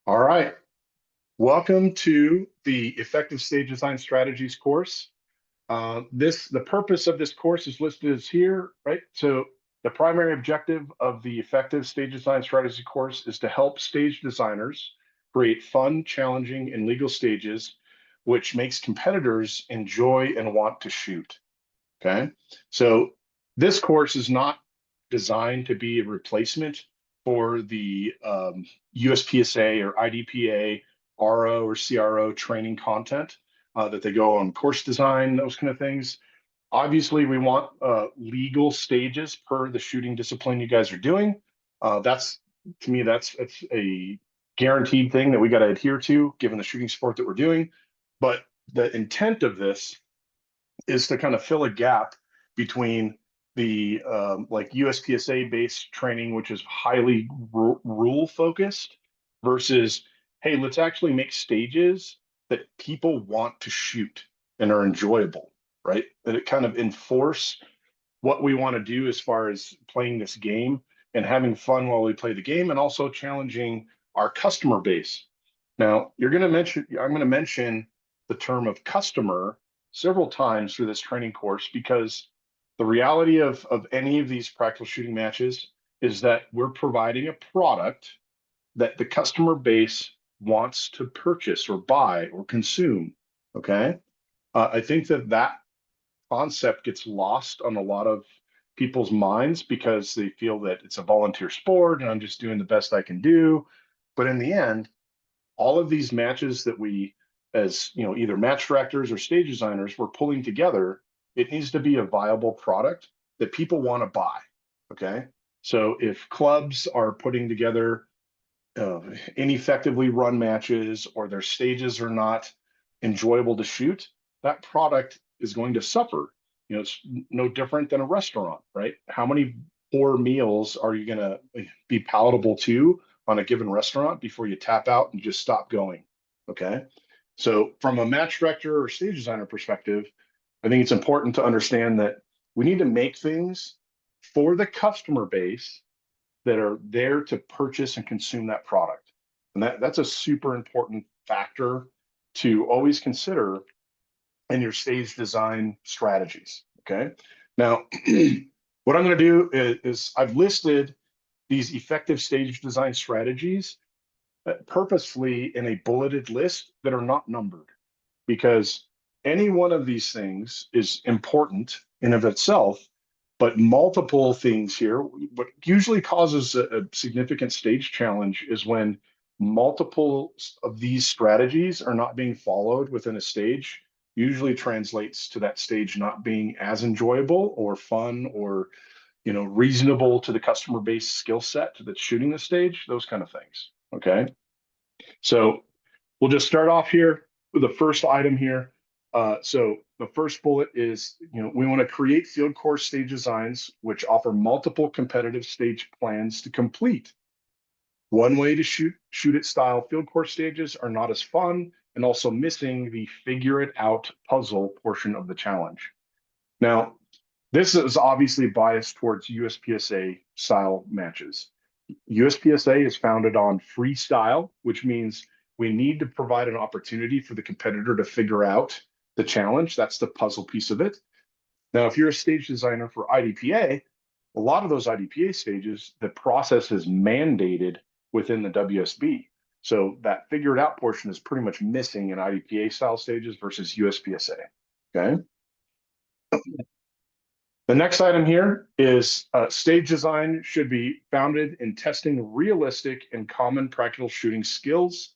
All right. Welcome to the Effective Stage Design Strategies course. The purpose of this course is listed as here, right? So the primary objective of the Effective Stage Design Strategy course is to help stage designers create fun, challenging, and legal stages, which makes competitors enjoy and want to shoot. Okay. So this course is not designed to be a replacement for the USPSA or IDPA, RO or CRO training content that they go on course design, those kind of things. Obviously, we want legal stages per the shooting discipline you guys are doing. That's to me, that's a guaranteed thing that we got to adhere to, given the shooting sport that we're doing. But the intent of this is to kind of fill a gap between the like USPSA based training, which is highly rule focused, versus, hey, let's actually make stages that people want to shoot and are enjoyable, right? That it kind of enforce what we want to do as far as playing this game and having fun while we play the game, and also challenging our customer base. Now, I'm going to mention the term of customer several times through this training course because the reality of any of these practical shooting matches is that we're providing a product that the customer base wants to purchase or buy or consume. Okay. I think that concept gets lost on a lot of people's minds because they feel that it's a volunteer sport and I'm just doing the best I can do. But in the end, all of these matches that we, as either match directors or stage designers, we're pulling together, it needs to be a viable product that people want to buy. Okay. So if clubs are putting together ineffectively run matches or their stages are not enjoyable to shoot, that product is going to suffer. It's no different than a restaurant, right? How many poor meals are you going to be palatable to on a given restaurant before you tap out and just stop going? Okay. So, from a match director or stage designer perspective, I think it's important to understand that we need to make things for the customer base that are there to purchase and consume that product. And that's a super important factor to always consider in your stage design strategies. Okay. Now, what I'm going to do is I've listed these effective stage design strategies purposefully in a bulleted list that are not numbered because any one of these things is important in of itself, but multiple things here. What usually causes a significant stage challenge is when multiple of these strategies are not being followed within a stage. Usually translates to that stage not being as enjoyable or fun or reasonable to the customer base skill set that's shooting the stage, those kind of things. Okay. So we'll just start off here with the first item here. So the first bullet is, we want to create field course stage designs which offer multiple competitive stage plans to complete. One way to shoot it style field course stages are not as fun and also missing the figure it out puzzle portion of the challenge. Now, this is obviously biased towards USPSA style matches. USPSA is founded on freestyle, which means we need to provide an opportunity for the competitor to figure out the challenge. That's the puzzle piece of it. Now, if you're a stage designer for IDPA, a lot of those IDPA stages, the process is mandated within the WSB. So that figure it out portion is pretty much missing in IDPA style stages versus USPSA. Okay. The next item here is stage design should be founded in testing realistic and common practical shooting skills.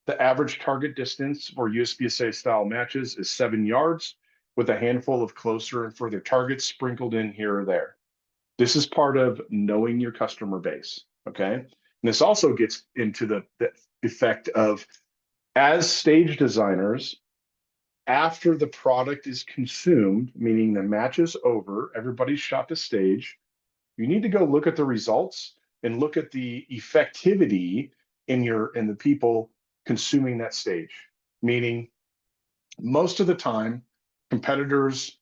The average target distance for USPSA style matches is 7 yards, with a handful of closer and further targets sprinkled in here or there. This is part of knowing your customer base. Okay. And this also gets into the effect of, as stage designers, after the product is consumed, meaning the match is over, everybody's shot the stage, you need to go look at the results and look at the effectivity in the people consuming that stage. Meaning, most of the time, competitors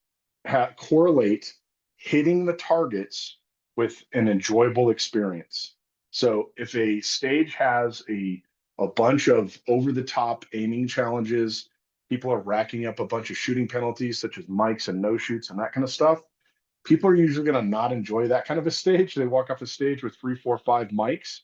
correlate hitting the targets with an enjoyable experience. So if a stage has a bunch of over-the-top aiming challenges. People are racking up a bunch of shooting penalties, such as mics and no shoots and that kind of stuff. People are usually going to not enjoy that kind of a stage. They walk off the stage with 3, 4, 5 mics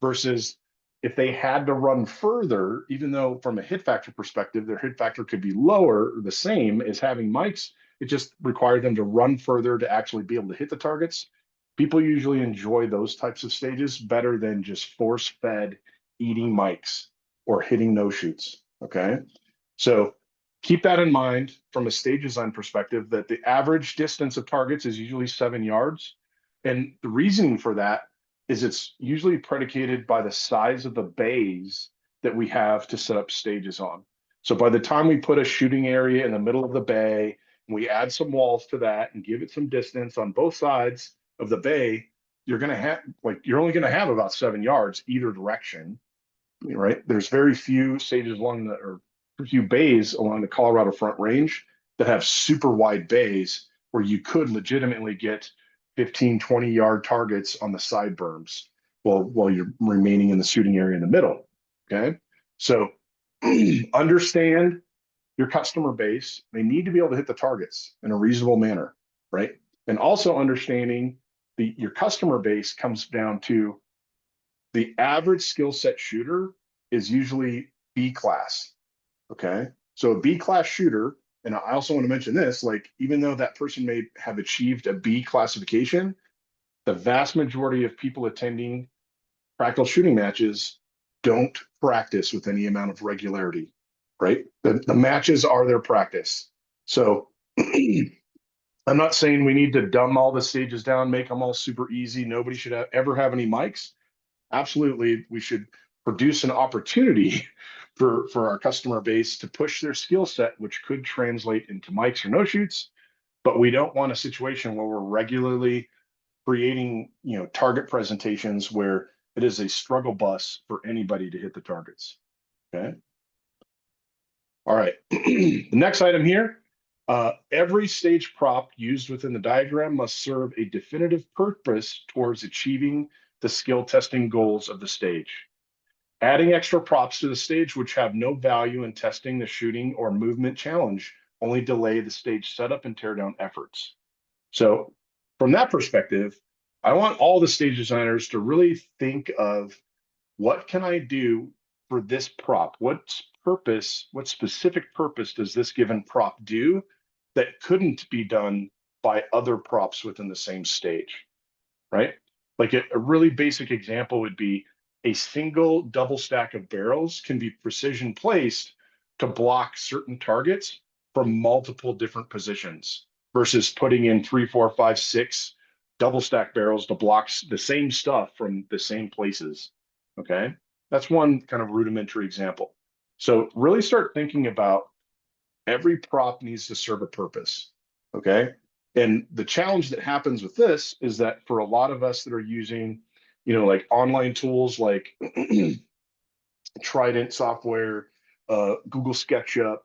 versus if they had to run further, even though from a hit factor perspective, their hit factor could be lower or the same as having mics, it just required them to run further to actually be able to hit the targets. People usually enjoy those types of stages better than just force fed eating mics or hitting no shoots. Okay. So keep that in mind from a stage design perspective that the average distance of targets is usually 7 yards. And the reasoning for that is it's usually predicated by the size of the bays that we have to set up stages on. So by the time we put a shooting area in the middle of the bay, and we add some walls to that and give it some distance on both sides of the bay, you're going to have you're only going to have about 7 yards either direction, right? There's very few stages along the or few bays along the Colorado Front Range that have super wide bays where you could legitimately get 15, 20-yard targets on the side berms while you're remaining in the shooting area in the middle. Okay. So understand your customer base. They need to be able to hit the targets in a reasonable manner, right? And also understanding your customer base comes down to the average skill set shooter is usually B class. Okay. So a B class shooter, and I also want to mention this, like, even though that person may have achieved a B classification, the vast majority of people attending practical shooting matches don't practice with any amount of regularity, right? The matches are their practice. So I'm not saying we need to dumb all the stages down, make them all super easy. Nobody should ever have any mics. Absolutely, we should produce an opportunity for our customer base to push their skill set, which could translate into mics or no shoots. But we don't want a situation where we're regularly creating, target presentations where it is a struggle bus for anybody to hit the targets. Okay. All right. The next item here, every stage prop used within the diagram must serve a definitive purpose towards achieving the skill testing goals of the stage. Adding extra props to the stage which have no value in testing the shooting or movement challenge only delay the stage setup and teardown efforts. So from that perspective, I want all the stage designers to really think of what can I do for this prop? What specific purpose does this given prop do that couldn't be done by other props within the same stage, right? Like a really basic example would be a single double stack of barrels can be precision placed to block certain targets from multiple different positions versus putting in 3, 4, 5, 6 double stack barrels to block the same stuff from the same places. Okay. That's one kind of rudimentary example. So really start thinking about every prop needs to serve a purpose. Okay. And the challenge that happens with this is that for a lot of us that are using, like online tools like Trident software, Google SketchUp,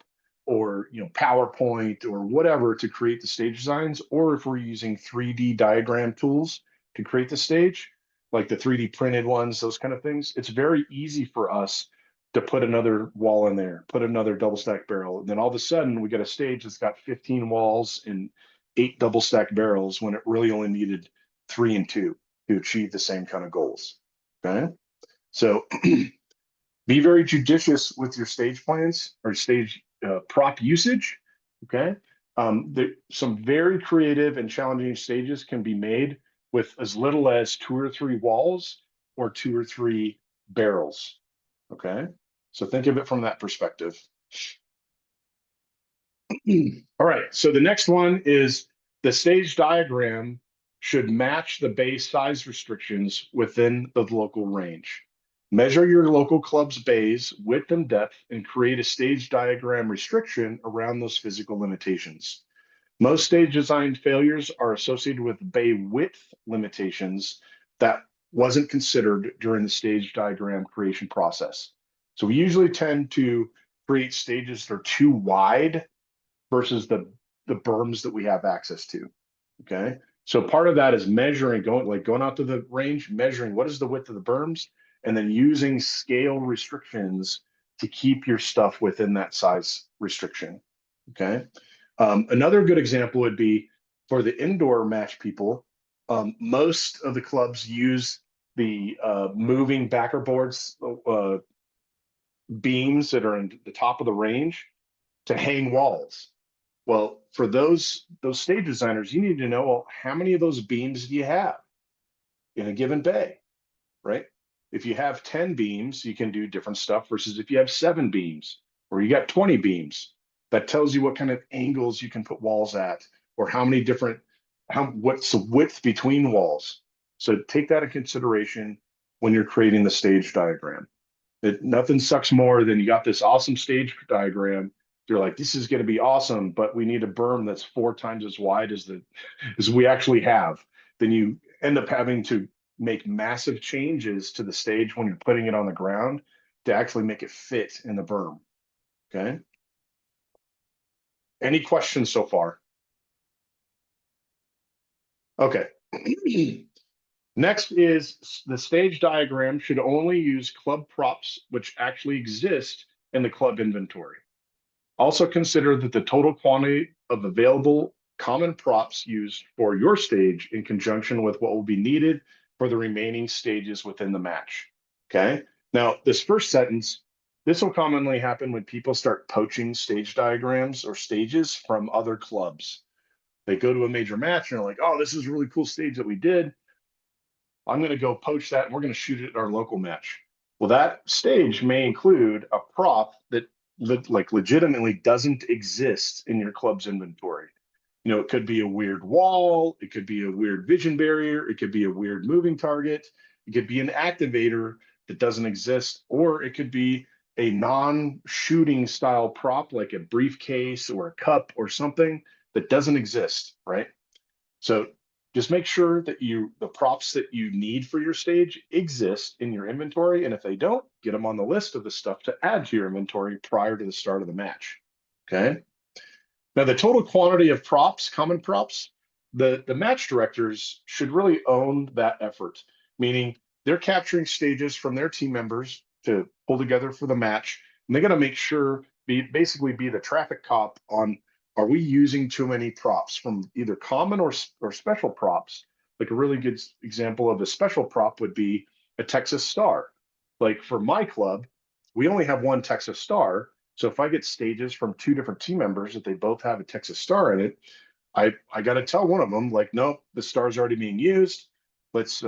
or PowerPoint or whatever to create the stage designs, or if we're using 3D diagram tools to create the stage, like the 3D printed ones, those kind of things, it's very easy for us to put another wall in there, put another double stack barrel, and then all of a sudden we get a stage that's got 15 walls and 8 double stack barrels when it really only needed 3 and 2 to achieve the same kind of goals. Okay, so be very judicious with your stage plans or stage prop usage. Okay. Some very creative and challenging stages can be made with as little as 2 or 3 walls or 2 or 3 barrels. Okay. So think of it from that perspective. All right. So the next one is the stage diagram should match the base size restrictions within the local range. Measure your local club's bays, width and depth, and create a stage diagram restriction around those physical limitations. Most stage design failures are associated with bay width limitations that wasn't considered during the stage diagram creation process. So we usually tend to create stages that are too wide versus the berms that we have access to. Okay. So part of that is measuring, going out to the range, measuring what is the width of the berms, and then using scale restrictions to keep your stuff within that size restriction. Okay. Another good example would be for the indoor match people. Most of the clubs use the moving backer boards, beams that are in the top of the range to hang walls. Well, for those stage designers, you need to know, well, how many of those beams do you have in a given bay, right? If you have 10 beams, you can do different stuff versus if you have 7 beams or you got 20 beams. That tells you what kind of angles you can put walls at or how many different, what's the width between walls. So take that in consideration when you're creating the stage diagram. Nothing sucks more than you got this awesome stage diagram. You're like, this is going to be awesome, but we need a berm that's 4 times as wide as we actually have. Then you end up having to make massive changes to the stage when you're putting it on the ground to actually make it fit in the berm. Okay. Any questions so far? Okay. Next is the stage diagram should only use club props which actually exist in the club inventory. Also consider that the total quantity of available common props used for your stage in conjunction with what will be needed for the remaining stages within the match. Okay. Now, this first sentence, this will commonly happen when people start poaching stage diagrams or stages from other clubs. They go to a major match and they're like, oh, this is a really cool stage that we did. I'm going to go poach that and we're going to shoot it at our local match. Well, that stage may include a prop that legitimately doesn't exist in your club's inventory. You know, it could be a weird wall, it could be a weird vision barrier, it could be a weird moving target, it could be an activator that doesn't exist, or it could be a non-shooting style prop like a briefcase or a cup or something that doesn't exist, right? So just make sure that the props that you need for your stage exist in your inventory. And if they don't, get them on the list of the stuff to add to your inventory prior to the start of the match. Okay. Now, the total quantity of props, common props, the match directors should really own that effort, meaning they're capturing stages from their team members to pull together for the match. And they got to make sure, basically be the traffic cop on, are we using too many props from either common or special props? Like a really good example of a special prop would be a Texas Star. Like for my club, we only have one Texas Star. So if I get stages from 2 different team members that they both have a Texas Star in it, I got to tell one of them like, no, the star's already being used. Let's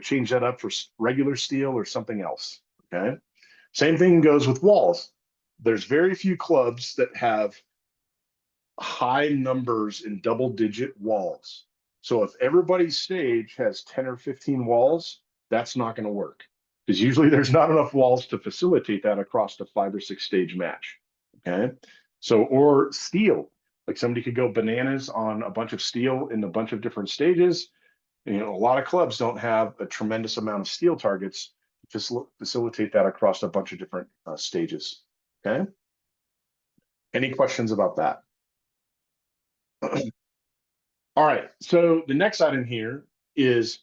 change that up for regular steel or something else. Okay. Same thing goes with walls. There's very few clubs that have high numbers in double-digit walls. So if everybody's stage has 10 or 15 walls, that's not going to work because usually there's not enough walls to facilitate that across the 5 or 6 stage match. Okay. So, or steel, like somebody could go bananas on a bunch of steel in a bunch of different stages. You know, a lot of clubs don't have a tremendous amount of steel targets to facilitate that across a bunch of different stages. Okay. Any questions about that? All right, so the next item here is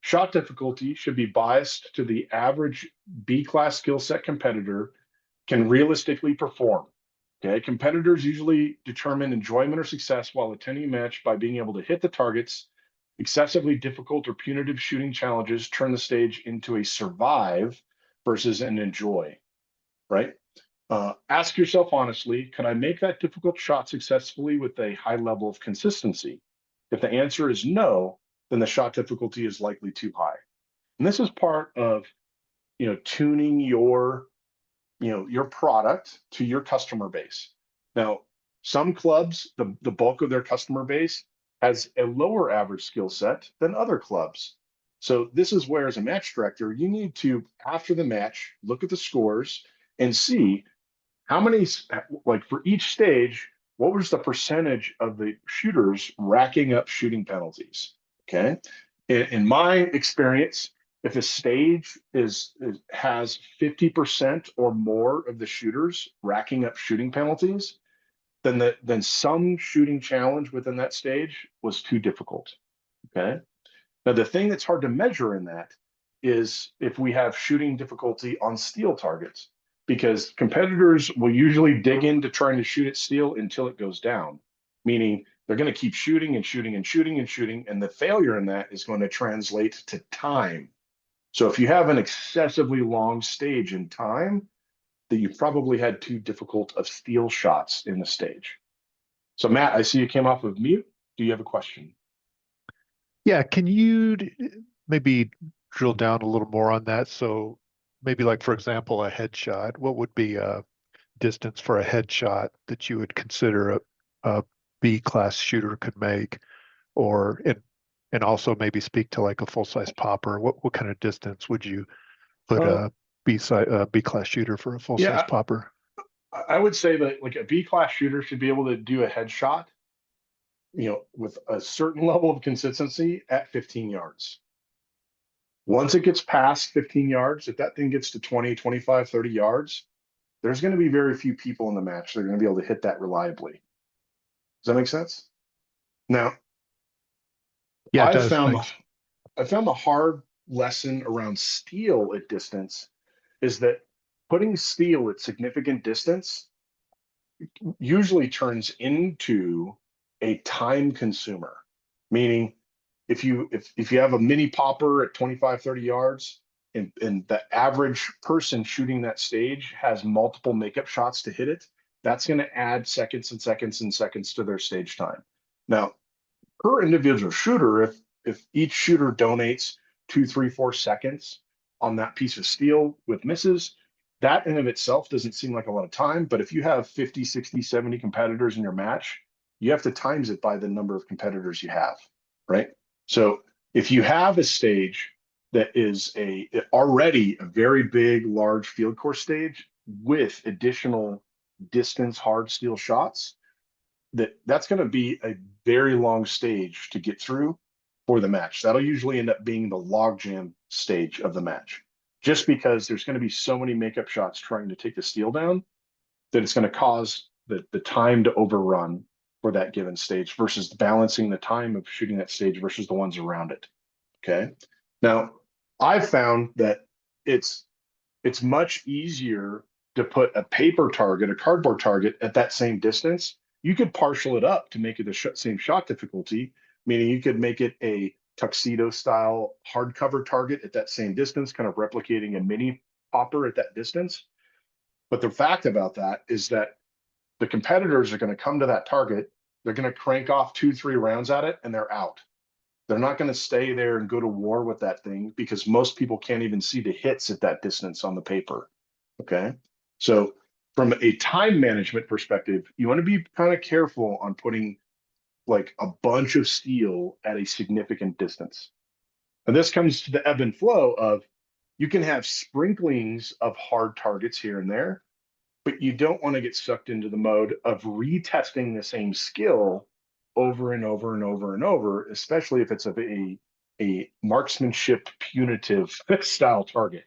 shot difficulty should be biased to the average B class skill set competitor can realistically perform. Okay, competitors usually determine enjoyment or success while attending a match by being able to hit the targets. Excessively difficult or punitive shooting challenges turn the stage into a survive versus an enjoy, right? Ask yourself honestly, can I make that difficult shot successfully with a high level of consistency? If the answer is no, then the shot difficulty is likely too high. And this is part of, tuning your product to your customer base. Now, some clubs, the bulk of their customer base has a lower average skill set than other clubs. So this is where, as a match director, you need to, after the match, look at the scores and see how many, like for each stage, what was the percentage of the shooters racking up shooting penalties? Okay. In my experience, if a stage has 50% or more of the shooters racking up shooting penalties, then some shooting challenge within that stage was too difficult. Okay. Now the thing that's hard to measure in that is if we have shooting difficulty on steel targets, because competitors will usually dig into trying to shoot at steel until it goes down, meaning they're going to keep shooting and shooting and shooting and shooting, and the failure in that is going to translate to time. So if you have an excessively long stage in time, that you probably had too difficult of steel shots in the stage. So Matt, I see you came off of mute. Do you have a question? Yeah, can you maybe drill down a little more on that? So maybe like, for example, a headshot, what would be a distance for a headshot that you would consider a B class shooter could make? Or and also maybe speak to like a full size popper. What kind of distance would you put Uh, a B class shooter for a full size yeah, popper? I would say that like a B class shooter should be able to do a headshot, with a certain level of consistency at 15 yards. Once it gets past 15 yards, if that thing gets to 20, 25, 30 yards, there's going to be very few people in the match that are going to be able to hit that reliably. Does that make sense? Now, Yeah, it I've does. found the Thanks. I found the hard lesson around steel at distance is that putting steel at significant distance usually turns into a time consumer. Meaning if you have a mini popper at 25, 30 yards, and the average person shooting that stage has multiple makeup shots to hit it, that's going to add seconds and seconds and seconds to their stage time. Now, per individual shooter, if each shooter donates 2, 3, 4 seconds on that piece of steel with misses, that in of itself doesn't seem like a lot of time. But if you have 50, 60, 70 competitors in your match, you have to times it by the number of competitors you have, right? So if you have a stage that is already a very big, large field course stage with additional distance hard steel shots, that's going to be a very long stage to get through for the match. That'll usually end up being the logjam stage of the match, just because there's going to be so many makeup shots trying to take the steel down that it's going to cause the time to overrun for that given stage versus balancing the time of shooting that stage versus the ones around it. Okay. Now, I've found that it's it's much easier to put a paper target, a cardboard target at that same distance. You could partial it up to make it the same shot difficulty, meaning you could make it a tuxedo style hardcover target at that same distance, kind of replicating a mini popper at that distance. But the fact about that is that the competitors are going to come to that target, they're going to crank off 2, 3 rounds at it, and they're out. They're not going to stay there and go to war with that thing because most people can't even see the hits at that distance on the paper. Okay. So, from a time management perspective, you want to be kind of careful on putting like a bunch of steel at a significant distance. And this comes to the ebb and flow of you can have sprinklings of hard targets here and there, but you don't want to get sucked into the mode of retesting the same skill over and over and over and over, especially if it's a marksmanship punitive style target.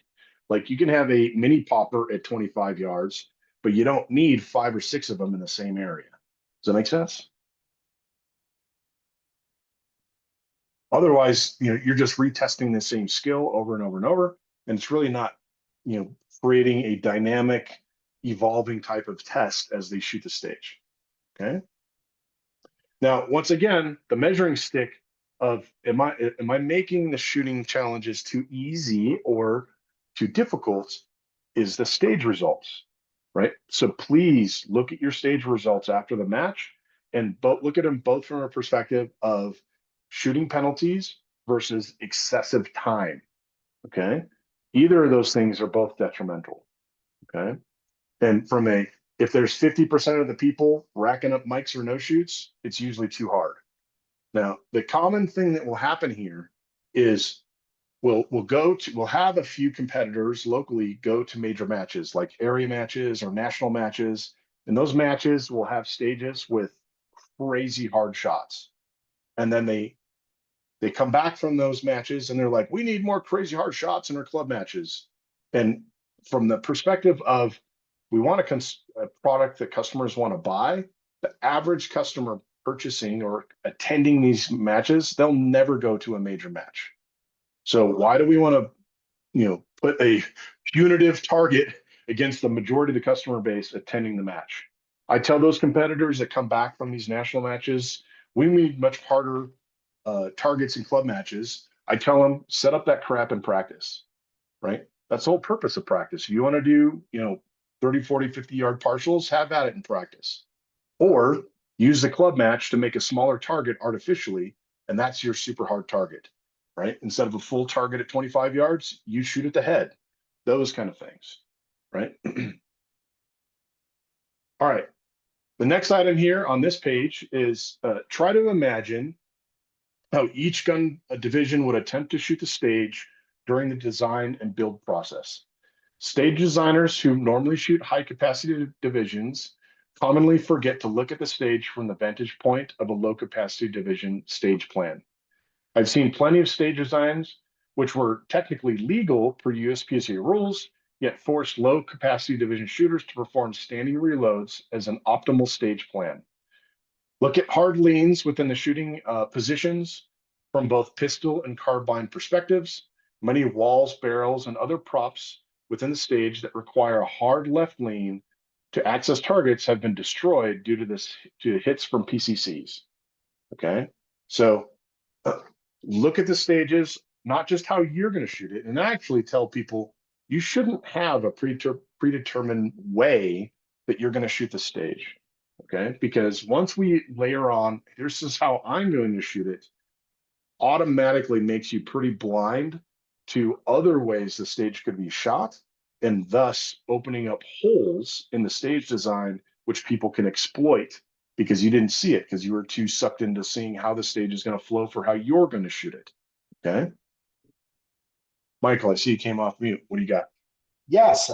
Like you can have a mini popper at 25 yards, but you don't need 5 or 6 of them in the same area. Does that make sense? Otherwise, you're just retesting the same skill over and over and over, and it's really not, creating a dynamic, evolving type of test as they shoot the stage. Okay. Now, once again, the measuring stick of am I making the shooting challenges too easy or too difficult is the stage results, right? So please look at your stage results after the match and look at them both from a perspective of shooting penalties versus excessive time. Okay. Either of those things are both detrimental. Okay. And if there's 50% of the people racking up mics or no shoots, it's usually too hard. Now, the common thing that will happen here is we'll have a few competitors locally go to major matches like area matches or national matches, and those matches will have stages with crazy hard shots. And then they come back from those matches and they're like, we need more crazy hard shots in our club matches. And from the perspective of we want a product that customers want to buy, the average customer purchasing or attending these matches, they'll never go to a major match. So why do we want to put a punitive target against the majority of the customer base attending the match. I tell those competitors that come back from these national matches, we need much harder targets in club matches. I tell them, set up that crap in practice, right? That's the whole purpose of practice. If you want to do, 30, 40, 50-yard partials, have at it in practice. Or use the club match to make a smaller target artificially, and that's your super hard target, right? Instead of a full target at 25 yards, you shoot at the head, those kind of things, right? All right. The next item here on this page is try to imagine how each gun division would attempt to shoot the stage during the design and build process. Stage designers who normally shoot high capacity divisions commonly forget to look at the stage from the vantage point of a low capacity division stage plan. I've seen plenty of stage designs which were technically legal per USPSA rules, yet forced low capacity division shooters to perform standing reloads as an optimal stage plan. Look at hard leans within the shooting positions from both pistol and carbine perspectives. Many walls, barrels, and other props within the stage that require a hard left lean to access targets have been destroyed due to hits from PCCs. Okay, so look at the stages, not just how you're going to shoot it, and actually tell people you shouldn't have a predetermined way that you're going to shoot the stage. Okay, because once we layer on, this is how I'm going to shoot it, automatically makes you pretty blind to other ways the stage could be shot, and thus opening up holes in the stage design, which people can exploit because you didn't see it because you were too sucked into seeing how the stage is going to flow for how you're going to shoot it. Okay. Michael, I see you came off mute. What do you got? Yes,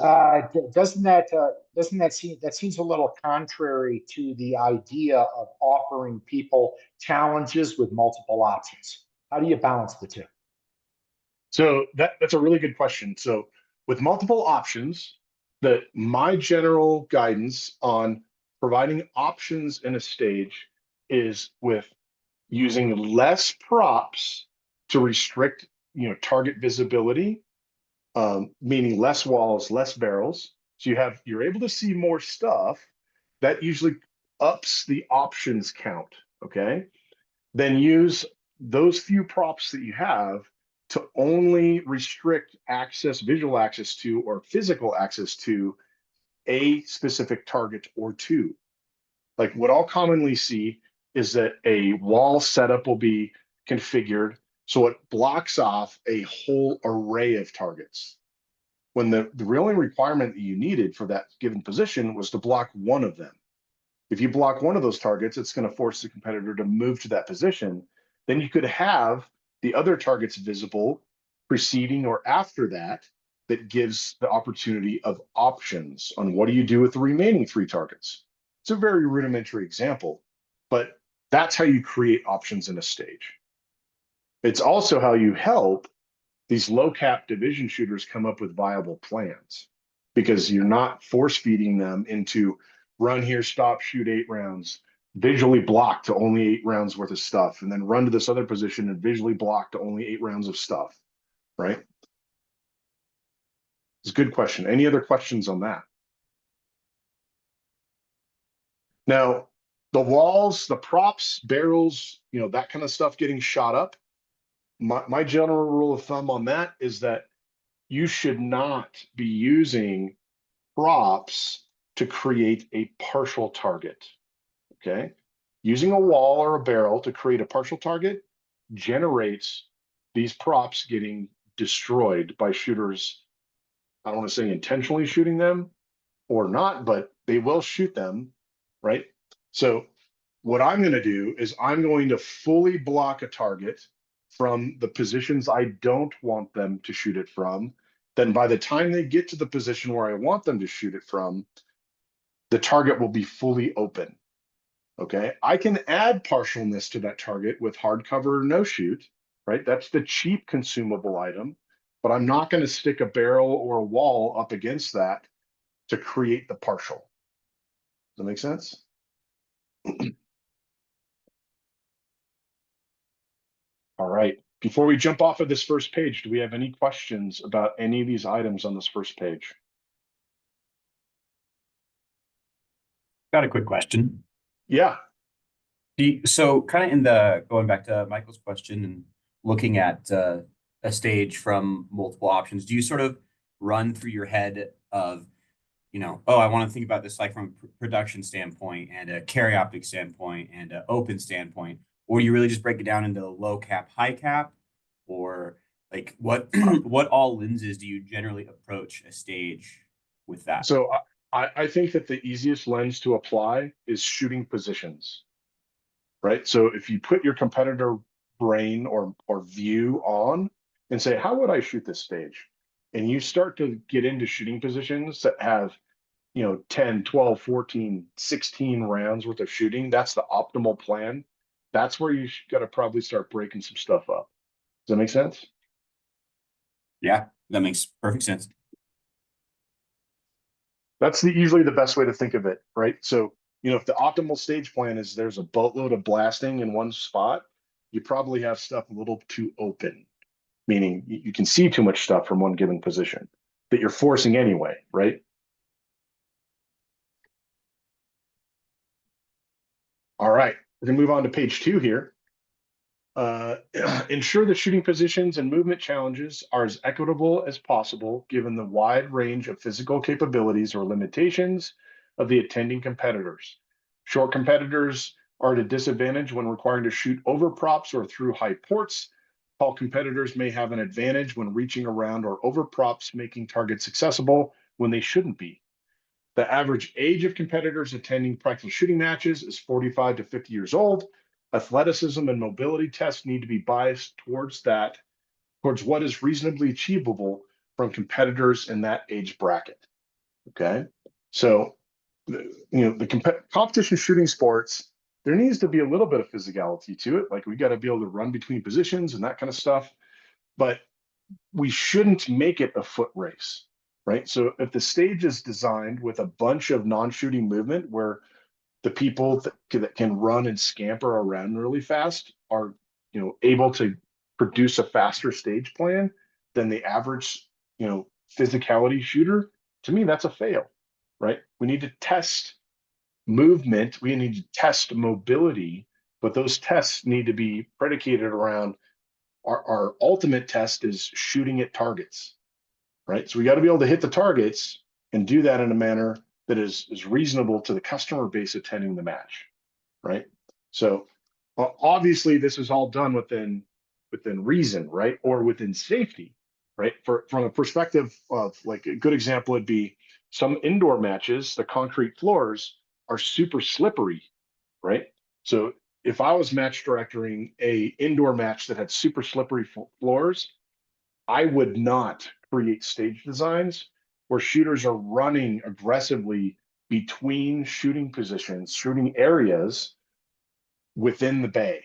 doesn't that seems a little contrary to the idea of offering people challenges with multiple options? How do you balance the two? So that's a really good question. So with multiple options, that my general guidance on providing options in a stage is with using less props to restrict, target visibility, meaning less walls, less barrels. So you're able to see more stuff. That usually ups the options count. Okay. Then use those few props that you have to only restrict access, visual access to, or physical access to a specific target or two. Like what I'll commonly see is that a wall setup will be configured so it blocks off a whole array of targets. When the only requirement that you needed for that given position was to block one of them. If you block one of those targets, it's going to force the competitor to move to that position. Then you could have the other targets visible preceding or after that, that gives the opportunity of options on what do you do with the remaining three targets. It's a very rudimentary example, but that's how you create options in a stage. It's also how you help these low cap division shooters come up with viable plans because you're not force feeding them into run here, stop, shoot 8 rounds, visually block to only 8 rounds worth of stuff, and then run to this other position and visually block to only 8 rounds of stuff, right? It's a good question. Any other questions on that? Now, the walls, the props, barrels, that kind of stuff getting shot up. My general rule of thumb on that is that you should not be using props to create a partial target. Okay. Using a wall or a barrel to create a partial target generates these props getting destroyed by shooters. I don't want to say intentionally shooting them or not, but they will shoot them. Right. So what I'm going to do is I'm going to fully block a target from the positions I don't want them to shoot it from. Then by the time they get to the position where I want them to shoot it from, the target will be fully open. Okay. I can add partialness to that target with hardcover or no shoot, right? That's the cheap consumable item, but I'm not going to stick a barrel or a wall up against that to create the partial. Does that make sense? All right. Before we jump off of this first page, do we have any questions about any of these items on this first page? Got a quick question. Yeah. So kind of in the going back to Michael's question and looking at a stage from multiple options, do you sort of run through your head of, oh, I want to think about this like from a production standpoint and a carry optic standpoint and an open standpoint, or do you really just break it down into low cap, high cap, or like what what all lenses do you generally approach a stage with that? So I think that the easiest lens to apply is shooting positions, right? So if you put your competitor brain or view on and say, how would I shoot this stage? And you start to get into shooting positions that have, 10, 12, 14, 16 rounds worth of shooting, that's the optimal plan. That's where you got to probably start breaking some stuff up. Does that make sense? Yeah, that makes perfect sense. That's usually the best way to think of it, right? So, if the optimal stage plan is there's a boatload of blasting in one spot, you probably have stuff a little too open, meaning you can see too much stuff from one given position that you're forcing anyway, right? All right, we're gonna move on to page 2 here. Ensure the shooting positions and movement challenges are as equitable as possible given the wide range of physical capabilities or limitations of the attending competitors. Short competitors are at a disadvantage when requiring to shoot over props or through high ports. Tall competitors may have an advantage when reaching around or over props, making targets accessible when they shouldn't be. The average age of competitors attending practical shooting matches is 45 to 50 years old. Athleticism and mobility tests need to be biased towards what is reasonably achievable from competitors in that age bracket. Okay. So, the competition shooting sports, there needs to be a little bit of physicality to it. Like we got to be able to run between positions and that kind of stuff. But we shouldn't make it a foot race, right? So if the stage is designed with a bunch of non-shooting movement where the people that can run and scamper around really fast are, able to produce a faster stage plan than the average, physicality shooter, to me, that's a fail, right? We need to test movement. We need to test mobility, but those tests need to be predicated around our ultimate test is shooting at targets, right? So we got to be able to hit the targets and do that in a manner that is reasonable to the customer base attending the match, right? So obviously this is all done within reason, right? Or within safety, right? From a perspective of like a good example would be some indoor matches, the concrete floors are super slippery, right? So if I was match directing a indoor match that had super slippery floors, I would not create stage designs where shooters are running aggressively between shooting positions, shooting areas within the bay,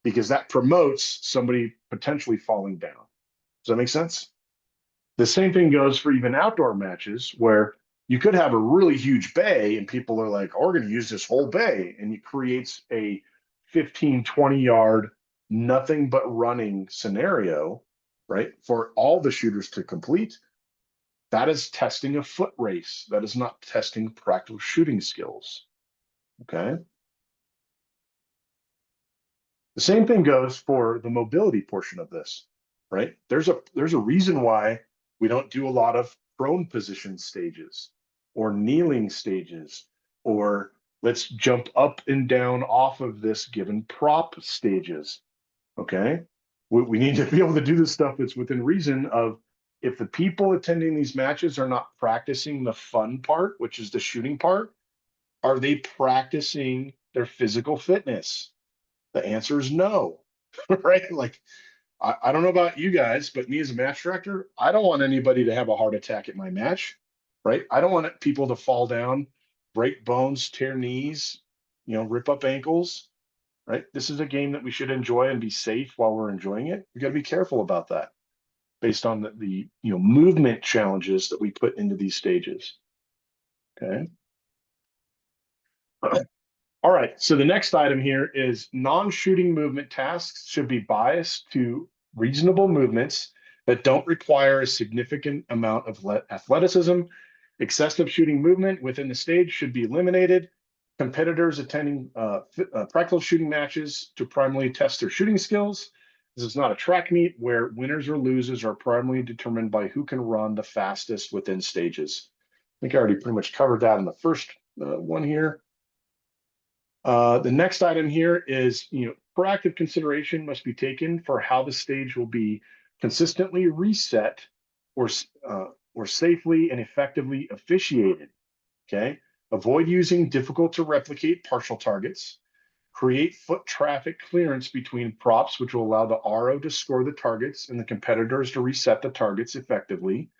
because that promotes somebody potentially falling down. Does that make sense? The same thing goes for even outdoor matches where you could have a really huge bay and people are like, oh, we're going to use this whole bay. And it creates a 15, 20 yard, nothing but running scenario, right? For all the shooters to complete. That is testing a foot race. That is not testing practical shooting skills. Okay. The same thing goes for the mobility portion of this, right? There's a reason why we don't do a lot of prone position stages or kneeling stages, or let's jump up and down off of this given prop stages. Okay. We need to be able to do this stuff that's within reason of if the people attending these matches are not practicing the fun part, which is the shooting part, are they practicing their physical fitness? The answer is no, right? Like, I don't know about you guys, but me as a match director, I don't want anybody to have a heart attack at my match, right? I don't want people to fall down, break bones, tear knees, rip up ankles, right? This is a game that we should enjoy and be safe while we're enjoying it. We got to be careful about that based on the movement challenges that we put into these stages. Okay. All right, so the next item here is non-shooting movement tasks should be biased to reasonable movements that don't require a significant amount of athleticism. Excessive shooting movement within the stage should be eliminated. Competitors attending practical shooting matches to primarily test their shooting skills. This is not a track meet where winners or losers are primarily determined by who can run the fastest within stages. I think I already pretty much covered that in the first one here. The next item here is, proactive consideration must be taken for how the stage will be consistently reset or safely and effectively officiated. Okay. Avoid using difficult to replicate partial targets. Create foot traffic clearance between props, which will allow the RO to score the targets and the competitors to reset the targets effectively.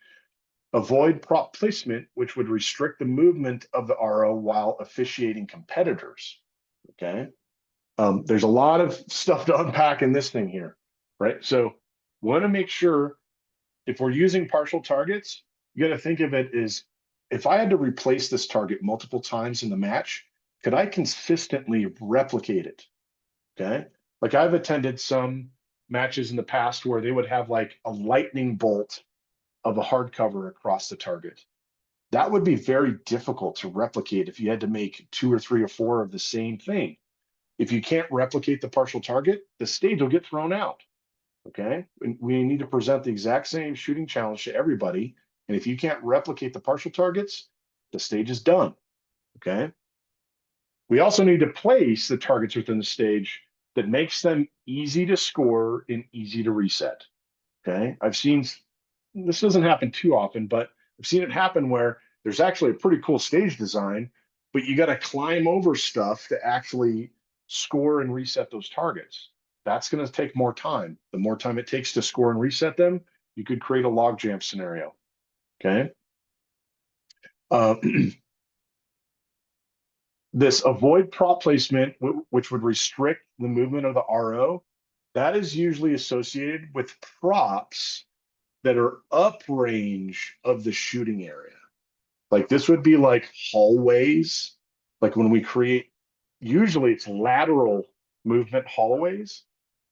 Avoid prop placement, which would restrict the movement of the RO while officiating competitors. Okay. There's a lot of stuff to unpack in this thing here, right? So want to make sure if we're using partial targets, you got to think of it as, if I had to replace this target multiple times in the match, could I consistently replicate it? Okay. Like I've attended some matches in the past where they would have like a lightning bolt of a hardcover across the target. That would be very difficult to replicate if you had to make 2 or 3 or 4 of the same thing. If you can't replicate the partial target, the stage will get thrown out. Okay. And we need to present the exact same shooting challenge to everybody. And if you can't replicate the partial targets, the stage is done. Okay. We also need to place the targets within the stage that makes them easy to score and easy to reset. Okay. I've seen, this doesn't happen too often, but I've seen it happen where there's actually a pretty cool stage design, but you got to climb over stuff to actually score and reset those targets. That's going to take more time. The more time it takes to score and reset them, you could create a logjam scenario. Okay. This avoid prop placement, which would restrict the movement of the RO, that is usually associated with props that are uprange of the shooting area. Like this would be like hallways. Like when we create, usually it's lateral movement hallways.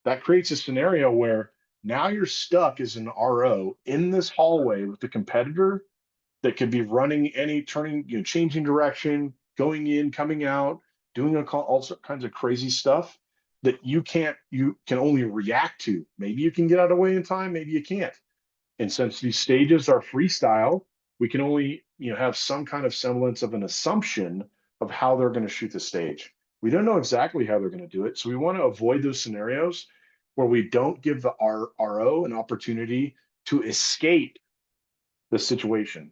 That creates a scenario where now you're stuck as an RO in this hallway with the competitor that could be running turning, changing direction, going in, coming out, doing all kinds of crazy stuff that you can only react to. Maybe you can get out of the way in time, maybe you can't. And since these stages are freestyle, we can only have some kind of semblance of an assumption of how they're going to shoot the stage. We don't know exactly how they're going to do it. So we want to avoid those scenarios where we don't give the RO an opportunity to escape the situation,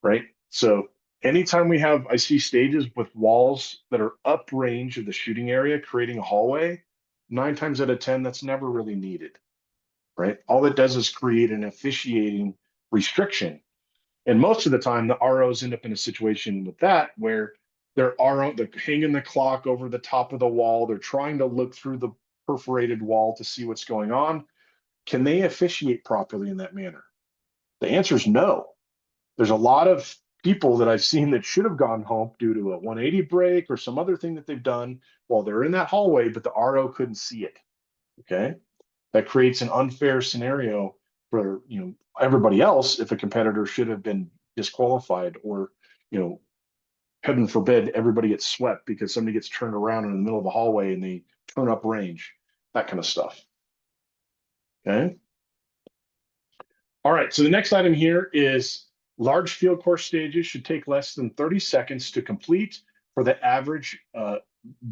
right? So anytime I see stages with walls that are uprange of the shooting area, creating a hallway, 9 times out of 10, that's never really needed, right? All it does is create an officiating restriction. And most of the time, the ROs end up in a situation with that where they're hanging the clock over the top of the wall. They're trying to look through the perforated wall to see what's going on. Can they officiate properly in that manner? The answer is no. There's a lot of people that I've seen that should have gone home due to a 180 break or some other thing that they've done while they're in that hallway, but the RO couldn't see it. Okay. That creates an unfair scenario for everybody else if a competitor should have been disqualified, or heaven forbid everybody gets swept because somebody gets turned around in the middle of the hallway and they turn up range, that kind of stuff. Okay. All right. So the next item here is large field course stages should take less than 30 seconds to complete for the average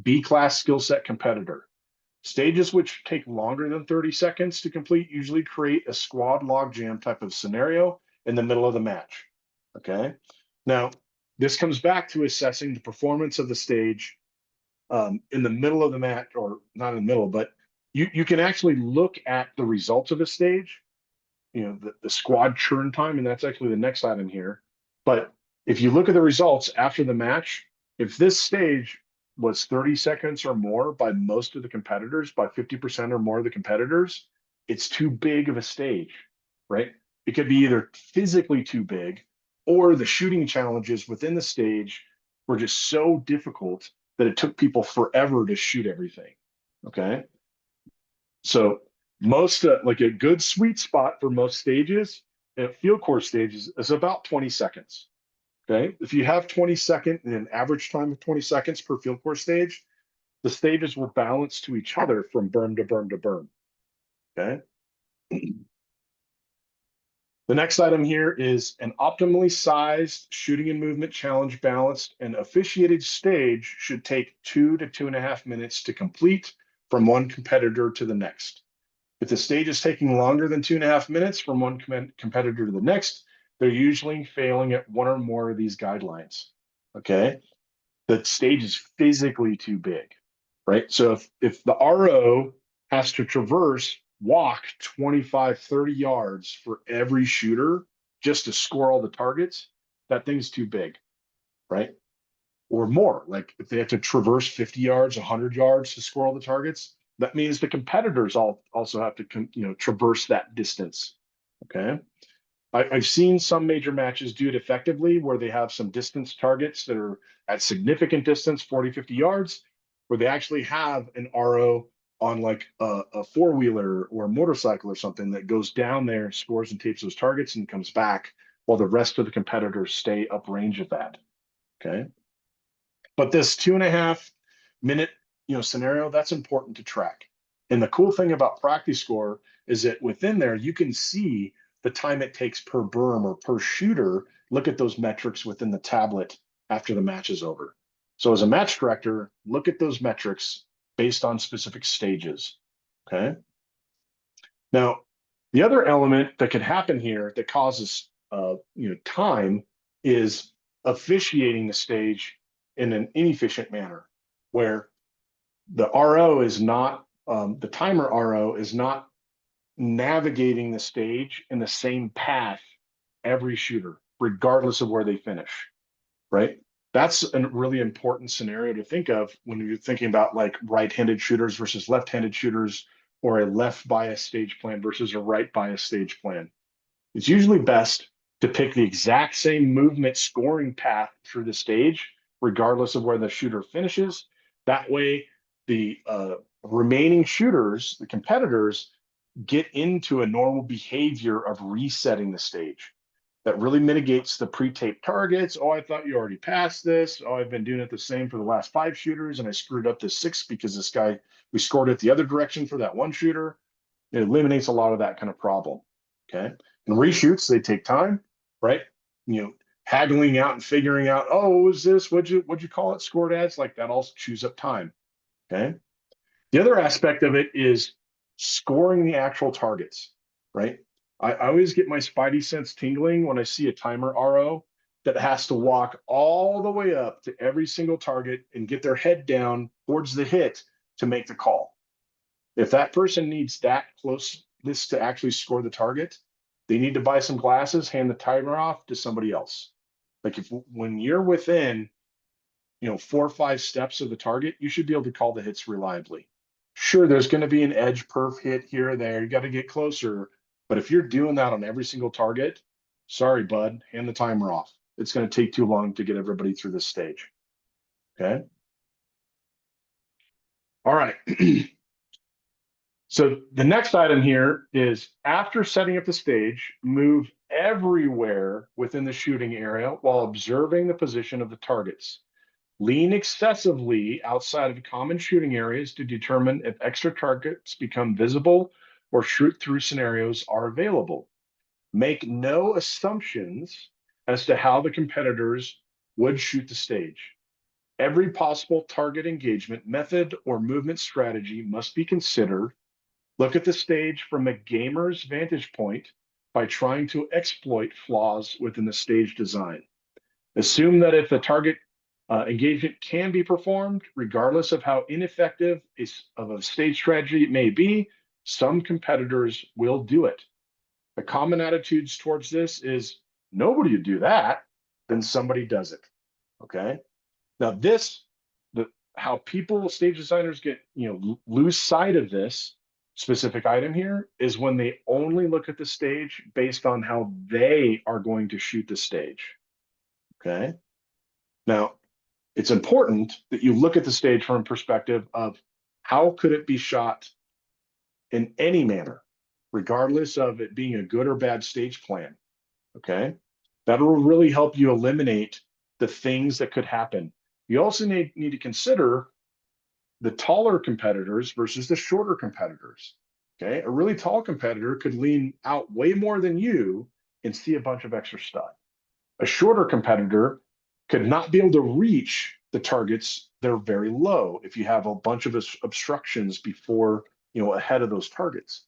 B-class skill set competitor. Stages which take longer than 30 seconds to complete usually create a squad logjam type of scenario in the middle of the match. Okay. Now, this comes back to assessing the performance of the stage in the middle of the match, or not in the middle, but you can actually look at the results of the stage, the squad churn time, and that's actually the next item here. But if you look at the results after the match, if this stage was 30 seconds or more by most of the competitors, by 50% or more of the competitors, it's too big of a stage, right? It could be either physically too big, or the shooting challenges within the stage were just so difficult that it took people forever to shoot everything. Okay. So Most like a good sweet spot for most stages at field course stages is about 20 seconds. Okay. If you have 20 an average time of 20 seconds per field course stage, the stages will balance to each other from berm to berm to berm. Okay. The next item here is an optimally sized shooting and movement challenge balanced and officiated stage should take 2 to 2.5 minutes to complete from one competitor to the next. If the stage is taking longer than 2.5 minutes from one competitor to the next, they're usually failing at one or more of these guidelines. Okay. The stage is physically too big, right? So if the RO has to walk 25, 30 yards for every shooter just to score all the targets, that thing's too big, right? Or more. Like if they have to traverse 50 yards, 100 yards to score all the targets, that means the competitors also have to traverse that distance. Okay. I've seen some major matches do it effectively where they have some distance targets that are at significant distance, 40, 50 yards, where they actually have an RO on like a four-wheeler or a motorcycle or something that goes down there, scores and tapes those targets and comes back while the rest of the competitors stay uprange of that. Okay. But this 2.5 minute scenario, that's important to track. And the cool thing about practice score is that within there, you can see the time it takes per berm or per shooter. Look at those metrics within the tablet after the match is over. So as a match director, look at those metrics based on specific stages. Okay. Now, the other element that could happen here that causes time is officiating the stage in an inefficient manner, where the RO is not the timer RO is not navigating the stage in the same path every shooter, regardless of where they finish, right? That's a really important scenario to think of when you're thinking about like right-handed shooters versus left-handed shooters, or a left bias stage plan versus a right bias stage plan. It's usually best to pick the exact same movement scoring path through the stage, regardless of where the shooter finishes. That way, the remaining shooters, the competitors, get into a normal behavior of resetting the stage. That really mitigates the pre-taped targets. Oh, I thought you already passed this. Oh, I've been doing it the same for the last 5 shooters, and I screwed up this 6 because this guy, we scored it the other direction for that one shooter. It eliminates a lot of that kind of problem. Okay. And reshoots, they take time, right? Haggling out and figuring out, oh, what was this? What'd you call it? Scored as? Like that all chews up time. Okay. The other aspect of it is scoring the actual targets, right? I always get my spidey sense tingling when I see a timer RO that has to walk all the way up to every single target and get their head down towards the hit to make the call. If that person needs that closeness to actually score the target, they need to buy some glasses, hand the timer off to somebody else. Like when you're within 4 or 5 steps of the target, you should be able to call the hits reliably. Sure, there's going to be an edge perf hit here or there. You got to get closer. But if you're doing that on every single target, sorry, bud, hand the timer off. It's going to take too long to get everybody through this stage. Okay. All right. So the next item here is after setting up the stage, move everywhere within the shooting area while observing the position of the targets. Lean excessively outside of common shooting areas to determine if extra targets become visible or shoot through scenarios are available. Make no assumptions as to how the competitors would shoot the stage. Every possible target engagement method or movement strategy must be considered. Look at the stage from a gamer's vantage point by trying to exploit flaws within the stage design. Assume that if the target engagement can be performed, regardless of how ineffective of a stage strategy it may be, some competitors will do it. The common attitudes towards this is nobody would do that, then somebody does it. Okay. Now how people, stage designers get, lose sight of this specific item here is when they only look at the stage based on how they are going to shoot the stage. Okay. Now, it's important that you look at the stage from a perspective of how could it be shot in any manner, regardless of it being a good or bad stage plan. Okay. That will really help you eliminate the things that could happen. You also need to consider the taller competitors versus the shorter competitors. Okay. A really tall competitor could lean out way more than you and see a bunch of extra stuff. A shorter competitor could not be able to reach the targets. They're very low if you have a bunch of obstructions before, ahead of those targets.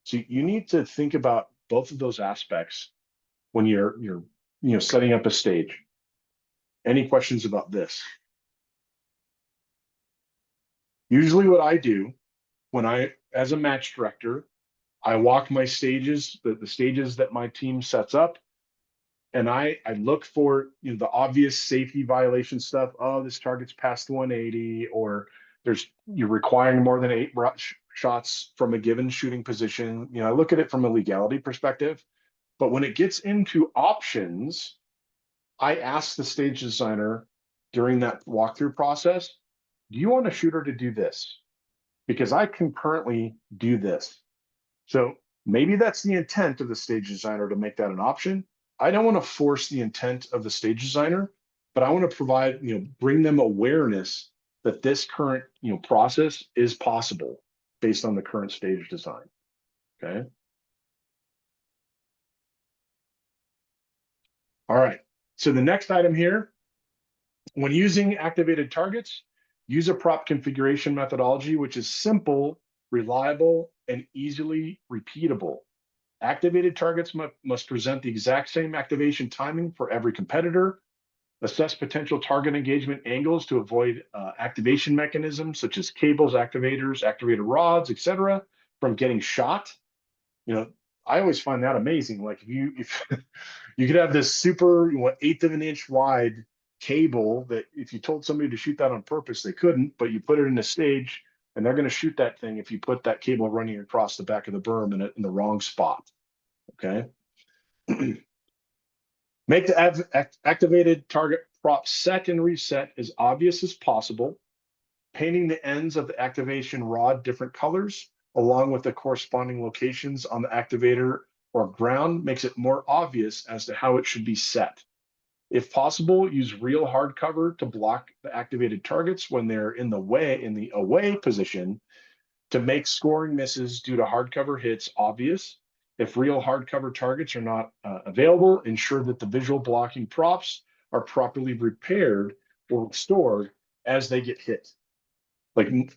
So you need to think about both of those aspects when you're setting up a stage. Any questions about this? Usually what I do when as a match director, I walk my stages, the stages that my team sets up, and I look for the obvious safety violation stuff. Oh, this target's past 180, or you're requiring more than 8 shots from a given shooting position. I look at it from a legality perspective. But when it gets into options, I ask the stage designer during that walkthrough process, do you want a shooter to do this? Because I can currently do this. So maybe that's the intent of the stage designer to make that an option. I don't want to force the intent of the stage designer, but I want to provide, bring them awareness that this current, process is possible based on the current stage design. Okay. All right. So the next item here, when using activated targets, use a prop configuration methodology, which is simple, reliable, and easily repeatable. Activated targets must present the exact same activation timing for every competitor. Assess potential target engagement angles to avoid activation mechanisms such as cables, activators, activated rods, etc., from getting shot. I always find that amazing. Like if you could have this super 1/8 of an inch wide cable that if you told somebody to shoot that on purpose, they couldn't, but you put it in a stage and they're going to shoot that thing if you put that cable running across the back of the berm in the wrong spot. Okay. Make the activated target prop set and reset as obvious as possible. Painting the ends of the activation rod different colors, along with the corresponding locations on the activator or ground, makes it more obvious as to how it should be set. If possible, use real hardcover to block the activated targets when they're in the away position to make scoring misses due to hardcover hits obvious. If real hardcover targets are not available, ensure that the visual blocking props are properly repaired or restored as they get hit. Like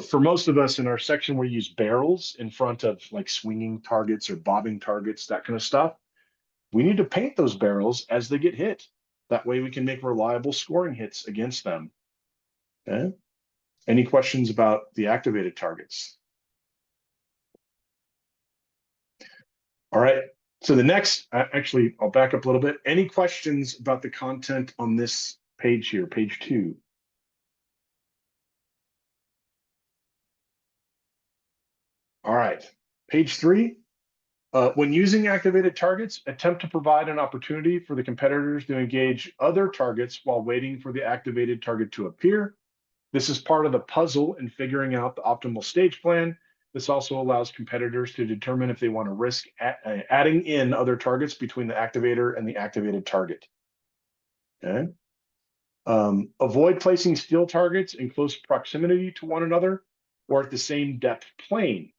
for most of us in our section, we use barrels in front of like swinging targets or bobbing targets, that kind of stuff. We need to paint those barrels as they get hit. That way we can make reliable scoring hits against them. Okay. Any questions about the activated targets? All right. So the next, actually, I'll back up a little bit. Any questions about the content on this page here, page 2? All right. Page 3. When using activated targets, attempt to provide an opportunity for the competitors to engage other targets while waiting for the activated target to appear. This is part of the puzzle in figuring out the optimal stage plan. This also allows competitors to determine if they want to risk adding in other targets between the activator and the activated target. Okay. Avoid placing steel targets in close proximity to one another or at the same depth plane.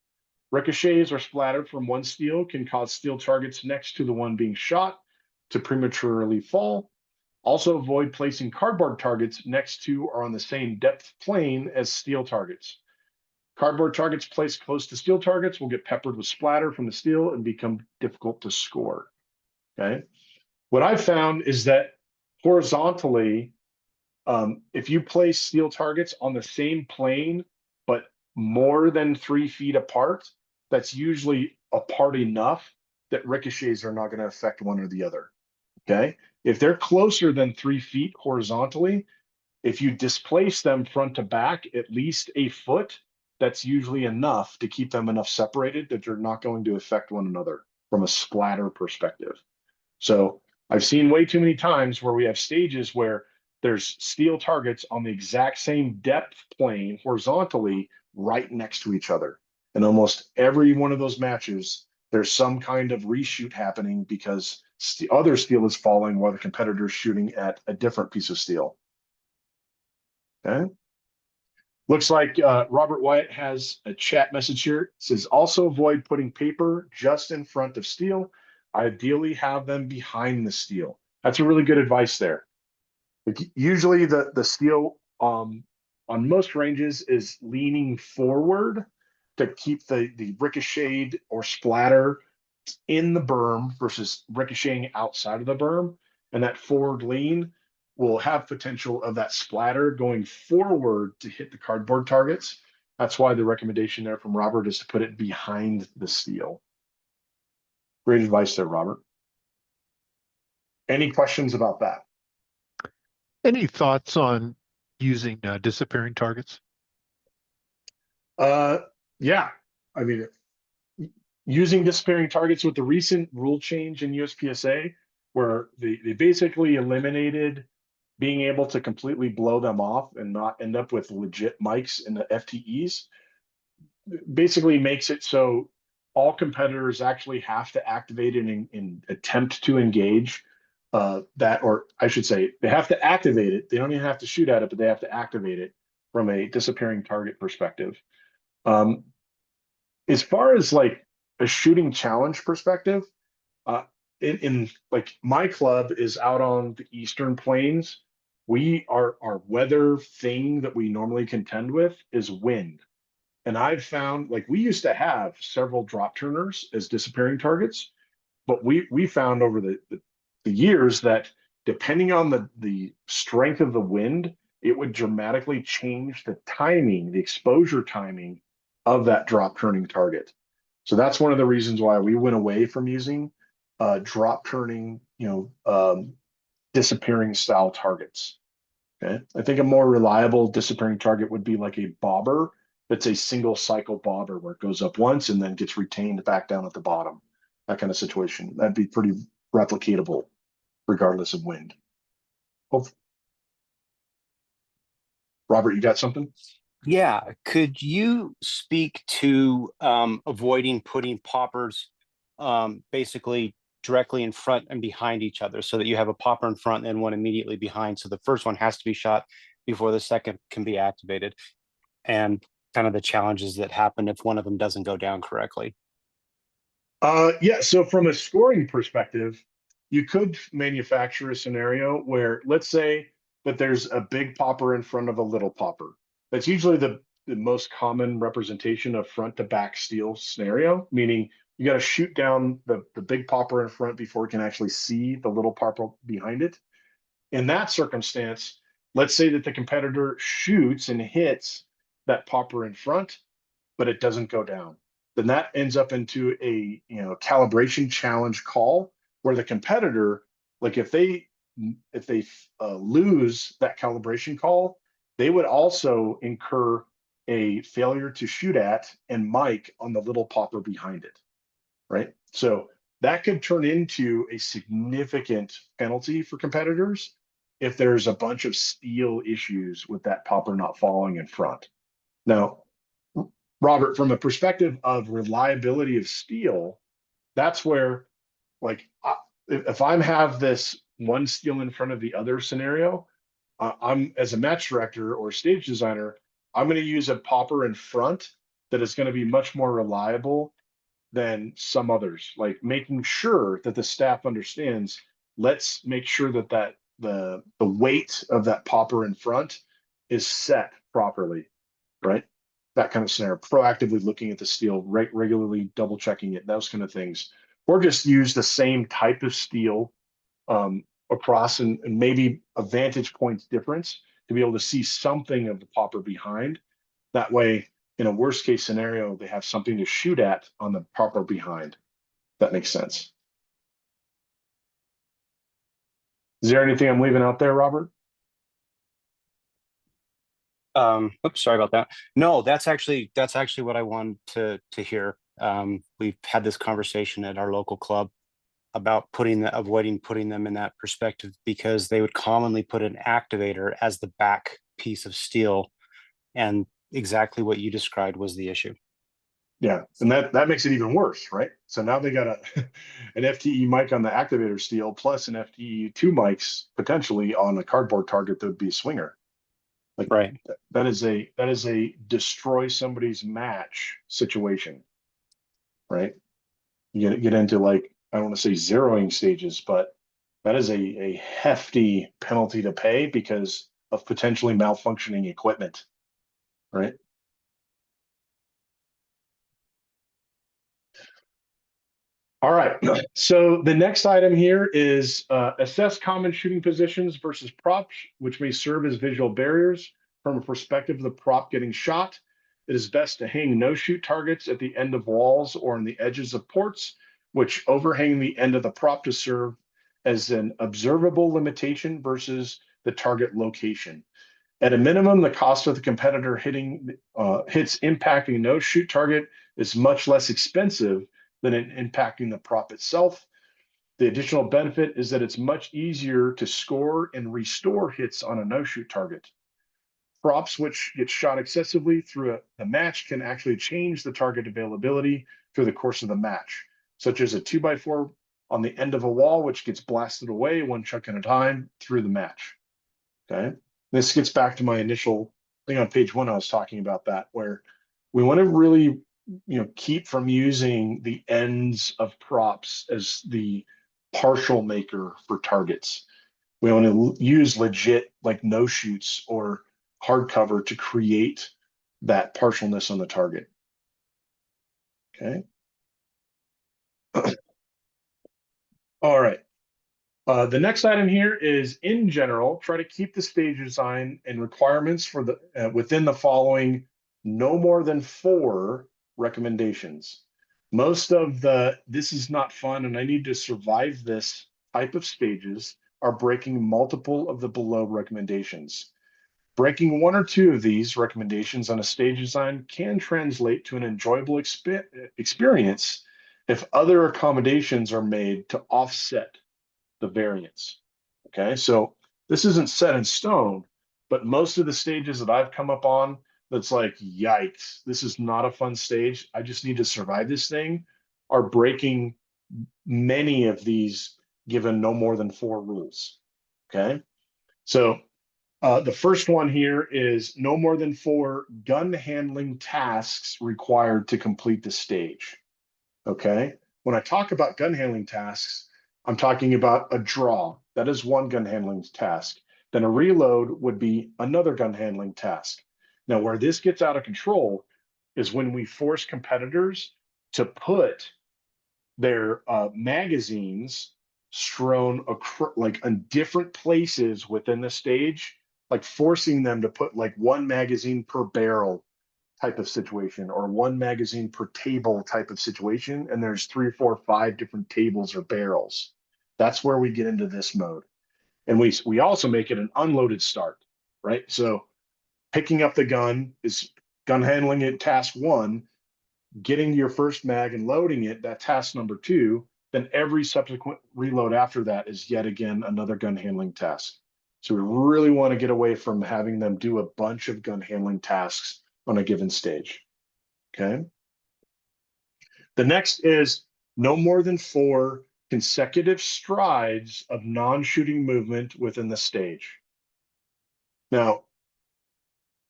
Ricochets or splatter from one steel can cause steel targets next to the one being shot to prematurely fall. Also avoid placing cardboard targets next to or on the same depth plane as steel targets. Cardboard targets placed close to steel targets will get peppered with splatter from the steel and become difficult to score. Okay. What I've found is that horizontally, if you place steel targets on the same plane, but more than 3 feet apart, that's usually apart enough that ricochets are not going to affect one or the other. Okay. If they're closer than 3 feet horizontally, if you displace them front to back at least a foot, that's usually enough to keep them enough separated that they're not going to affect one another from a splatter perspective. So I've seen way too many times where we have stages where there's steel targets on the exact same depth plane horizontally right next to each other. And almost every one of those matches, there's some kind of reshoot happening because other steel is falling while the competitor is shooting at a different piece of steel. Okay. Looks like Robert Wyatt has a chat message here. It says, also avoid putting paper just in front of steel. Ideally have them behind the steel. That's a really good advice there. Like, usually the steel on most ranges is leaning forward to keep the ricocheted or splatter in the berm versus ricocheting outside of the berm. And that forward lean will have potential of that splatter going forward to hit the cardboard targets. That's why the recommendation there from Robert is to put it behind the steel. Great advice there, Robert. Any questions about that? Any thoughts on using disappearing targets? Yeah, I mean, using disappearing targets with the recent rule change in USPSA, where they basically eliminated being able to completely blow them off and not end up with legit mics in the FTEs, basically makes it so all competitors actually have to activate it and attempt to engage that, or I should say, they have to activate it. They don't even have to shoot at it, but they have to activate it from a disappearing target perspective. Um, as far as like a shooting challenge perspective, uh, in like my club is out on the Eastern Plains. Our weather thing that we normally contend with is wind. And I've found like we used to have several drop turners as disappearing targets, but we found over the years that depending on the strength of the wind, it would dramatically change the timing, the exposure timing of that drop turning target. So that's one of the reasons why we went away from using drop turning, disappearing style targets. Okay. I think a more reliable disappearing target would be like a bobber that's a single cycle bobber where it goes up once and then gets retained back down at the bottom. That kind of situation. That'd be pretty replicatable regardless of wind. Robert, you got something? Yeah, could you speak to avoiding putting poppers basically directly in front and behind each other so that you have a popper in front and one immediately behind? So the first one has to be shot before the second can be activated, and kind of the challenges that happen if one of them doesn't go down correctly. Yeah, so from a scoring perspective, you could manufacture a scenario where let's say that there's a big popper in front of a little popper. That's usually the most common representation of front to back steel scenario, meaning you got to shoot down the big popper in front before you can actually see the little popper behind it. In that circumstance, let's say that the competitor shoots and hits that popper in front, but it doesn't go down. Then that ends up into a calibration challenge call where the competitor, like if they lose that calibration call, they would also incur a failure to shoot at and mic on the little popper behind it, right? So that could turn into a significant penalty for competitors if there's a bunch of steel issues with that popper not falling in front. Now, Robert, from a perspective of reliability of steel, that's where, like, if I have this one steel in front of the other scenario, I'm as a match director or stage designer, I'm going to use a popper in front that is going to be much more reliable than some others. Like making sure that the staff understands. Let's make sure that the weight of that popper in front is set properly, right? That kind of scenario, proactively looking at the steel, regularly double checking it, those kind of things, or just use the same type of steel across and maybe a vantage point difference to be able to see something of the popper behind. That way, in a worst case scenario, they have something to shoot at on the popper behind. That makes sense. Is there anything I'm leaving out there, Robert? Oops, sorry about that. No, that's actually what I wanted to hear. We've had this conversation at our local club about avoiding putting them in that perspective, because they would commonly put an activator as the back piece of steel, and exactly what you described was the issue. Yeah, and that makes it even worse, right? So now they got an FTE mic on the activator steel plus an FTE two mics potentially on a cardboard target that would be a swinger. Like Right. that is a destroy somebody's match situation, right? You get into like, I don't want to say zeroing stages, but that is a hefty penalty to pay because of potentially malfunctioning equipment, right? All right. So the next item here is assess common shooting positions versus props, which may serve as visual barriers from a perspective of the prop getting shot. It is best to hang no-shoot targets at the end of walls or on the edges of ports, which overhang the end of the prop to serve as an observable limitation versus the target location. At a minimum, the cost of the competitor hits impacting no shoot target is much less expensive than it impacting the prop itself. The additional benefit is that it's much easier to score and restore hits on a no shoot target. Props which get shot excessively through the match can actually change the target availability through the course of the match, such as a 2x4 on the end of a wall, which gets blasted away one chuck at a time through the match. Okay. This gets back to my initial thing on page 1. I was talking about that, where we want to really, keep from using the ends of props as the partial maker for targets. We want to use legit like no shoots or hardcover to create that partialness on the target. Okay. All right. The next item here is, in general, try to keep the stage design and requirements for the within the following no more than 4 recommendations. Most of the this is not fun and I need to survive this type of stages are breaking multiple of the below recommendations. Breaking 1 or 2 of these recommendations on a stage design can translate to an enjoyable experience if other accommodations are made to offset the variance. Okay, so this isn't set in stone, but most of the stages that I've come up on, that's like, yikes, this is not a fun stage. I just need to survive this thing, are breaking many of these given no more than 4 rules. Okay, so the first one here is no more than 4 gun handling tasks required to complete the stage. Okay, when I talk about gun handling tasks, I'm talking about a draw. That is one gun handling task. Then a reload would be another gun handling task. Now, where this gets out of control is when we force competitors to put their magazines strewn like in different places within the stage, like forcing them to put like 1 magazine per barrel type of situation or 1 magazine per table type of situation, and there's 3, 4, 5 different tables or barrels. That's where we get into this mode. And we also make it an unloaded start, right? So picking up the gun is gun handling it task 1, getting your first mag and loading it, that task number 2, then every subsequent reload after that is yet again another gun handling task. So we really want to get away from having them do a bunch of gun handling tasks on a given stage. Okay. The next is no more than 4 consecutive strides of non-shooting movement within the stage. Now,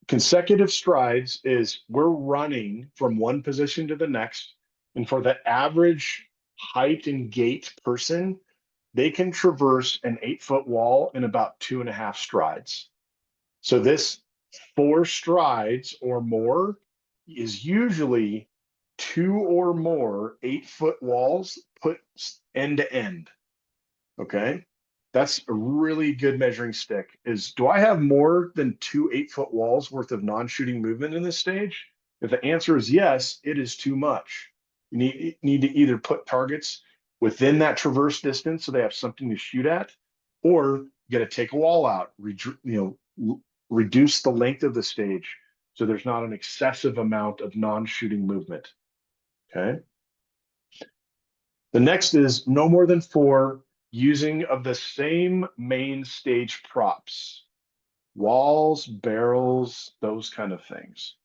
consecutive strides is we're running from one position to the next, and for the average height and gait person, they can traverse an 8-foot wall in about 2.5 strides. So this 4 strides or more is usually 2 or more 8-foot walls put end to end. Okay. That's a really good measuring stick. Is, do I have more than 2 8-foot walls worth of non-shooting movement in this stage? If the answer is yes, it is too much. You need to either put targets within that traverse distance so they have something to shoot at, or you got to take a wall out, reduce the length of the stage so there's not an excessive amount of non-shooting movement. Okay. The next is no more than 4 using of the same main stage props, walls, barrels, those kind of things.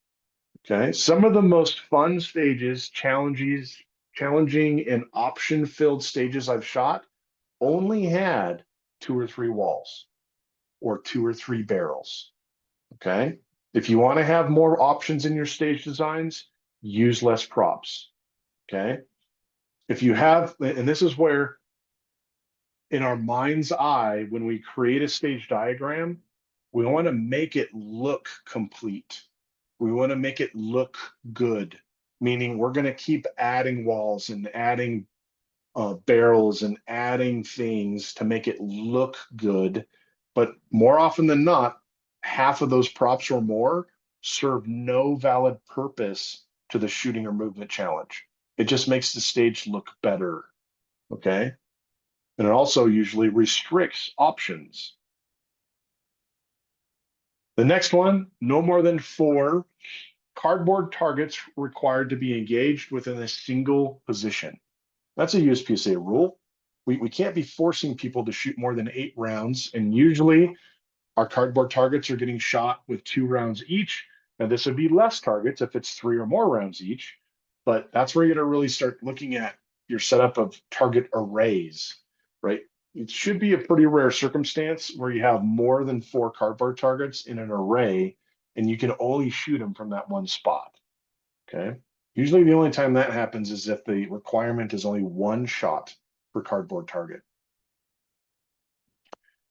Okay, some of the most fun stages, challenging and option-filled stages I've shot only had 2 or 3 walls or 2 or 3 barrels. Okay, if you want to have more options in your stage designs, use less props. Okay, if you have, and this is where in our mind's eye, when we create a stage diagram, we want to make it look complete. We want to make it look good, meaning we're going to keep adding walls and adding barrels and adding things to make it look good. But more often than not, half of those props or more serve no valid purpose to the shooting or movement challenge. It just makes the stage look better. Okay. And it also usually restricts options. The next one, no more than 4 cardboard targets required to be engaged within a single position. That's a USPSA rule. We can't be forcing people to shoot more than 8 rounds. And usually our cardboard targets are getting shot with 2 rounds each. Now this would be less targets if it's 3 or more rounds each, but that's where you're gonna really start looking at your setup of target arrays, right? It should be a pretty rare circumstance where you have more than 4 cardboard targets in an array and you can only shoot them from that one spot, okay? Usually the only time that happens is if the requirement is only 1 shot per cardboard target.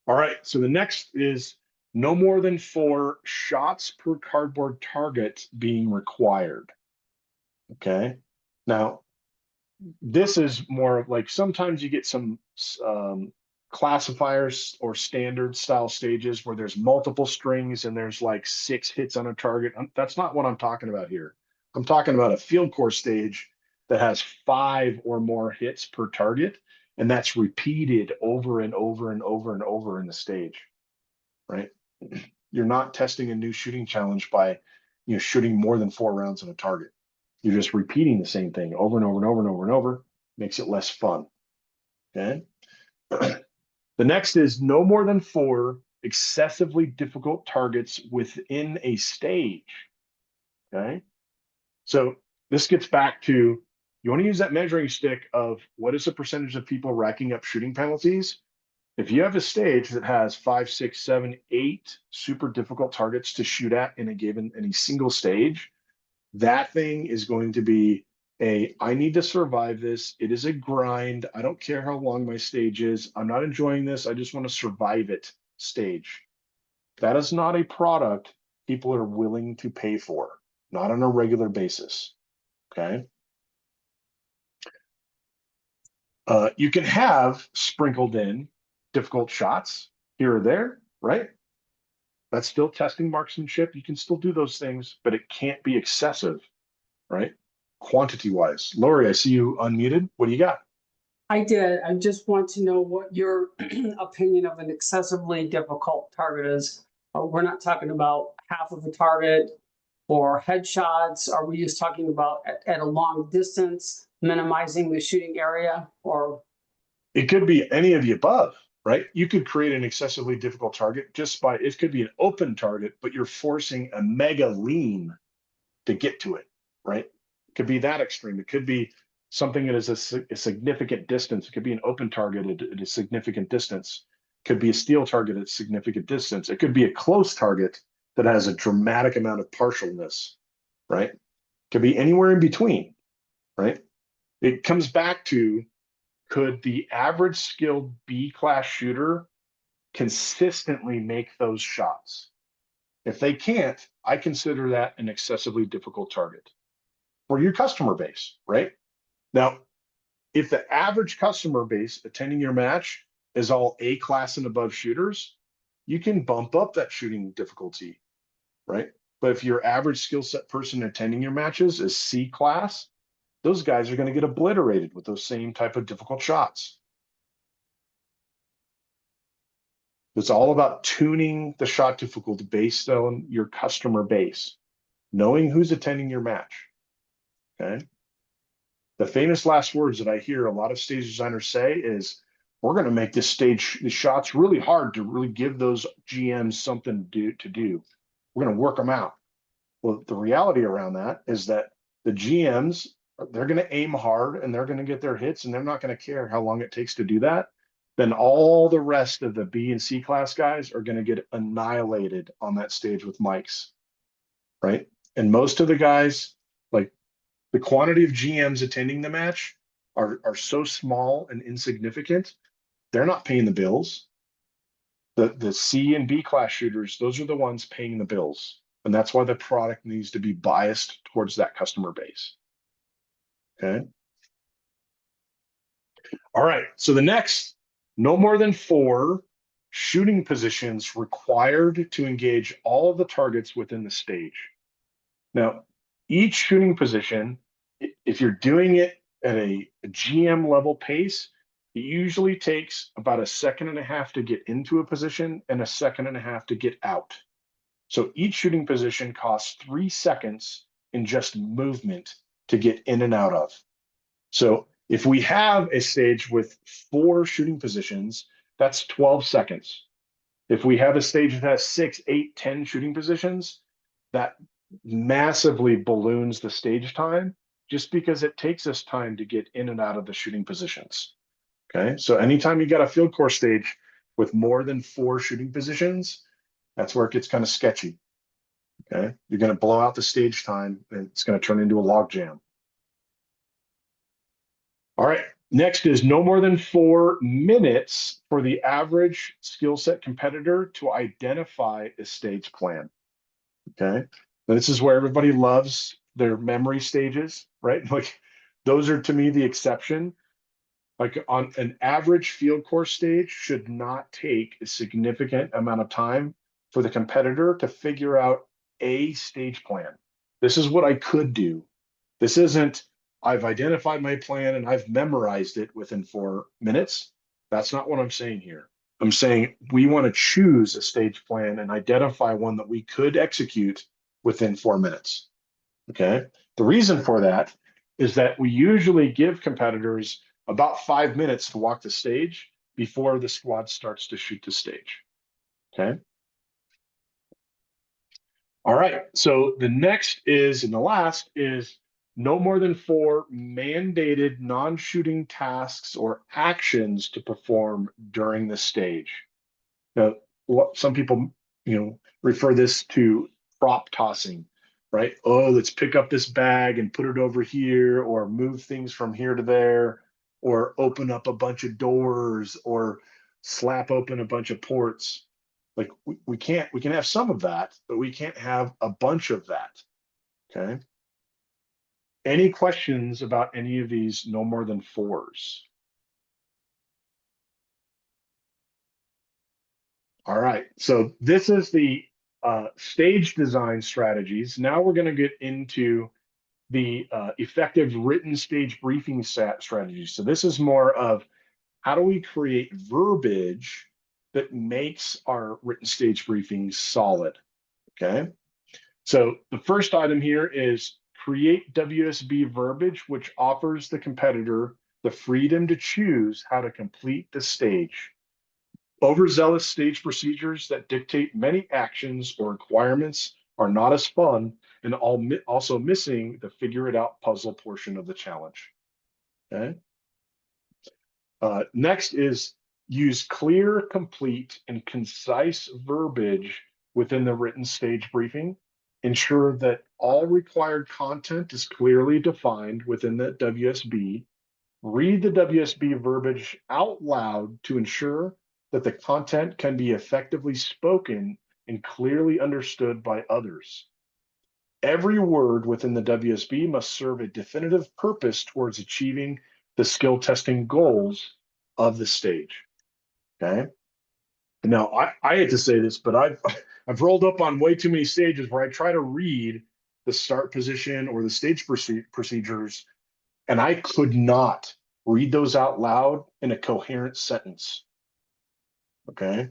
All right, so the next is no more than 4 shots per cardboard target being required. Okay, now this is more of like sometimes you get some classifiers or standard style stages where there's multiple strings and there's like 6 hits on a target. That's not what I'm talking about here. I'm talking about a field course stage that has 5 or more hits per target, and that's repeated over and over and over and over in the stage, right? You're not testing a new shooting challenge by, shooting more than 4 rounds on a target. You're just repeating the same thing over and over and over and over and over. Makes it less fun. Okay. The next is no more than 4 excessively difficult targets within a stage. Okay. So this gets back to, you want to use that measuring stick of what is the percentage of people racking up shooting penalties. If you have a stage that has 5, 6, 7, 8 super difficult targets to shoot at in a single stage, that thing is going to be I need to survive this. It is a grind. I don't care how long my stage is. I'm not enjoying this. I just want to survive it stage. That is not a product people are willing to pay for, not on a regular basis. Okay. You can have sprinkled in difficult shots here or there, right? That's still testing marksmanship. You can still do those things, but it can't be excessive, right? Quantity wise. Lori, I see you unmuted. What do you got? I did. I just want to know what your opinion of an excessively difficult target is. We're not talking about half of a target or headshots. Are we just talking about at a long distance, minimizing the shooting area, or? It could be any of the above, right? You could create an excessively difficult target just by, it could be an open target, but you're forcing a mega lean to get to it, right? It could be that extreme. It could be something that is a significant distance. It could be an open target at a significant distance. It could be a steel target at significant distance. It could be a close target that has a dramatic amount of partialness, right? It could be anywhere in between, right? It comes back to, could the average skilled B-class shooter consistently make those shots? If they can't, I consider that an excessively difficult target for your customer base, right? Now, if the average customer base attending your match is all A-class and above shooters, you can bump up that shooting difficulty, right? But if your average skill set person attending your matches is C-class, those guys are going to get obliterated with those same type of difficult shots. It's all about tuning the shot difficulty based on your customer base, knowing who's attending your match. Okay. The famous last words that I hear a lot of stage designers say is, we're going to make this stage, the shots really hard to really give those GMs something to do. We're going to work them out. Well, the reality around that is that the GMs, they're going to aim hard and they're going to get their hits and they're not going to care how long it takes to do that. Then all the rest of the B and C class guys are going to get annihilated on that stage with mics, right? And most of the guys, like the quantity of GMs attending the match are so small and insignificant, they're not paying the bills. The C and B class shooters, those are the ones paying the bills. And that's why the product needs to be biased towards that customer base. Okay. All right. So the next, no more than 4 shooting positions required to engage all of the targets within the stage. Now, each shooting position, if you're doing it at a GM level pace, it usually takes about 1.5 seconds to get into a position and 1.5 seconds to get out. So each shooting position costs 3 seconds in just movement to get in and out of. So if we have a stage with 4 shooting positions, that's 12 seconds. If we have a stage that has 6, 8, 10 shooting positions, that massively balloons the stage time just because it takes us time to get in and out of the shooting positions. Okay, so anytime you got a field course stage with more than 4 shooting positions, that's where it gets kind of sketchy. Okay, you're going to blow out the stage time and it's going to turn into a log jam. All right, next is no more than 4 minutes for the average skill set competitor to identify a stage plan. Okay, now, this is where everybody loves their memory stages, right? Like those are to me the exception. Like on an average field course stage should not take a significant amount of time for the competitor to figure out a stage plan. This is what I could do. This isn't, I've identified my plan and I've memorized it within 4 minutes. That's not what I'm saying here. I'm saying we want to choose a stage plan and identify one that we could execute within 4 minutes. Okay. The reason for that is that we usually give competitors about 5 minutes to walk the stage before the squad starts to shoot the stage. Okay. All right. So the next is, and the last is no more than 4 mandated non-shooting tasks or actions to perform during the stage. Now, some people, refer this to prop tossing, right? Oh, let's pick up this bag and put it over here, or move things from here to there, or open up a bunch of doors, or slap open a bunch of ports. Like we can have some of that, but we can't have a bunch of that. Okay. Any questions about any of these no more than 4s? All right, so this is the stage design strategies. Now we're going to get into the effective written stage briefing strategies. So this is more of how do we create verbiage that makes our written stage briefings solid, okay? So the first item here is create WSB verbiage, which offers the competitor the freedom to choose how to complete the stage. Overzealous stage procedures that dictate many actions or requirements are not as fun and also missing the figure it out puzzle portion of the challenge. Okay. Next is use clear, complete, and concise verbiage within the written stage briefing. Ensure that all required content is clearly defined within the WSB. Read the WSB verbiage out loud to ensure that the content can be effectively spoken and clearly understood by others. Every word within the WSB must serve a definitive purpose towards achieving the skill testing goals of the stage. Okay. Now, I hate to say this, but I've rolled up on way too many stages where I try to read the start position or the stage procedures, and I could not read those out loud in a coherent sentence. Okay.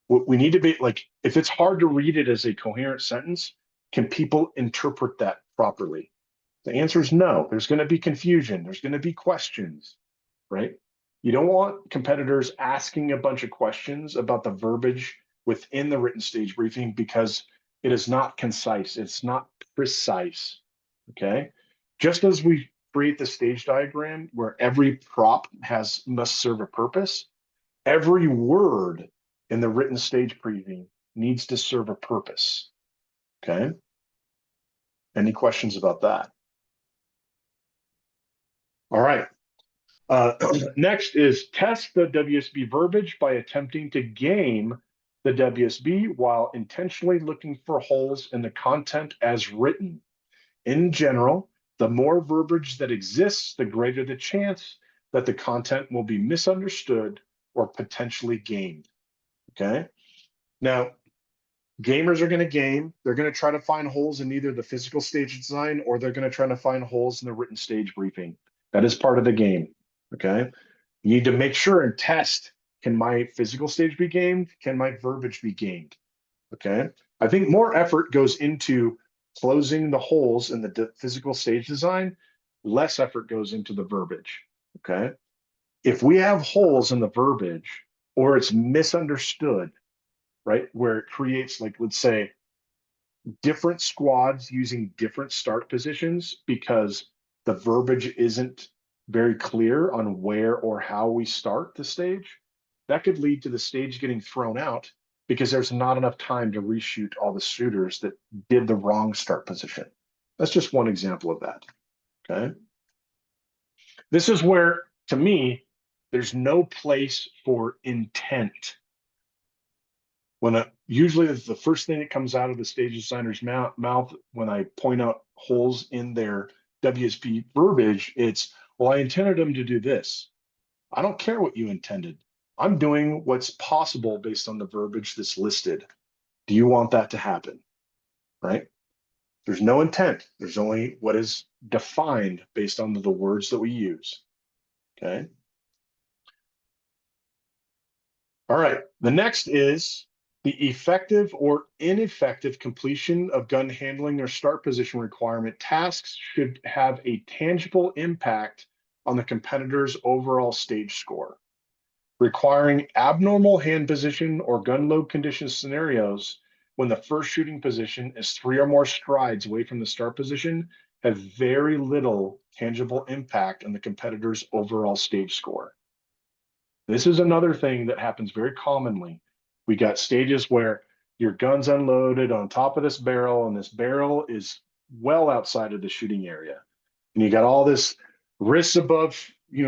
We need to be like, if it's hard to read it as a coherent sentence, can people interpret that properly? The answer is no. There's going to be confusion. There's going to be questions, right? You don't want competitors asking a bunch of questions about the verbiage within the written stage briefing because It is not concise. It's not precise. Okay. Just as we create the stage diagram where every prop must serve a purpose, every word in the written stage briefing needs to serve a purpose. Okay. Any questions about that? All right. Next is test the WSB verbiage by attempting to game the WSB while intentionally looking for holes in the content as written. In general, the more verbiage that exists, the greater the chance that the content will be misunderstood or potentially gamed. Okay. Now, gamers are going to game. They're going to try to find holes in either the physical stage design or they're going to try to find holes in the written stage briefing. That is part of the game. Okay. You need to make sure and test, can my physical stage be gamed? Can my verbiage be gamed? Okay. I think more effort goes into closing the holes in the physical stage design, less effort goes into the verbiage. Okay. If we have holes in the verbiage or it's misunderstood, right, where it creates, like, let's say, different squads using different start positions because the verbiage isn't very clear on where or how we start the stage, that could lead to the stage getting thrown out because there's not enough time to reshoot all the shooters that did the wrong start position. That's just one example of that. Okay. This is where, to me, there's no place for intent. Usually the first thing that comes out of the stage designer's mouth when I point out holes in their WSB verbiage, it's, well, I intended them to do this. I don't care what you intended. I'm doing what's possible based on the verbiage that's listed. Do you want that to happen? Right? There's no intent. There's only what is defined based on the words that we use. Okay. All right. The next is the effective or ineffective completion of gun handling or start position requirement tasks should have a tangible impact on the competitor's overall stage score. Requiring abnormal hand position or gun load condition scenarios when the first shooting position is 3 or more strides away from the start position have very little tangible impact on the competitor's overall stage score. This is another thing that happens very commonly. We got stages where your gun's unloaded on top of this barrel, and this barrel is well outside of the shooting area. And you got all this wrists above,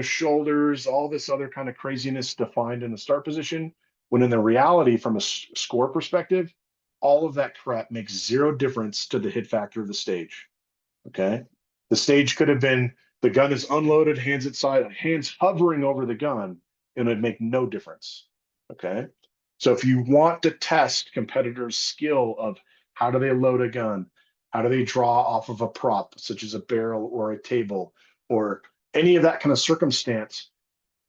shoulders, all this other kind of craziness defined in the start position, when in the reality, from a score perspective, all of that crap makes zero difference to the hit factor of the stage. Okay. The stage could have been, the gun is unloaded, hands hovering over the gun, and it'd make no difference. Okay. So if you want to test competitors' skill of how do they load a gun, how do they draw off of a prop, such as a barrel or a table, or any of that kind of circumstance,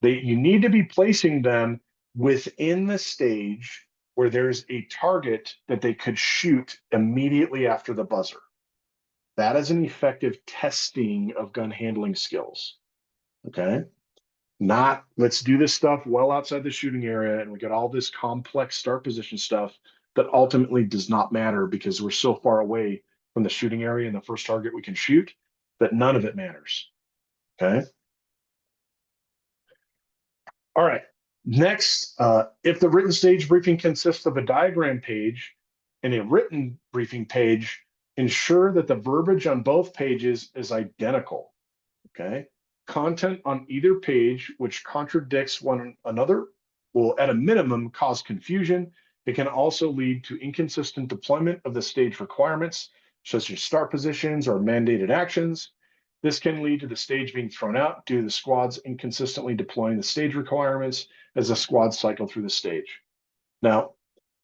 you need to be placing them within the stage where there's a target that they could shoot immediately after the buzzer. That is an effective testing of gun handling skills. Okay. Not, let's do this stuff well outside the shooting area and we got all this complex start position stuff that ultimately does not matter because we're so far away from the shooting area and the first target we can shoot that none of it matters. Okay. All right. Next, if the written stage briefing consists of a diagram page and a written briefing page, ensure that the verbiage on both pages is identical. Okay. Content on either page which contradicts one another will at a minimum cause confusion. It can also lead to inconsistent deployment of the stage requirements, such as start positions or mandated actions. This can lead to the stage being thrown out due to the squads inconsistently deploying the stage requirements as the squads cycle through the stage. Now,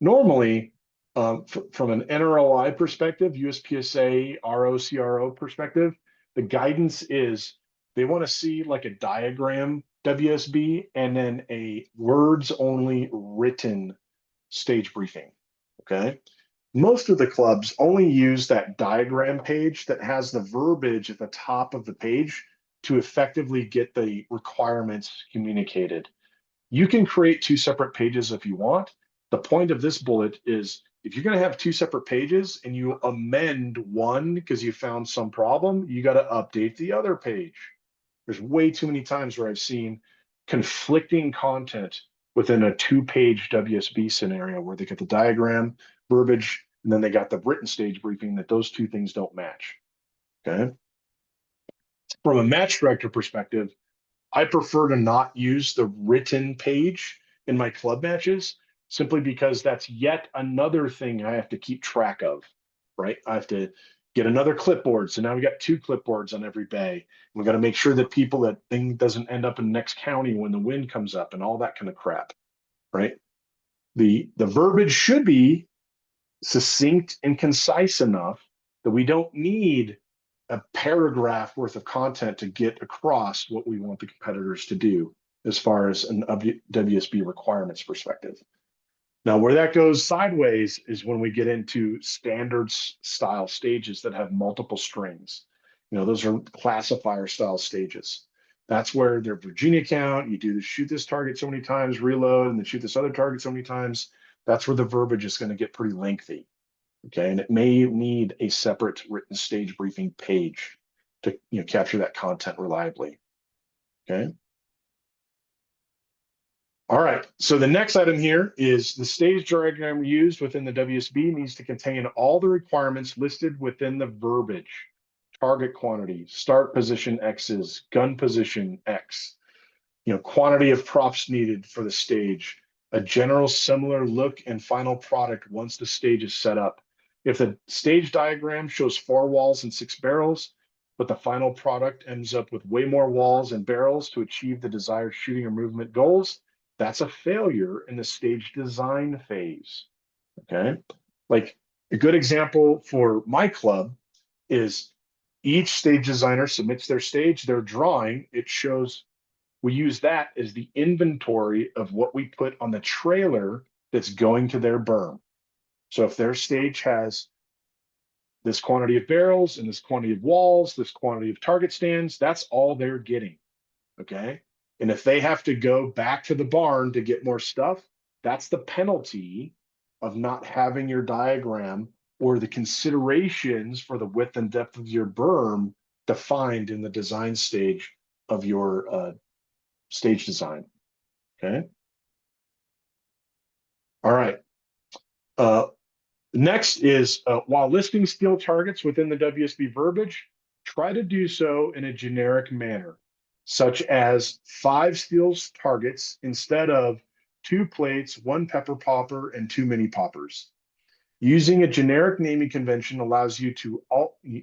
normally, from an NROI perspective, USPSA, ROCRO perspective, the guidance is they want to see like a diagram WSB and then a words only written stage briefing. Okay. Most of the clubs only use that diagram page that has the verbiage at the top of the page to effectively get the requirements communicated. You can create 2 separate pages if you want, The point of this bullet is if you're going to have two separate pages and you amend one because you found some problem, you got to update the other page. There's way too many times where I've seen conflicting content within a 2-page WSB scenario where they get the diagram, verbiage, and then they got the written stage briefing that those two things don't match. Okay. From a match director perspective, I prefer to not use the written page in my club matches simply because that's yet another thing I have to keep track of, right? I have to get another clipboard. So now we got 2 clipboards on every bay. We got to make sure that that thing doesn't end up in the next county when the wind comes up and all that kind of crap, right? The verbiage should be succinct and concise enough that we don't need a paragraph worth of content to get across what we want the competitors to do as far as an WSB requirements perspective. Now, where that goes sideways is when we get into standard style stages that have multiple strings. Those are classifier style stages. That's where their Virginia count, you do the shoot this target so many times, reload, and then shoot this other target so many times. That's where the verbiage is going to get pretty lengthy. Okay, and it may need a separate written stage briefing page to capture that content reliably. Okay. All right, so the next item here is the stage diagram used within the WSB needs to contain all the requirements listed within the verbiage. Target quantity, start position X's, gun position X, quantity of props needed for the stage, a general similar look and final product once the stage is set up. If the stage diagram shows 4 walls and 6 barrels, but the final product ends up with way more walls and barrels to achieve the desired shooting or movement goals, that's a failure in the stage design phase. Okay. Like a good example for my club is each stage designer submits their stage, their drawing, it shows, we use that as the inventory of what we put on the trailer that's going to their berm. So if their stage has this quantity of barrels and this quantity of walls, this quantity of target stands, that's all they're getting. Okay. And if they have to go back to the barn to get more stuff, that's the penalty of not having your diagram or the considerations for the width and depth of your berm defined in the design stage of your stage design. Okay. All right. Next is while listing steel targets within the WSB verbiage, try to do so in a generic manner, such as 5 steel targets instead of 2 plates, 1 pepper popper, and 2 mini poppers. Using a generic naming convention allows you to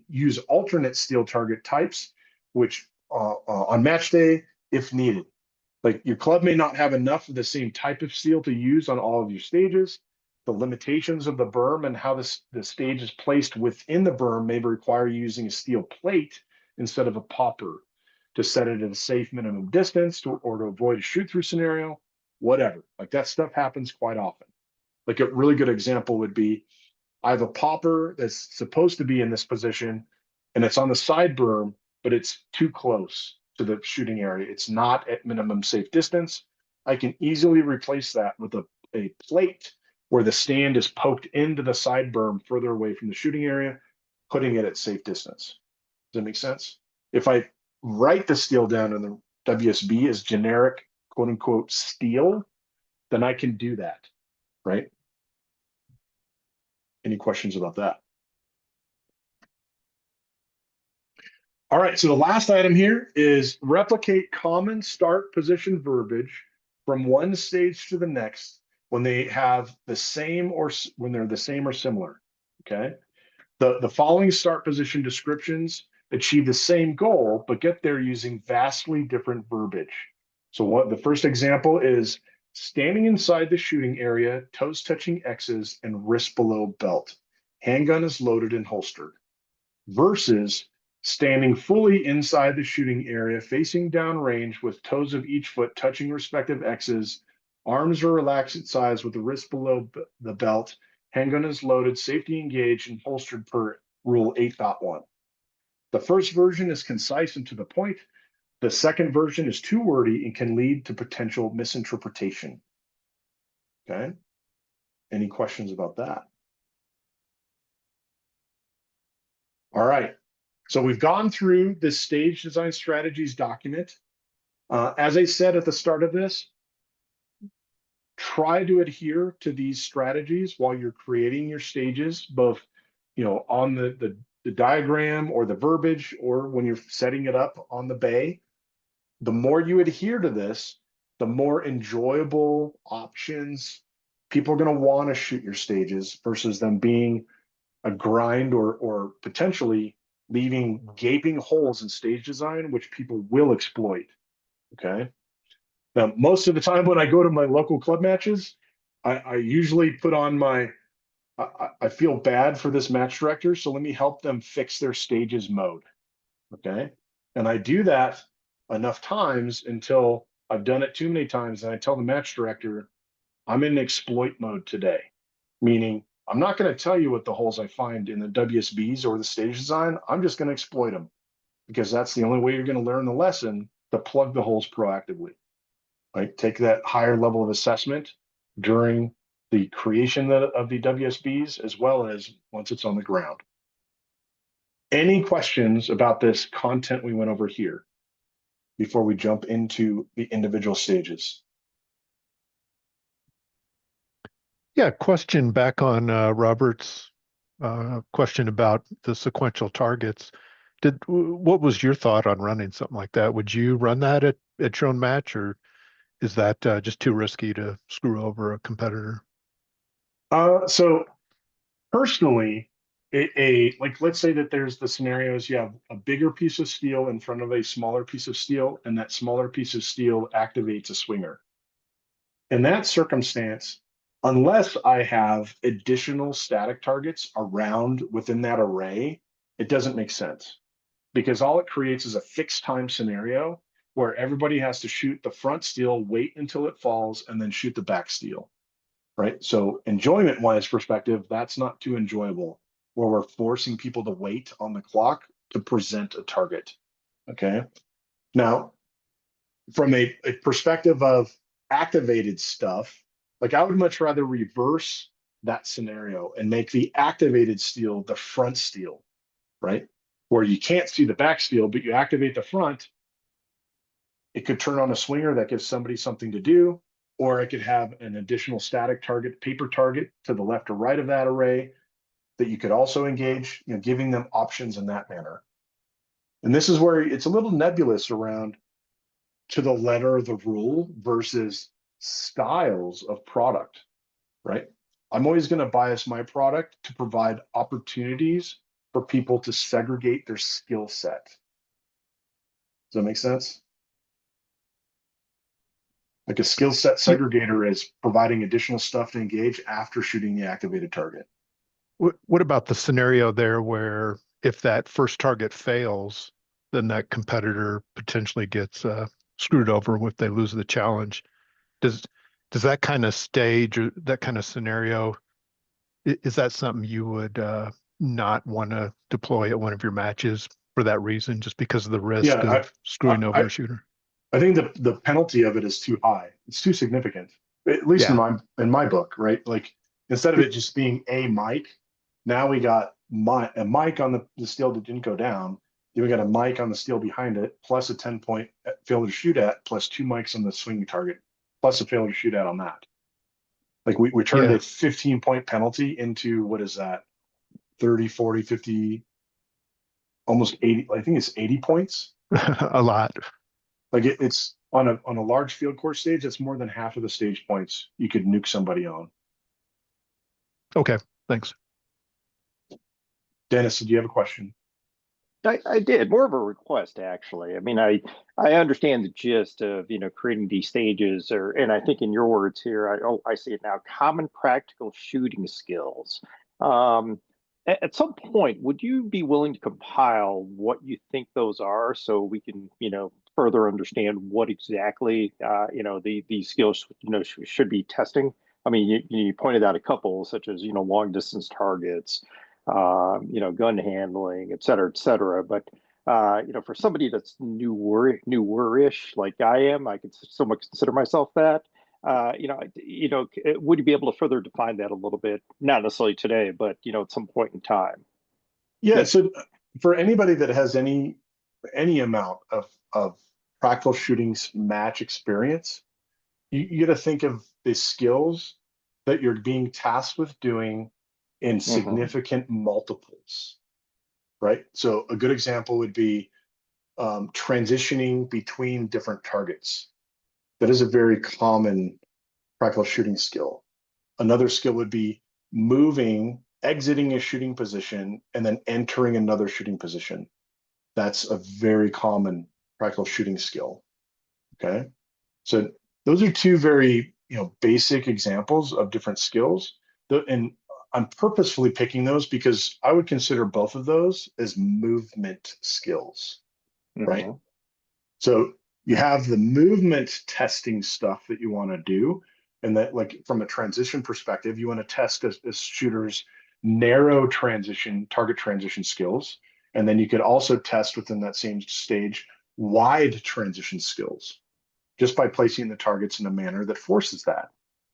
use alternate steel target types, which on match day, if needed. Like your club may not have enough of the same type of steel to use on all of your stages. The limitations of the berm and how the stage is placed within the berm may require using a steel plate instead of a popper to set it at a safe minimum distance or to avoid a shoot-through scenario, whatever. Like that stuff happens quite often. Like a really good example would be I have a popper that's supposed to be in this position and it's on the side berm, but it's too close to the shooting area. It's not at minimum safe distance. I can easily replace that with a plate where the stand is poked into the side berm further away from the shooting area, putting it at safe distance. Does that make sense? If I write the steel down in the WSB as generic, quote unquote, steel, then I can do that, right? Any questions about that? All right, so the last item here is replicate common start position verbiage from one stage to the next when they have the same or when they're the same or similar. Okay. The following start position descriptions achieve the same goal, but get there using vastly different verbiage. So what the first example is standing inside the shooting area, toes touching X's and wrist below belt. Handgun is loaded and holstered versus standing fully inside the shooting area, facing downrange with toes of each foot touching respective X's, arms are relaxed at sides with the wrist below the belt, handgun is loaded, safety engaged, and holstered per Rule 8.1. The first version is concise and to the point. The second version is too wordy and can lead to potential misinterpretation. Okay. Any questions about that? All right. So we've gone through this stage design strategies document. As I said at the start of this, try to adhere to these strategies while you're creating your stages, both on the diagram or the verbiage, or when you're setting it up on the bay. The more you adhere to this, the more enjoyable options people are going to want to shoot your stages versus them being a grind or potentially leaving gaping holes in stage design, which people will exploit. Okay. Now, most of the time when I go to my local club matches, I usually put on I feel bad for this match director, so let me help them fix their stages mode. Okay. And I do that enough times until I've done it too many times. And I tell the match director, I'm in exploit mode today, meaning I'm not going to tell you what the holes I find in the WSBs or the stage design. I'm just going to exploit them because that's the only way you're going to learn the lesson, to plug the holes proactively. Right? Take that higher level of assessment during the creation of the WSBs, as well as once it's on the ground. Any questions about this content we went over here before we jump into the individual stages? Yeah, question back on Robert's question about the sequential targets. What was your thought on running something like that? Would you run that at your own match, or is that just too risky to screw over a competitor? So personally, like, let's say that there's the scenarios, you have a bigger piece of steel in front of a smaller piece of steel, and that smaller piece of steel activates a swinger. In that circumstance, unless I have additional static targets around within that array, it doesn't make sense, because all it creates is a fixed time scenario where everybody has to shoot the front steel, wait until it falls, and then shoot the back steel. Right? So enjoyment wise perspective, that's not too enjoyable, where we're forcing people to wait on the clock to present a target. Okay. Now, from a perspective of activated stuff, like, I would much rather reverse that scenario and make the activated steel the front steel, right? Where you can't see the back steel, but you activate the front. It could turn on a swinger that gives somebody something to do, or it could have an additional static target, paper target to the left or right of that array that you could also engage, giving them options in that manner. And this is where it's a little nebulous around to the letter of the rule versus styles of product, right? I'm always going to bias my product to provide opportunities for people to segregate their skill set. Does that make sense? Like, a skill set segregator is providing additional stuff to engage after shooting the activated target. What about the scenario there where if that first target fails, then that competitor potentially gets screwed over if they lose the challenge? Does that kind of stage, or that kind of scenario, is that something you would not want to deploy at one of your matches for that reason, just because of the risk of screwing over a shooter? I think the penalty of it is too high. It's too significant, at least in my book, right? Like, instead of it just being a mic, now we got a mic on the steel that didn't go down. Then we got a mic on the steel behind it, plus a 10-point failure to shoot at, plus 2 mics on the swinging target, plus a failure to shoot at on that. Like, we turned a 15-point penalty into, what is that? 30, 40, 50, almost 80. I think it's 80 points. A lot. Like, it's on a large field course stage, it's more than half of the stage points you could nuke somebody on. Okay, thanks. Dennis, do you have a question? I did, more of a request, actually. I mean, I understand the gist of, creating these stages, and I think in your words here, I see it now, common practical shooting skills. At some point, would you be willing to compile what you think those are, so we can, further understand what exactly, these skills, should be testing? I mean, you pointed out a couple, such as, long distance targets, gun handling, et cetera. But, for somebody that's newer-ish like I am, I could somewhat consider myself that. would you be able to further define that a little bit? Not necessarily today, but at some point in time. Yeah. So for anybody that has any amount of practical shooting match experience, you got to think of the skills that you're being tasked with doing in significant multiples, right? So a good example would be transitioning between different targets. That is a very common practical shooting skill. Another skill would be exiting a shooting position and then entering another shooting position. That's a very common practical shooting skill. Okay. So those are two very, basic examples of different skills. And I'm purposefully picking those because I would consider both of those as movement skills, right? So you have the movement testing stuff that you want to do. And that, like, from a transition perspective, you want to test a shooter's narrow target transition skills. And then you could also test within that same stage wide transition skills, just by placing the targets in a manner that forces that,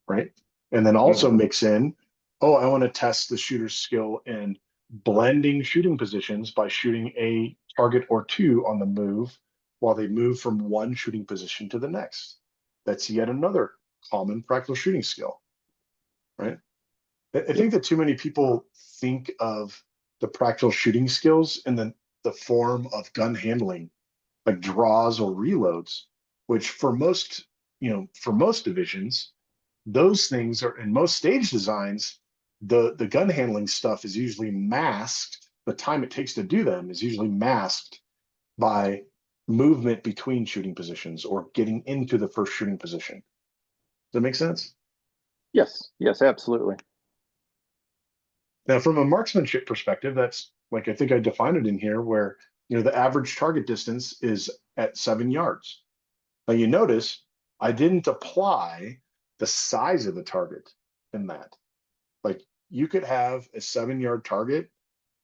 right? And then also mix in, I want to test the shooter's skill in blending shooting positions by shooting a target or two on the move while they move from one shooting position to the next. That's yet another common practical shooting skill, right? I think that too many people think of the practical shooting skills in the form of gun handling, like draws or reloads, which for most divisions, those things are in most stage designs, the gun handling stuff is usually masked. The time it takes to do them is usually masked by movement between shooting positions or getting into the first shooting position. Does that make sense? Yes, absolutely. Now, from a marksmanship perspective, that's like, I think I defined it in here where, the average target distance is at 7 yards. Now you notice I didn't apply the size of the target in that. Like, you could have a 7-yard target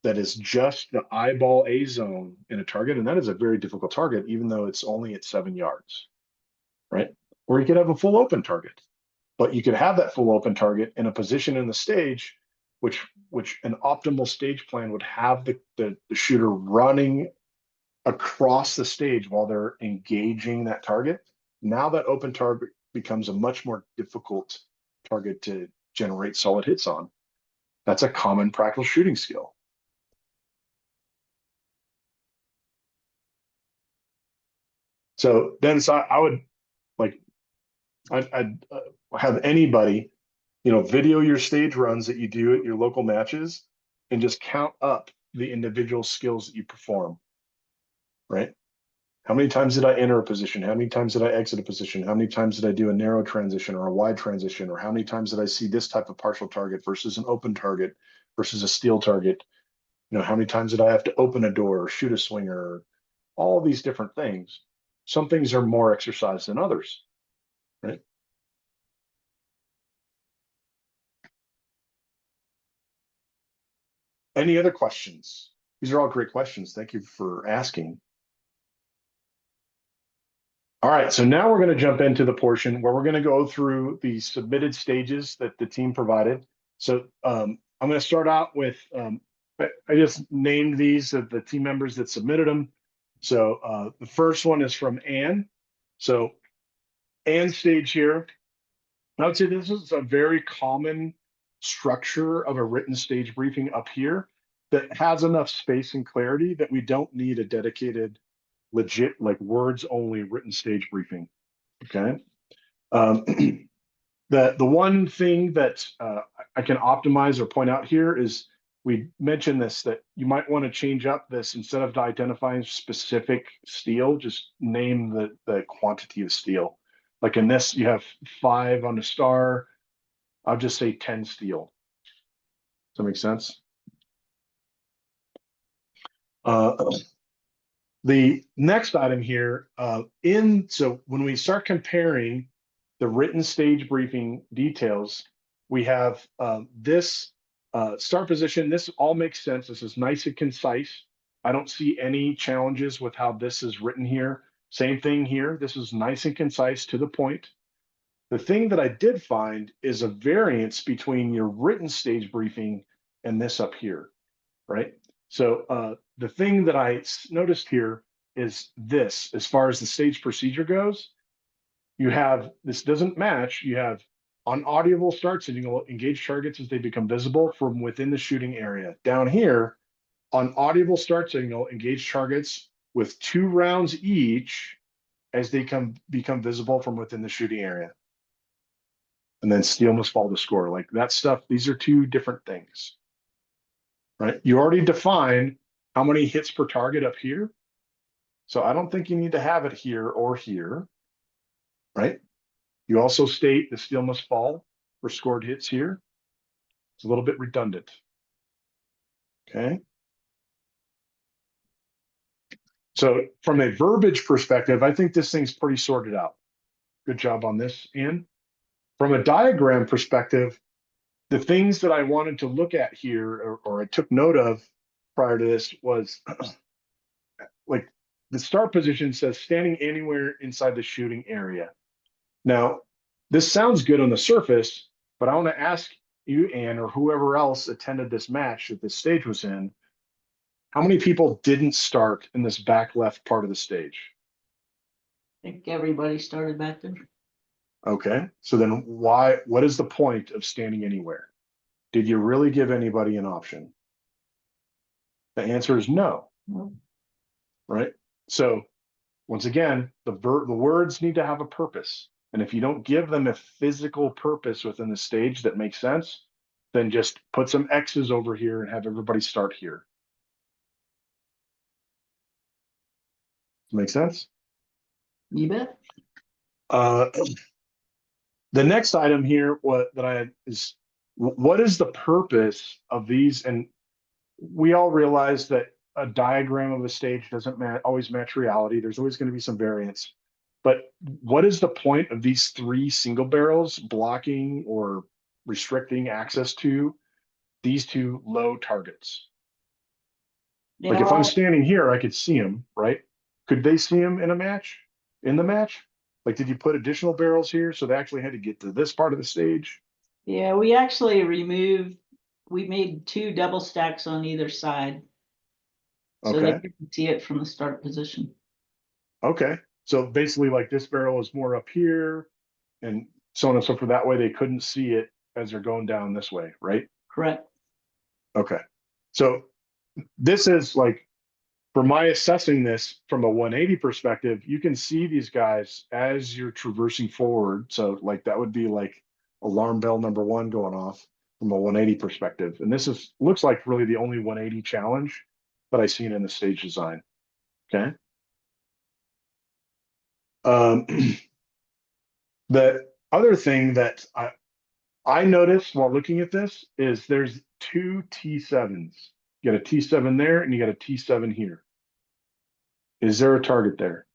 that is just the eyeball A zone in a target, and that is a very difficult target, even though it's only at 7 yards, right? Or you could have a full open target, but you could have that full open target in a position in the stage, which an optimal stage plan would have the shooter running across the stage while they're engaging that target. Now that open target becomes a much more difficult target to generate solid hits on. That's a common practical shooting skill. So Dennis, I would like, I'd have anybody, video your stage runs that you do at your local matches and just count up the individual skills that you perform, right? How many times did I enter a position? How many times did I exit a position? How many times did I do a narrow transition or a wide transition? Or how many times did I see this type of partial target versus an open target versus a steel target? How many times did I have to open a door or shoot a swinger? All these different things. Some things are more exercised than others, right? Any other questions? These are all great questions. Thank you for asking. All right, so now we're going to jump into the portion where we're going to go through the submitted stages that the team provided. So I'm going to start out with, I just named these of the team members that submitted them. So the first one is from Anne. So Anne's stage here, I would say this is a very common structure of a written stage briefing up here that has enough space and clarity that we don't need a dedicated, legit, like words only written stage briefing. Okay. The one thing that I can optimize or point out here is we mentioned this, that you might want to change up this instead of identifying specific steel, just name the quantity of steel. Like in this, you have 5 on the star. I'll just say 10 steel. Does that make sense? The next item here, so when we start comparing the written stage briefing details, we have this start position. This all makes sense. This is nice and concise. I don't see any challenges with how this is written here. Same thing here. This is nice and concise, to the point. The thing that I did find is a variance between your written stage briefing and this up here, right? So the thing that I noticed here is this, as far as the stage procedure goes, you have, this doesn't match, you have on audible start signal, engage targets as they become visible from within the shooting area. Down here, on audible start signal, engage targets with 2 rounds each as they become visible from within the shooting area. And then steel must fall to score. Like that stuff, these are 2 different things, right? You already define how many hits per target up here. So I don't think you need to have it here or here, right? You also state the steel must fall for scored hits here. It's a little bit redundant. Okay. So from a verbiage perspective, I think this thing's pretty sorted out. Good job on this, Ian. From a diagram perspective, the things that I wanted to look at here, or I took note of prior to this, was like the start position says standing anywhere inside the shooting area. Now, this sounds good on the surface, but I want to ask you, Ann, or whoever else attended this match that this stage was in, how many people didn't start in this back left part of the stage? I think everybody started back there. Okay, so then what is the point of standing anywhere? Did you really give anybody an option? The answer is no. No. Right? So once again, the words need to have a purpose. And if you don't give them a physical purpose within the stage that makes sense, then just put some X's over here and have everybody start here. Make sense? You bet. The next item here, what is the purpose of these? And we all realize that a diagram of a stage doesn't always match reality. There's always going to be some variance. But what is the point of these 3 single barrels blocking or restricting access to these 2 low targets? Like if I'm standing here, I could see them, right? Could they see them in the match? Like, did you put additional barrels here so they actually had to get to this part of the stage? Yeah, we actually we made 2 double stacks on either side. So they Okay. couldn't see it from the start position. Okay. So basically, like this barrel is more up here and so on and so forth. That way they couldn't see it as they're going down this way, right? Correct. Okay. So this is like, for my assessing this from a 180 perspective, you can see these guys as you're traversing forward. So like that would be like alarm bell number 1 going off from a 180 perspective. And this looks like really the only 180 challenge that I've seen in the stage design. Okay. The other thing that I noticed while looking at this is there's 2 T7s. You got a T7 there and you got a T7 here. Is there a target there?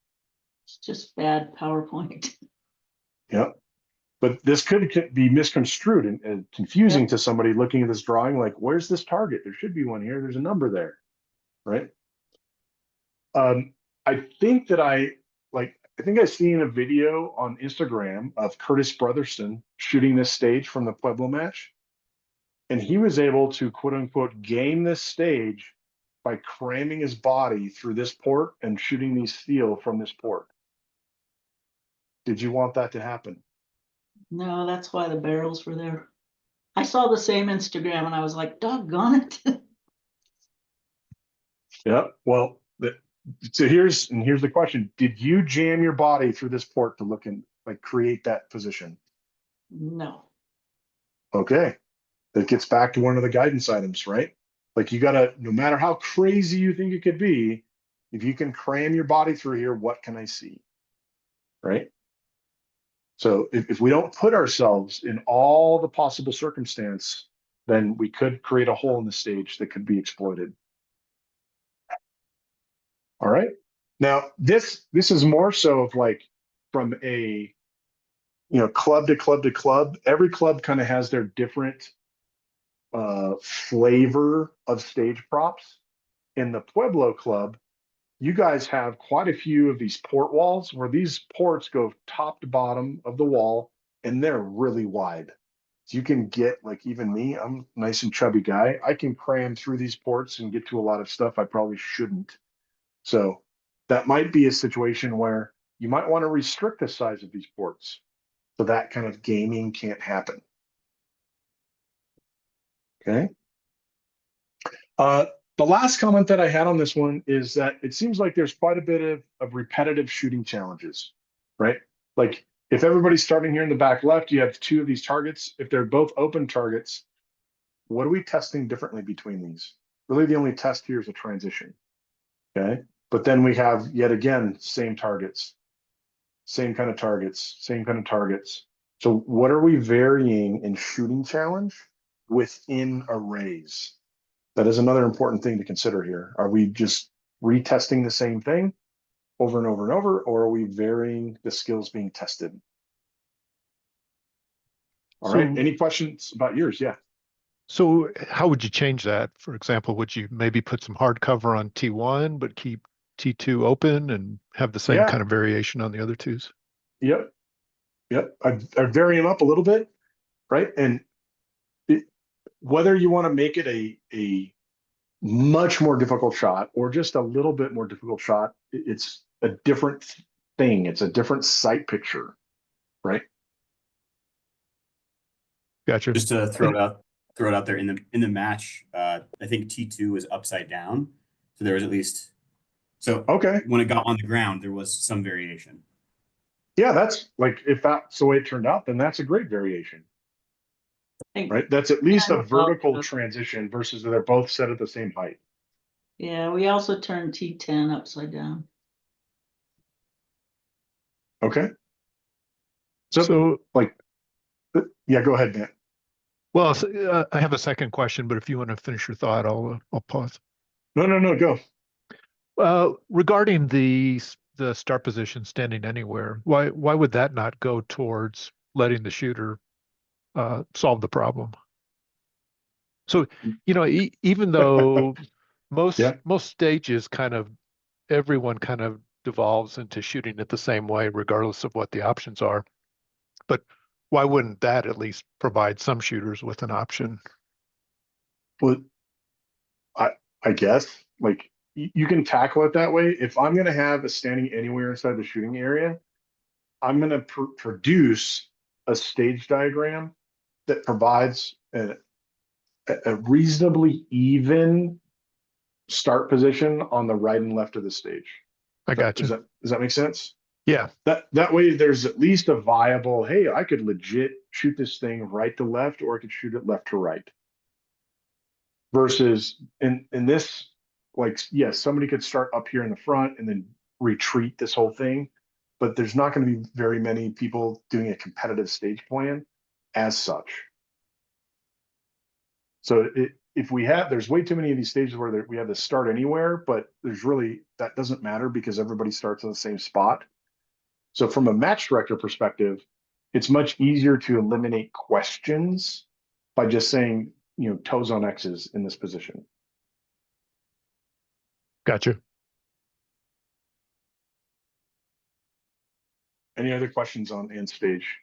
It's just bad PowerPoint. Yep. But this could be misconstrued and confusing to somebody looking at this drawing, like, where's this target? There should be one here. There's a number there, right? I think that I think I've seen a video on Instagram of Curtis Brotherston shooting this stage from the Pueblo match. And he was able to, quote unquote, game this stage by cramming his body through this port and shooting these steel from this port. Did you want that to happen? No, that's why the barrels were there. I saw the same Instagram and I was like, doggone it. Yeah. Well, so here's the question. Did you jam your body through this port to look and like create that position? No. Okay. That gets back to one of the guidance items, right? Like you gotta, no matter how crazy you think it could be, if you can cram your body through here, what can I see? Right? So if we don't put ourselves in all the possible circumstance, then we could create a hole in the stage that could be exploited. All right. Now this is more so of like from a club to club to club. Every club kind of has their different flavor of stage props. In the Pueblo Club, you guys have quite a few of these port walls where these ports go top to bottom of the wall and they're really wide. So you can get, like, even me, I'm a nice and chubby guy. I can cram through these ports and get to a lot of stuff I probably shouldn't. So that might be a situation where you might want to restrict the size of these ports so that kind of gaming can't happen. Okay. The last comment that I had on this one is that it seems like there's quite a bit of repetitive shooting challenges, right? Like if everybody's starting here in the back left, you have two of these targets. If they're both open targets, what are we testing differently between these? Really, the only test here is a transition. Okay. But then we have, yet again, same targets, same kind of targets, same kind of targets. So what are we varying in shooting challenge within arrays? That is another important thing to consider here. Are we just retesting the same thing over and over and over, or are we varying the skills being tested? All right. Any questions about yours? Yeah. So how would you change that? For example, would you maybe put some hard cover on T1, but keep T2 open and have the same kind of variation on the other twos? Yep. Yep. I'd vary them up a little bit, right? And whether you want to make it a much more difficult shot or just a little bit more difficult shot, it's a different thing. It's a different sight picture, right? Gotcha. Just to throw it out there in the match. I think T2 was upside down, so there was at least okay. When it got on the ground, there was some variation. Yeah, that's like if that's the way it turned out, then that's a great variation. Right? That's at least a vertical transition versus they're both set at the same height. Yeah, we also turned T10 upside down. Okay. So like, yeah, go ahead, Dan. Well, I have a second question, but if you want to finish your thought, I'll pause. No, go. Regarding the start position standing anywhere, why would that not go towards letting the shooter solve the problem? So, even though most stages everyone kind of devolves into shooting it the same way, regardless of what the options are. But why wouldn't that at least provide some shooters with an option? Well, I guess like you can tackle it that way. If I'm going to have a standing anywhere inside the shooting area, I'm going to produce a stage diagram that provides a reasonably even start position on the right and left of the stage. I got you. Does that make sense? Yeah. That way there's at least a viable, hey, I could legit shoot this thing right to left, or I could shoot it left to right. Versus in this, like, yes, somebody could start up here in the front and then retreat this whole thing, but there's not going to be very many people doing a competitive stage plan as such. So if there's way too many of these stages where we have to start anywhere, but that doesn't matter because everybody starts in the same spot. So from a match director perspective, it's much easier to eliminate questions by just saying, toes on X's in this position. Gotcha. Any other questions on end stage?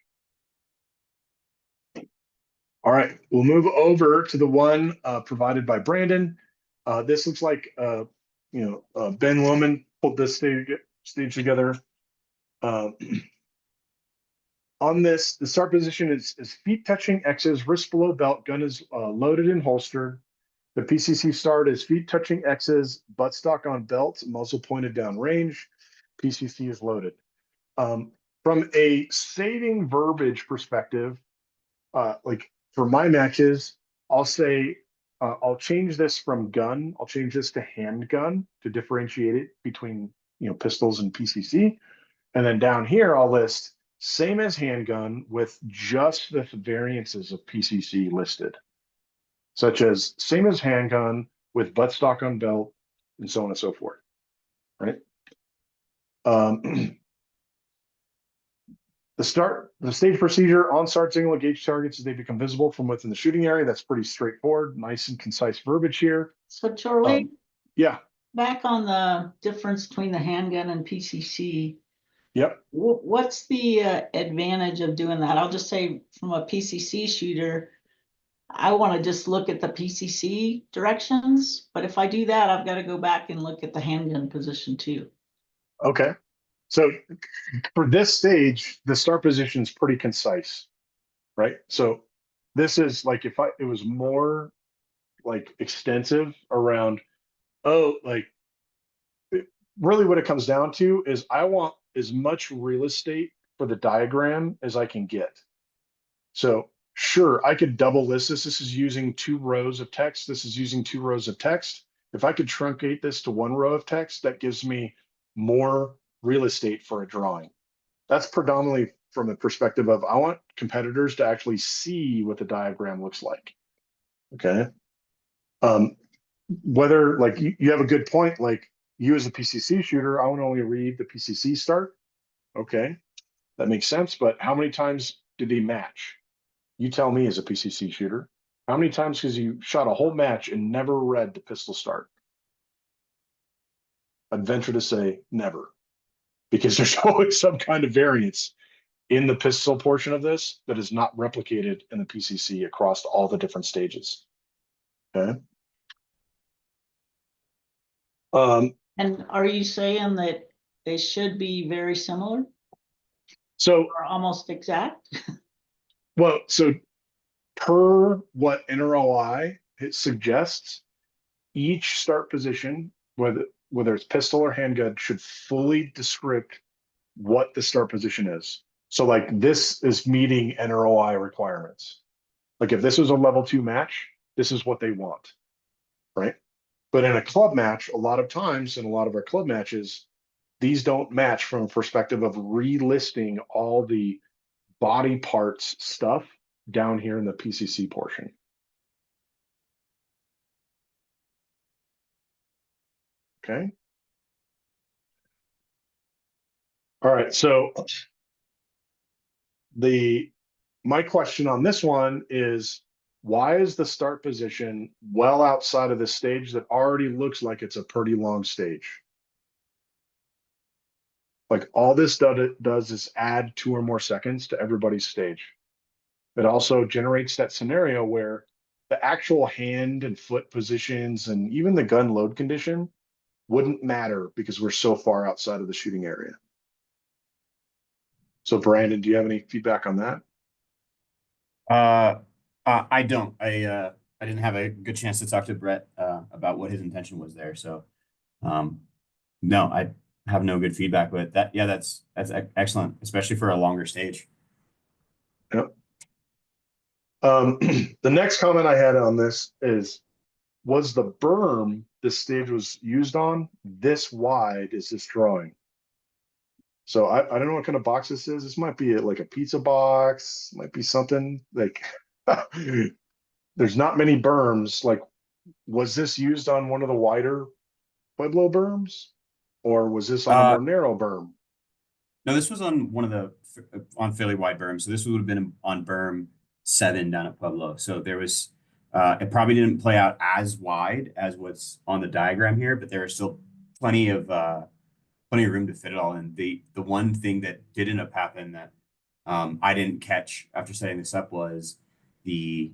All right, we'll move over to the one provided by Brandon. This looks like Ben Woman pulled this stage together. On this, the start position is feet touching X's, wrist below belt, gun is loaded and holstered. The PCC start is feet touching X's, buttstock on belt, muzzle pointed down range. PCC is loaded. From a saving verbiage perspective, like for my matches, I'll say, I'll change this from gun. I'll change this to handgun to differentiate it between, pistols and PCC. And then down here, I'll list same as handgun with just the variances of PCC listed, such as same as handgun with buttstock on belt and so on and so forth, right? The stage procedure on start single engage targets as they become visible from within the shooting area. That's pretty straightforward, nice and concise verbiage here. So Charlie, yeah. Back on the difference between the handgun and PCC, Yep. What's the advantage of doing that? I'll just say from a PCC shooter, I want to just look at the PCC directions, but if I do that, I've got to go back and look at the handgun position too. Okay. So for this stage, the start position is pretty concise, right? So this is like if it was more like extensive around, oh, like really what it comes down to is I want as much real estate for the diagram as I can get. So sure, I could double list this. This is using 2 rows of text. This is using 2 rows of text. If I could truncate this to 1 row of text, that gives me more real estate for a drawing. That's predominantly from the perspective of I want competitors to actually see what the diagram looks like. Okay. Whether like you have a good point, like you as a PCC shooter, I want to only read the PCC start. Okay, that makes sense. But how many times did they match? You tell me as a PCC shooter, how many times because you shot a whole match and never read the pistol start? I'd venture to say never, because there's always some kind of variance in the pistol portion of this that is not replicated in the PCC across all the different stages. Okay. And are you saying that they should be very similar So, or almost exact? well, so per what NROI it suggests, each start position, whether it's pistol or handgun, should fully descript what the start position is. So like this is meeting NROI requirements. Like if this was a level 2 match, this is what they want, right? But in a club match, a lot of times in a lot of our club matches, these don't match from a perspective of relisting all the body parts stuff down here in the PCC portion. Okay. All right. So my question on this one is, why is the start position well outside of the stage that already looks like it's a pretty long stage? Like all this does is add 2 or more seconds to everybody's stage. It also generates that scenario where the actual hand and foot positions and even the gun load condition wouldn't matter because we're so far outside of the shooting area. So Brandon, do you have any feedback on that? I don't. I didn't have a good chance to talk to Brett about what his intention was there. So, no, I have no good feedback. But that, yeah, that's excellent, especially for a longer stage. Yep. The next comment I had on this is, was the berm this stage was used on this wide as this drawing? So I don't know what kind of box this is. This might be like a pizza box, might be something like there's not many berms. Like, was this used on one of the wider Pueblo berms, or was this on a more narrow berm? No, this was on one of the on fairly wide berms. So this would have been on berm 7 down at Pueblo. So there was it probably didn't play out as wide as what's on the diagram here, but there was still plenty of room to fit it all in. The one thing that did end up happening that I didn't catch after setting this up was the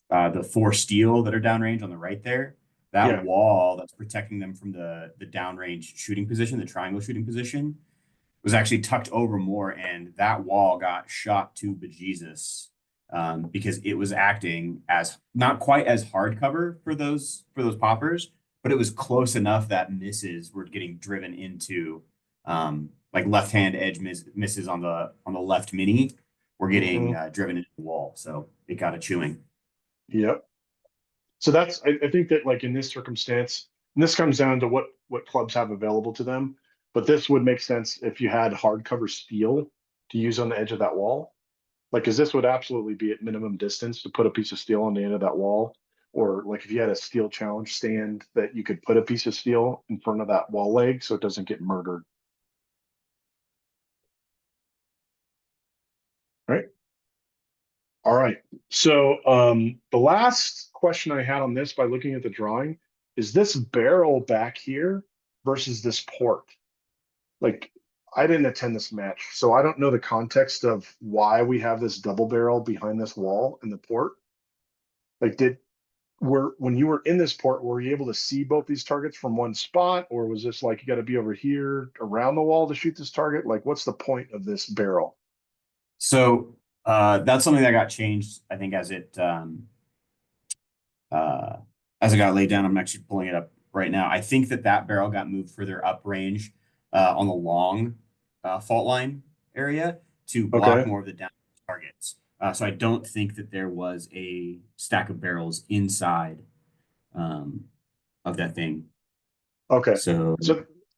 4 steel that are downrange on the right there. That wall that's protecting them from the downrange shooting position, the triangle shooting position, was actually tucked over more, and that wall got shot to bejesus because it was acting as not quite as hard cover for those poppers, but it was close enough that misses were getting driven into like left hand edge misses on the left mini were getting driven into the wall, so it got a chewing. Yep. So that's I think that like in this circumstance, and this comes down to what clubs have available to them, but this would make sense if you had hardcover steel to use on the edge of that wall. Like, because this would absolutely be at minimum distance to put a piece of steel on the end of that wall. Or like if you had a steel challenge stand that you could put a piece of steel in front of that wall leg so it doesn't get murdered. Right. All right. So the last question I had on this by looking at the drawing is this barrel back here versus this port. Like I didn't attend this match, so I don't know the context of why we have this double barrel behind this wall in the port. Like, when you were in this port, were you able to see both these targets from one spot, or was this like you got to be over here around the wall to shoot this target? Like, what's the point of this barrel? So that's something that got changed, I think, as it got laid down. I'm actually pulling it up right now. I think that barrel got moved further up range on the long fault line area to block Okay. more of the down targets. So I don't think that there was a stack of barrels inside of that thing. Okay. So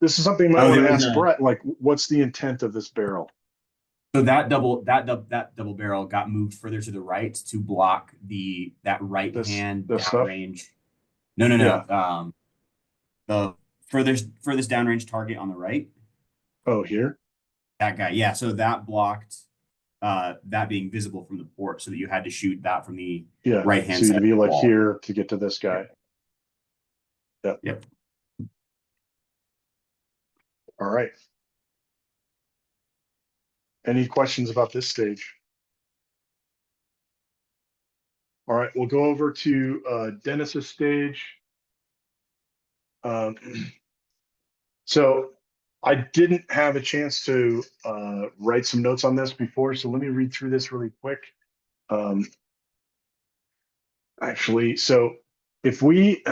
This is something you might Oh, want there to was ask a- Brett. Like, what's the intent of this barrel? So that double barrel got moved further to the right to block that right hand This stuff? downrange. No. Yeah. The furthest downrange target on the right. Oh, here? That guy. Yeah. So that blocked that being visible from the port, so that you had to shoot that from the Yeah. right hand So side you'd of be the like wall. here to get to this guy. Yep. Yep. All right. Any questions about this stage? All right, we'll go over to Dennis's stage. Um, so I didn't have a chance to write some notes on this before, so let me read through this really quick. Actually, so if we,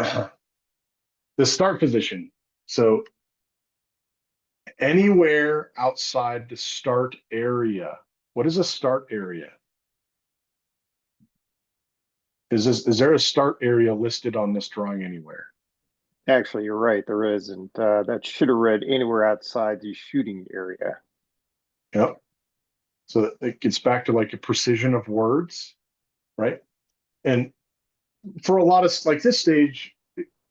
the start position, so anywhere outside the start area, what is a start area? Is there a start area listed on this drawing anywhere? Actually, you're right. There is, and that should have read anywhere outside the shooting area. Yep. So it gets back to like a precision of words, right? And for a lot of like this stage,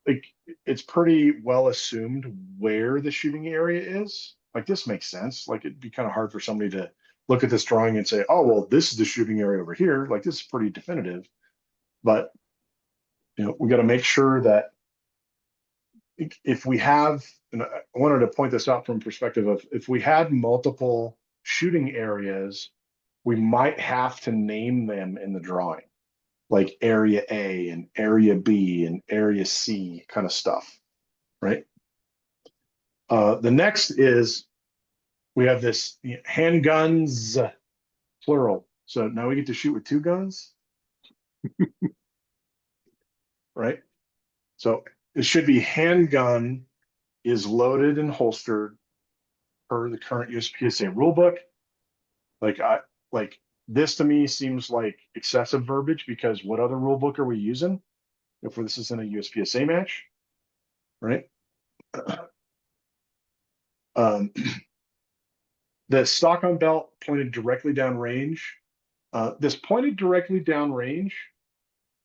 like it's pretty well assumed where the shooting area is. Like this makes sense. Like it'd be kind of hard for somebody to look at this drawing and say, "Oh, well, this is the shooting area over here." Like this is pretty definitive. But we got to make sure that if we have, and I wanted to point this out from perspective of if we had multiple shooting areas, we might have to name them in the drawing, like area A and area B and area C kind of stuff, right? The next is we have this handguns, plural. So now we get to shoot with two guns, right? So it should be handgun is loaded and holstered per the current USPSA rulebook. Like this to me seems like excessive verbiage because what other rulebook are we using if this isn't a USPSA match, right? The stock on belt pointed directly down range. This pointed directly down range,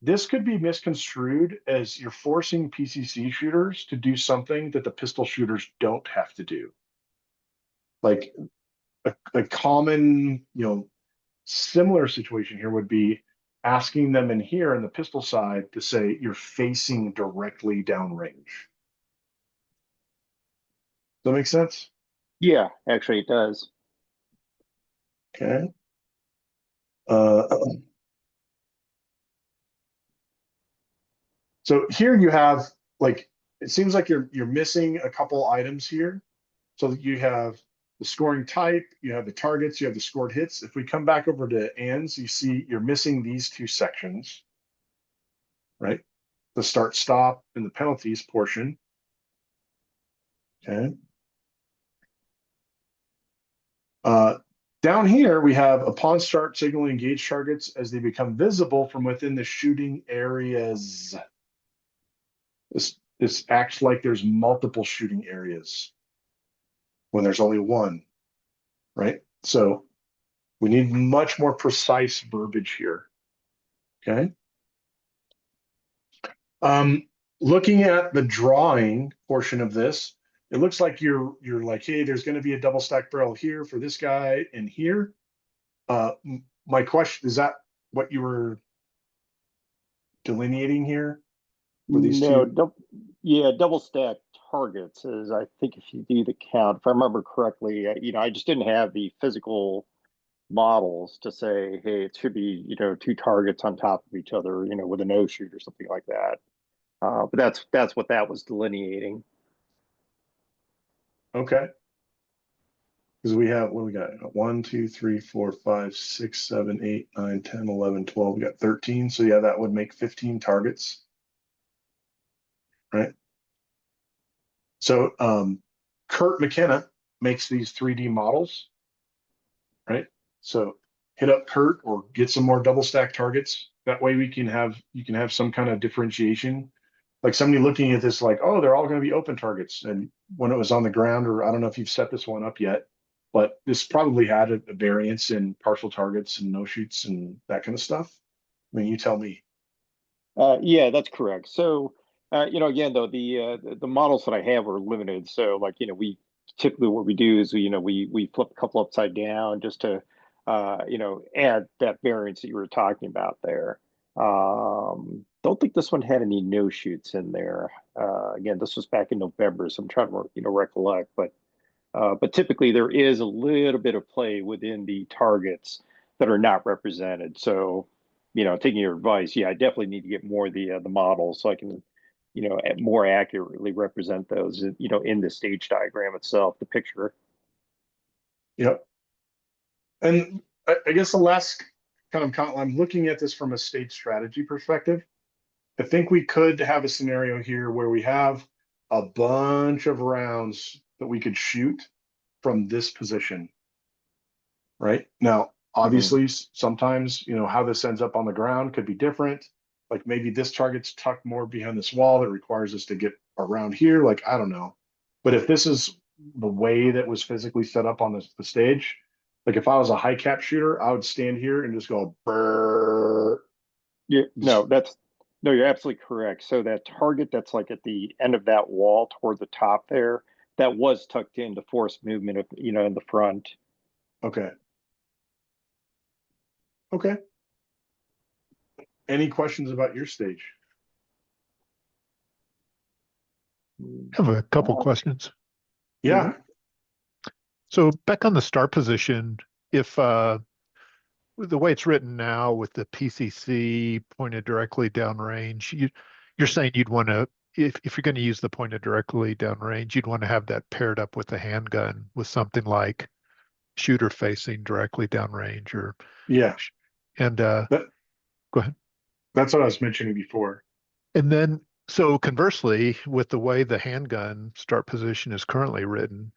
this could be misconstrued as you're forcing PCC shooters to do something that the pistol shooters don't have to do. Like a common, similar situation here would be asking them in here on the pistol side to say you're facing directly downrange. Does that make sense? Yeah, actually, it does. Okay. So here you have like it seems like you're missing a couple items here. So you have the scoring type, you have the targets, you have the scored hits. If we come back over to ands, you see you're missing these two sections, right? The start stop and the penalties portion. Okay. Down here, we have upon start signaling engage targets as they become visible from within the shooting areas. This acts like there's multiple shooting areas when there's only one, right? So we need much more precise verbiage here. Okay. Looking at the drawing portion of this, it looks like you're like, hey, there's going to be a double stack barrel here for this guy and here. My question is that what you were delineating here for these No, two? double stack targets is, I think if you do the count, if I remember correctly, I just didn't have the physical models to say, hey, it should be, 2 targets on top of each other, with a no shoot or something like that. But that's what that was delineating. Okay. Because we have, what do we got? 1, 2, 3, 4, 5, 6, 7, 8, 9, 10, 11, 12. We got 13. So yeah, that would make 15 targets. Right. So Kurt McKenna makes these 3D models. Right. So hit up Kurt or get some more double stack targets. That way you can have some kind of differentiation. Like somebody looking at this like, oh, they're all going to be open targets. And when it was on the ground, or I don't know if you've set this one up yet, but this probably had a variance in partial targets and no shoots and that kind of stuff. I mean, you tell me. Yeah, that's correct. So, again, though, the models that I have are limited. So, like, we typically what we do is, we flip a couple upside down just to, add that variance that you were talking about there. Don't think this one had any no shoots in there. Again, this was back in November, so I'm trying to, recollect. But typically there is a little bit of play within the targets that are not represented. So, taking your advice, yeah, I definitely need to get more of the models so I can, more accurately represent those, in the stage diagram itself, the picture. Yep. And I guess the last I'm looking at this from a state strategy perspective. I think we could have a scenario here where we have a bunch of rounds that we could shoot from this position. Right now, obviously, sometimes, how this ends up on the ground could be different. Like maybe this target's tucked more behind this wall that requires us to get around here. Like, I don't know. But if this is the way that was physically set up on the stage, like if I was a high cap shooter, I would stand here and just go brrr. Yeah, no, you're absolutely correct. So that target that's like at the end of that wall toward the top there, that was tucked into force movement, in the front. Okay. Okay. Any questions about your stage? I have a couple questions. Yeah. So back on the start position, if the way it's written now with the PCC pointed directly downrange, you're saying you'd want to, if you're going to use the pointed directly downrange, you'd want to have that paired up with a handgun with something like shooter facing directly downrange or Yeah. And go ahead. That's what I was mentioning before. And then, so conversely, with the way the handgun start position is currently written,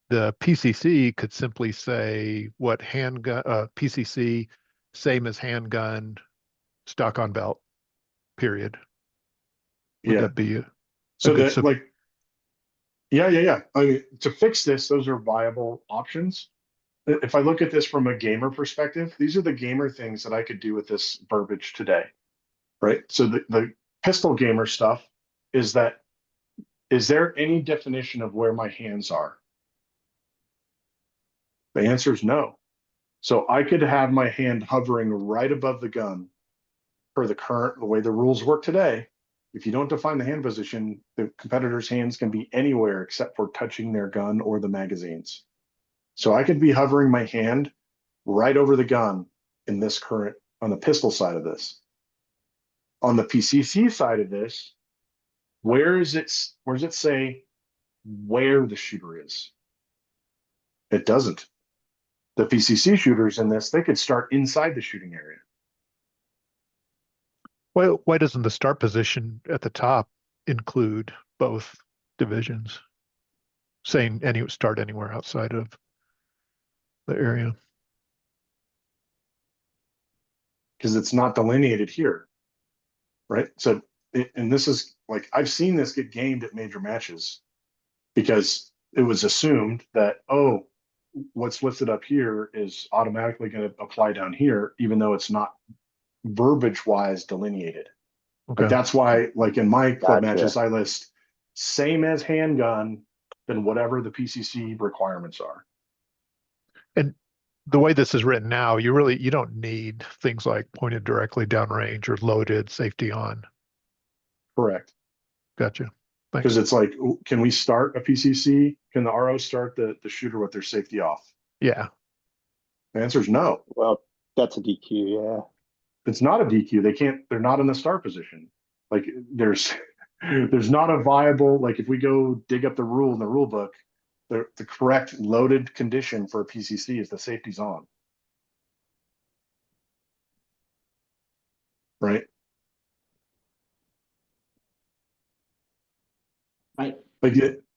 the PCC could simply say what handgun, PCC, same as handgun, stock on belt, period. Would Yeah. that be So good that like, yeah. I mean, to fix this, those are viable options. If I look at this from a gamer perspective, these are the gamer things that I could do with this verbiage today, right? So the pistol gamer stuff is that, is there any definition of where my hands are? The answer is no. So I could have my hand hovering right above the gun per the way the rules work today. If you don't define the hand position, the competitor's hands can be anywhere except for touching their gun or the magazines. So I could be hovering my hand right over the gun in this current, on the pistol side of this. On the PCC side of this, where does it say where the shooter is? It doesn't. The PCC shooters in this, they could start inside the shooting area. why doesn't the start position at the top include both divisions? Saying start anywhere outside of the area. Because it's not delineated here, right? So, and this is like, I've seen this get gamed at major matches because it was assumed that, oh, what's listed up here is automatically going to apply down here, even though it's not verbiage wise delineated. Okay. Like that's why, like in my club Gotcha. matches, I list same as handgun, then whatever the PCC requirements are. And the way this is written now, you don't need things like pointed directly downrange or loaded, safety on. Correct. Gotcha. Because it's like, can we start a PCC? Can the RO start the shooter with their safety off? Yeah. The answer is no. Well, that's a DQ, yeah. It's not a DQ. They can't, they're not in the start position. Like there's not a viable, like if we go dig up the rule in the rule book, the correct loaded condition for a PCC is the safety's on. Right? Right. Like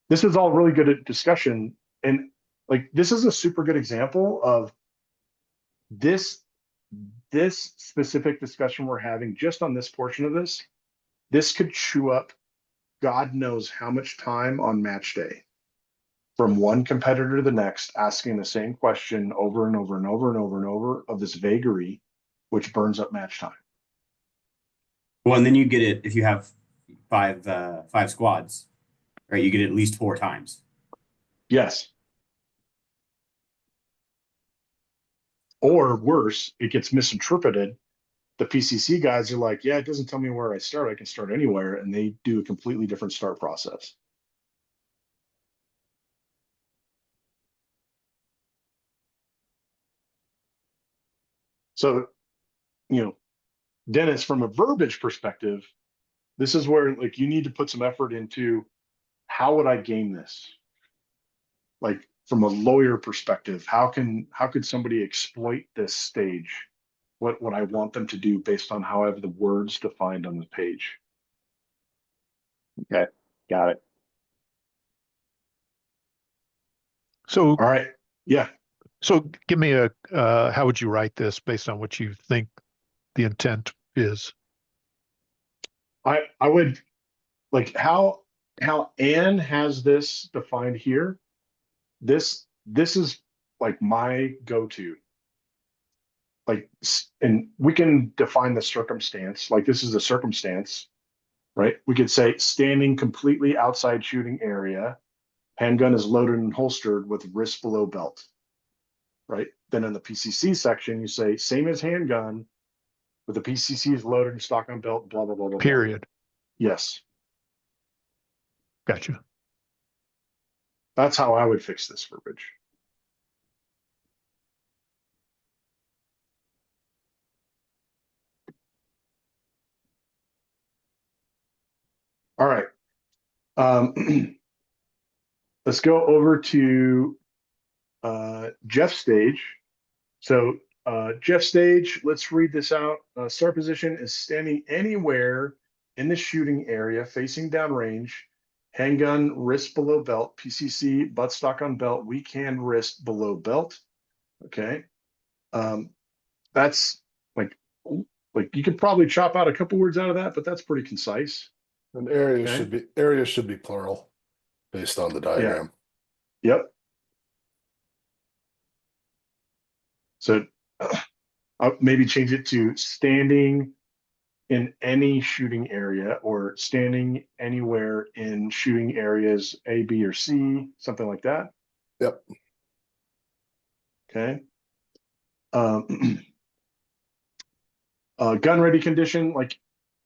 this is all really good at discussion. And like this is a super good example of this specific discussion we're having just on this portion of this. This could chew up God knows how much time on match day from one competitor to the next, asking the same question over and over and over and over and over of this vagary, which burns up match time. Well, and then you get it if you have five squads, right? You get it at least 4 times. Yes. Or worse, it gets misinterpreted. The PCC guys are like, yeah, it doesn't tell me where I start. I can start anywhere. And they do a completely different start process. So, you know, Dennis, from a verbiage perspective, this is where like you need to put some effort into how would I game this? Like from a lawyer perspective, how could somebody exploit this stage? What would I want them to do based on how I have the words defined on the page? Okay, got it. So, All right. Yeah. so give me a, how would you write this based on what you think the intent is? I would like how Anne has this defined here. This is like my go-to. Like, and we can define the circumstance. Like this is a circumstance, right? We could say standing completely outside shooting area, handgun is loaded and holstered with wrist below belt, right? Then in the PCC section, you say same as handgun, but the PCC is loaded and stock on belt, blah, blah, blah, blah. Period. Blah. Yes. Gotcha. That's how I would fix this verbiage. All right. Let's go over to Jeff Stage. So Jeff Stage, let's read this out. Start position is standing anywhere in the shooting area facing downrange. Handgun, wrist below belt. PCC, buttstock on belt. Weak hand, wrist below belt. Okay. That's like you could probably chop out a couple words out of that, but that's pretty concise. And areas Okay. should be plural based on the diagram. Yep. So I'll maybe change it to standing in any shooting area or standing anywhere in shooting areas A, B, or C, something like that. Yep. Okay. Gun ready condition, like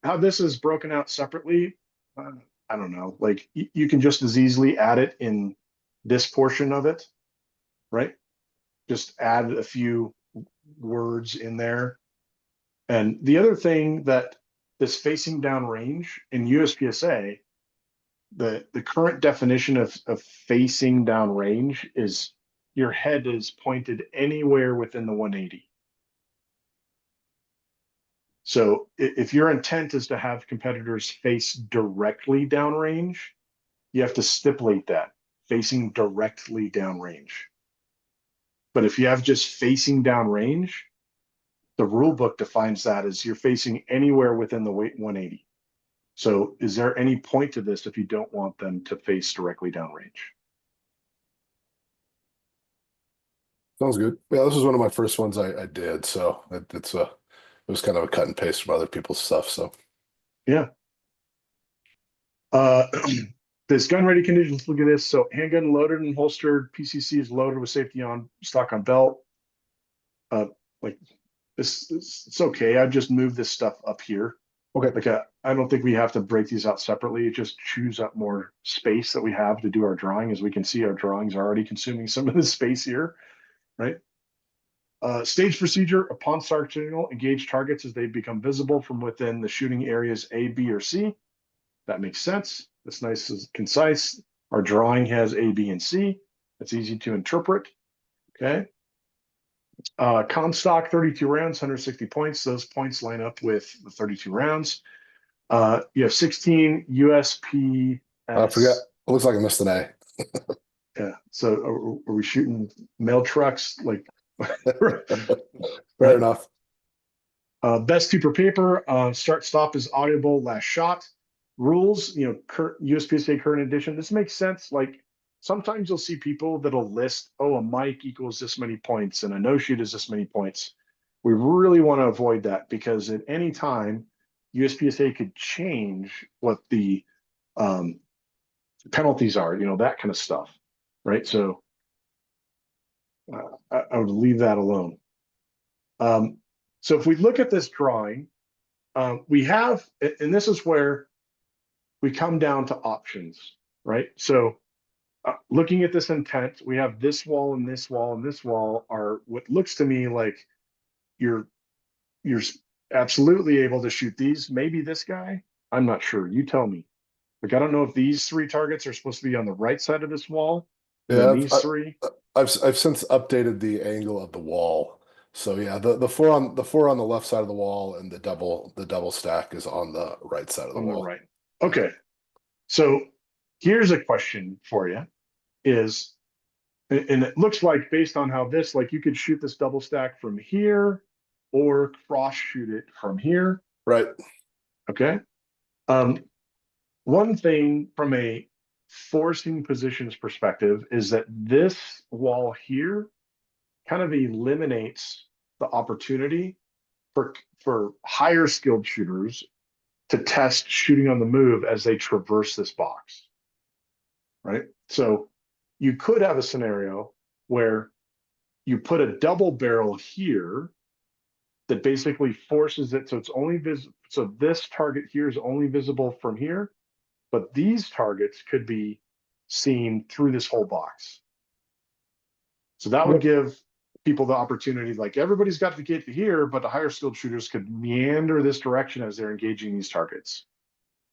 how this is broken out separately, I don't know. Like you can just as easily add it in this portion of it, right? Just add a few words in there. And the other thing that this facing down range in USPSA, the current definition of facing down range is your head is pointed anywhere within the 180. So if your intent is to have competitors face directly downrange, you have to stipulate that facing directly downrange. But if you have just facing downrange, the rule book defines that as you're facing anywhere within the 180. So is there any point to this if you don't want them to face directly downrange? Sounds good. Yeah, this was one of my first ones I did, so it was kind of a cut and paste from other people's stuff. So yeah. This gun ready conditions, look at this. So handgun loaded and holstered, PCC is loaded with safety on, stock on belt. Like this, it's okay. I just moved this stuff up here. Okay. Like, I don't think we have to break these out separately. Just choose up more space that we have to do our drawing. As we can see, our drawings are already consuming some of the space here, right? Stage procedure: upon start signal, engage targets as they become visible from within the shooting areas A, B, or C. That makes sense. That's nice and concise. Our drawing has A, B, and C. That's easy to interpret. Okay. Comstock 32 rounds, 160 points. Those points line up with the 32 rounds. You have 16 USPS. I forget. It looks like I missed an A. Yeah. So are we shooting mail trucks? Like, Fair enough. best two per paper. Start stop is audible. Last shot. Rules. Current USPSA current edition. This makes sense. Like, sometimes you'll see people that'll list, oh, a mic equals this many points and a no shoot is this many points. We really want to avoid that, because at any time, USPSA could change what the penalties are, that kind of stuff, right? So I would leave that alone. So if we look at this drawing, we have, and this is where we come down to options, right? So looking at this intent, we have this wall and this wall and this wall are what looks to me like you're absolutely able to shoot these. Maybe this guy, I'm not sure. You tell me. Like, I don't know if these three targets are supposed to be on the right side of this wall. Yeah, Then these three. I've since updated the angle of the wall. So yeah, the four on the left side of the wall and the double stack is on the right side of the On the wall. right. Okay. So here's a question for you is, and it looks like based on how this, like, you could shoot this double stack from here or cross shoot it from here. Right. Okay. One thing from a forcing positions perspective is that this wall here kind of eliminates the opportunity for higher skilled shooters to test shooting on the move as they traverse this box, right? So you could have a scenario where you put a double barrel here that basically forces it so it's only visible. So this target here is only visible from here, but these targets could be seen through this whole box. So that would give people the opportunity, like, everybody's got to get to here, but the higher skilled shooters could meander this direction as they're engaging these targets.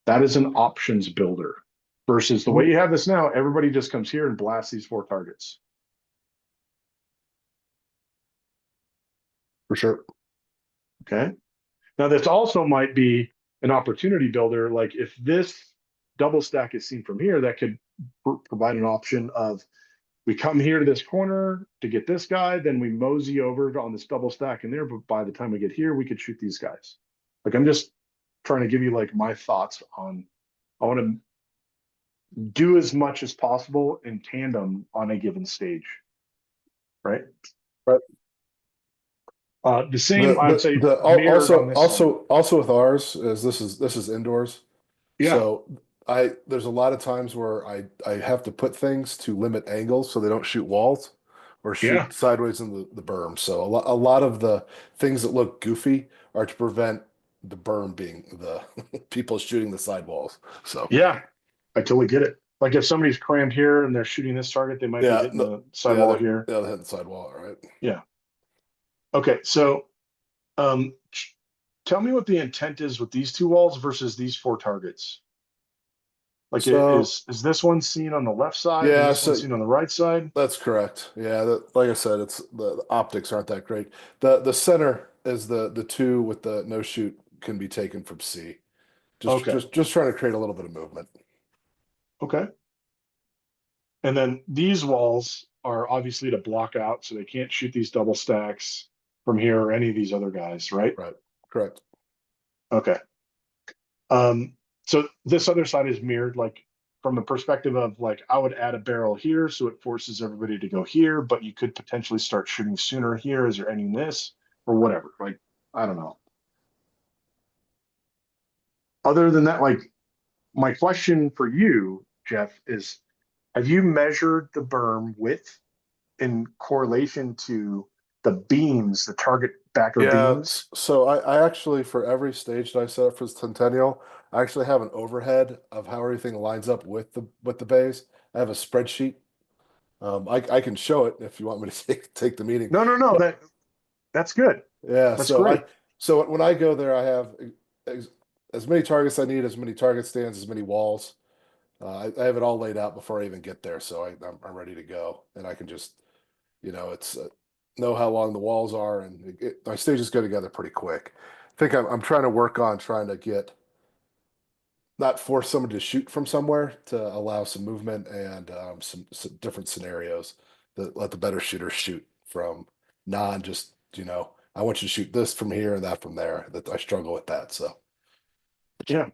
That is an options builder versus the way you have this now, everybody just comes here and blasts these four targets. For sure. Okay. Now this also might be an opportunity builder. Like, if this double stack is seen from here, that could provide an option of, we come here to this corner to get this guy, then we mosey over on this double stack in there, but by the time we get here, we could shoot these guys. Like, I'm just trying to give you like my thoughts on, I want to do as much as possible in tandem on a given stage, right? Right. The same, I'd say, mirrored on this side. Also with ours is this is indoors. Yeah. So there's a lot of times where I have to put things to limit angles so they don't shoot walls or shoot Yeah. sideways in the berm. So a lot of the things that look goofy are to prevent the berm being the people shooting the sidewalls. So Yeah, I totally get it. Like, if somebody's crammed here and they're shooting this target, they might be hitting the sidewall here. Yeah, they hit the sidewall, right? Yeah. Okay, so tell me what the intent is with these two walls versus these four targets. Like, So- is this one seen on the left side? Yeah, and this one seen on the right side? That's correct. Yeah, like I said, it's the optics aren't that great. The center is the two with the no shoot can be taken from C. Just trying to create a little bit of movement. Okay. And then these walls are obviously to block out, so they can't shoot these double stacks from here or any of these other guys, right? Right. Correct. Okay. So this other side is mirrored, like, from the perspective of, like, I would add a barrel here, so it forces everybody to go here, but you could potentially start shooting sooner here as you're ending this, or whatever. Like, I don't know. Other than that, like, my question for you, Jeff, is, have you measured the berm width in correlation to the beams, the target backer Yeah, beams. so I actually, for every stage that I set up for Centennial, I actually have an overhead of how everything lines up with the bays. I have a spreadsheet. I can show it if you want me to take the meeting. No, that's good. Yeah, That's great. so when I go there, I have as many targets I need, as many target stands, as many walls. I have it all laid out before I even get there, so I'm ready to go, and I can just, it's know how long the walls are, and my stages go together pretty quick. I think I'm trying to work on trying to get not force someone to shoot from somewhere to allow some movement and some different scenarios that let the better shooters shoot from non just, I want you to shoot this from here and that from there. That I struggle with that. So Yeah.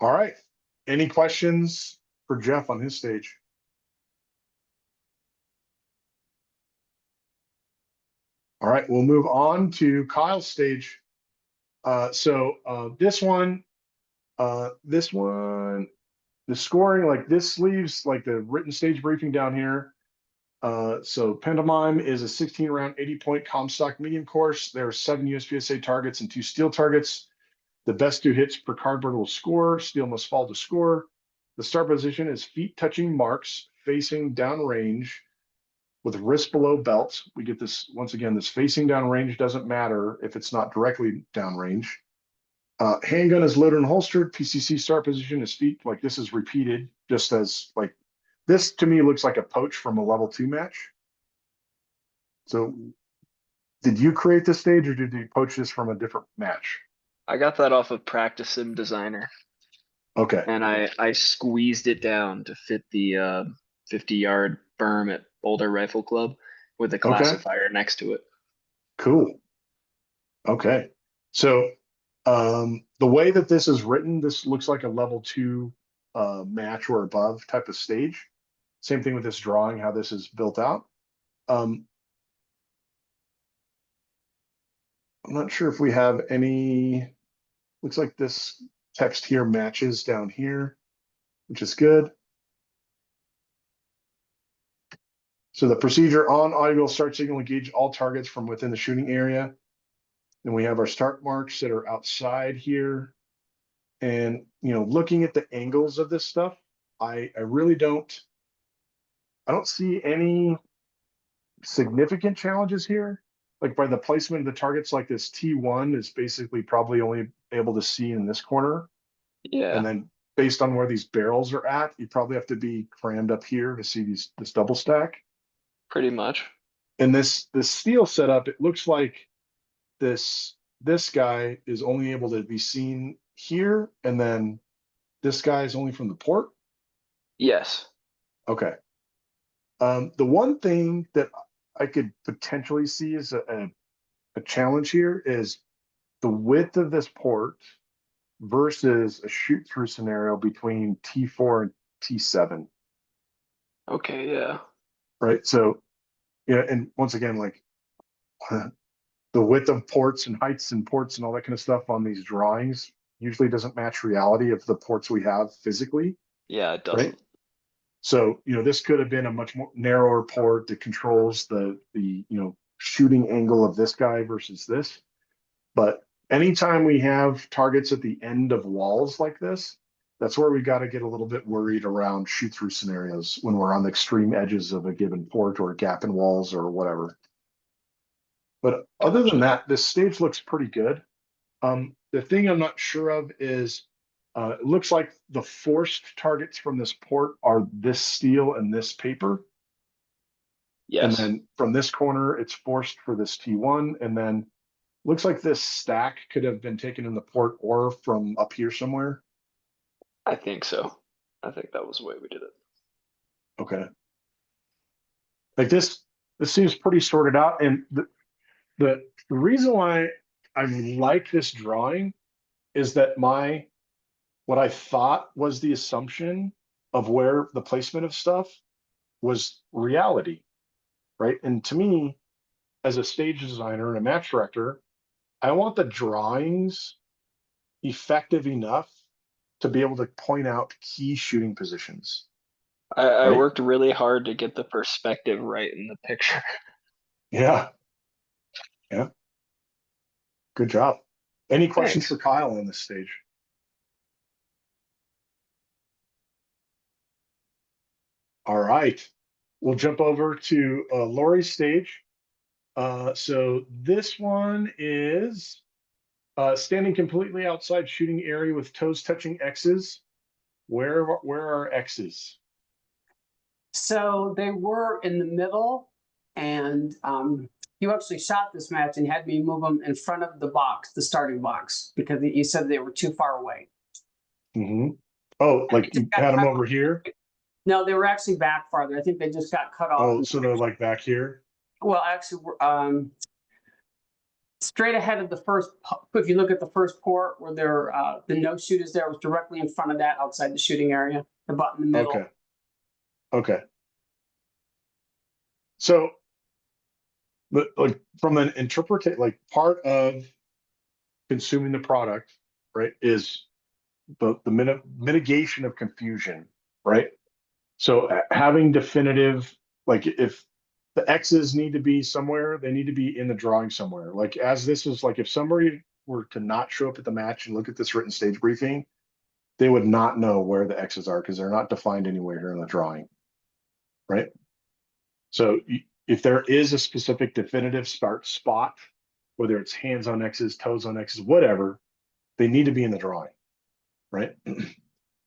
All right. Any questions for Jeff on his stage? All right, we'll move on to Kyle's stage. This one, the scoring, like this leaves like the written stage briefing down here. So Pantomime is a 16-round, 80-point Comstock medium course. There are 7 USPSA targets and 2 steel targets. The best 2 hits per cardboard will score. Steel must fall to score. The start position is feet touching marks, facing downrange with wrist below belt. We get this, once again, this facing downrange doesn't matter if it's not directly downrange. Handgun is loaded and holstered. PCC start position is feet. Like this is repeated just as like, this to me looks like a poach from a level 2 match. So did you create this stage or did you poach this from a different match? I got that off of Practice Sim Designer, Okay. and I squeezed it down to fit the 50-yard berm at Boulder Rifle Club with a classifier next to it. Cool. Okay. So the way that this is written, this looks like a level 2 match or above type of stage. Same thing with this drawing, how this is built out. I'm not sure if we have any, looks like this text here matches down here, which is good. So the procedure on audio start signal engage all targets from within the shooting area. Then we have our start marks that are outside here. And, looking at the angles of this stuff, I really don't see any significant challenges here. Like by the placement of the targets, like this T1 is basically probably only able to see in this corner. Yeah. And then based on where these barrels are at, you probably have to be crammed up here to see this double stack. Pretty much. And this steel setup, it looks like this guy is only able to be seen here, and then this guy is only from the port. Yes. Okay. The one thing that I could potentially see as a challenge here is the width of this port versus a shoot through scenario between T4 and T7. Okay, yeah. Right. So, and once again, like the width of ports and heights and ports and all that kind of stuff on these drawings usually doesn't match reality of the ports we have physically. Yeah, it doesn't. Right. So, this could have been a much more narrower port that controls the shooting angle of this guy versus this. But anytime we have targets at the end of walls like this, that's where we got to get a little bit worried around shoot through scenarios when we're on the extreme edges of a given port or a gap in walls or whatever. But other than that, this stage looks pretty good. The thing I'm not sure of is it looks like the forced targets from this port are this steel and this paper. Yes. And then from this corner, it's forced for this T1. And then looks like this stack could have been taken in the port or from up here somewhere. I think so. I think that was the way we did it. Okay. Like this seems pretty sorted out. And the reason why I like this drawing is that what I thought was the assumption of where the placement of stuff was reality, right? And to me, as a stage designer and a match director, I want the drawings effective enough to be able to point out key shooting positions. I Right. worked really hard to get the perspective right in the picture. Yeah. Yeah. Good job. Any questions for Kyle on this stage? All right. We'll jump over to Lori's stage. So this one is standing completely outside shooting area with toes touching X's. Where are X's? So they were in the middle, and you actually shot this match and had me move them in front of the box, the starting box, because you said they were too far away. Mm-hmm. Oh, like you had them over here? No, they were actually back farther. I think they just got cut off. Oh, so they're like back here? Well, actually, straight ahead of the first, if you look at the first port where there, the no shoot is there, was directly in front of that outside the shooting area, the button in the middle. Okay. Okay. So, but like from an interpretation, like part of consuming the product, right, is the mitigation of confusion, right? So having definitive, like if the X's need to be somewhere, they need to be in the drawing somewhere. Like as this is like if somebody were to not show up at the match and look at this written stage briefing, they would not know where the X's are because they're not defined anywhere here in the drawing, right? So if there is a specific definitive start spot, whether it's hands on X's, toes on X's, whatever, they need to be in the drawing, right?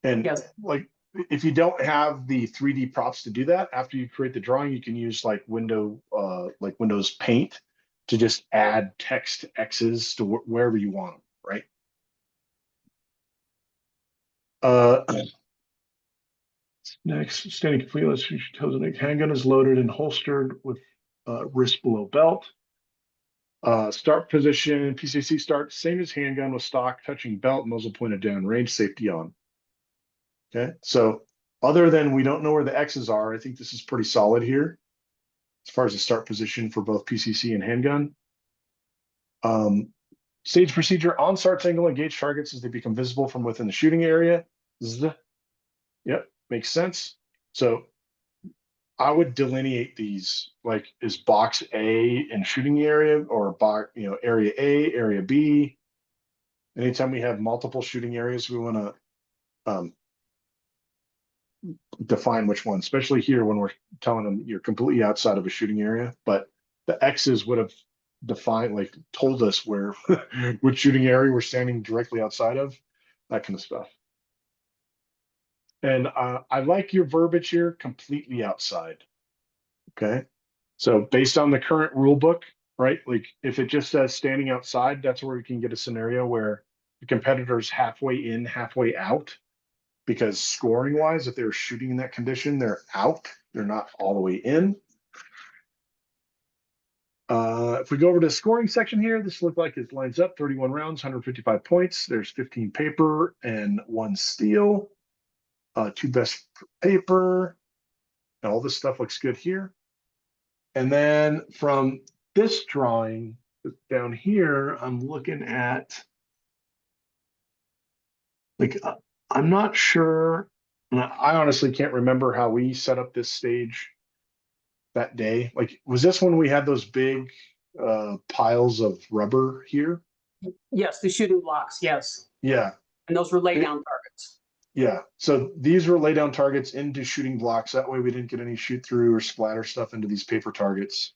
And Yes. like if you don't have the 3D props to do that, after you create the drawing, you can use like Windows Paint to just add text X's to wherever you want them, right? Next, standing completely, let's see, toes and handgun is loaded and holstered with wrist below belt. Start position, PCC start, same as handgun with stock, touching belt, muzzle pointed down, range safety on. Okay, so other than we don't know where the X's are, I think this is pretty solid here as far as the start position for both PCC and handgun. Stage procedure on start angle, engage targets as they become visible from within the shooting area. Yep, makes sense. So I would delineate these like is box A in shooting area or box, area A, area B. Anytime we have multiple shooting areas, we want to define which one, especially here when we're telling them you're completely outside of a shooting area. But the X's would have defined, like told us where, which shooting area we're standing directly outside of, that kind of stuff. And I like your verbiage here, completely outside. Okay. So based on the current rule book, right? Like if it just says standing outside, that's where we can get a scenario where the competitor's halfway in, halfway out. Because scoring wise, if they're shooting in that condition, they're out. They're not all the way in. If we go over to the scoring section here, this looks like it lines up 31 rounds, 155 points. There's 15 paper and 1 steel. 2 best paper. And all this stuff looks good here. And then from this drawing down here, I'm looking at like I'm not sure, and I honestly can't remember how we set up this stage that day. Like, was this when we had those big piles of rubber here? Yes, the shooting blocks, yes. Yeah. And those were lay down targets. Yeah. So these were lay down targets into shooting blocks. That way we didn't get any shoot through or splatter stuff into these paper targets.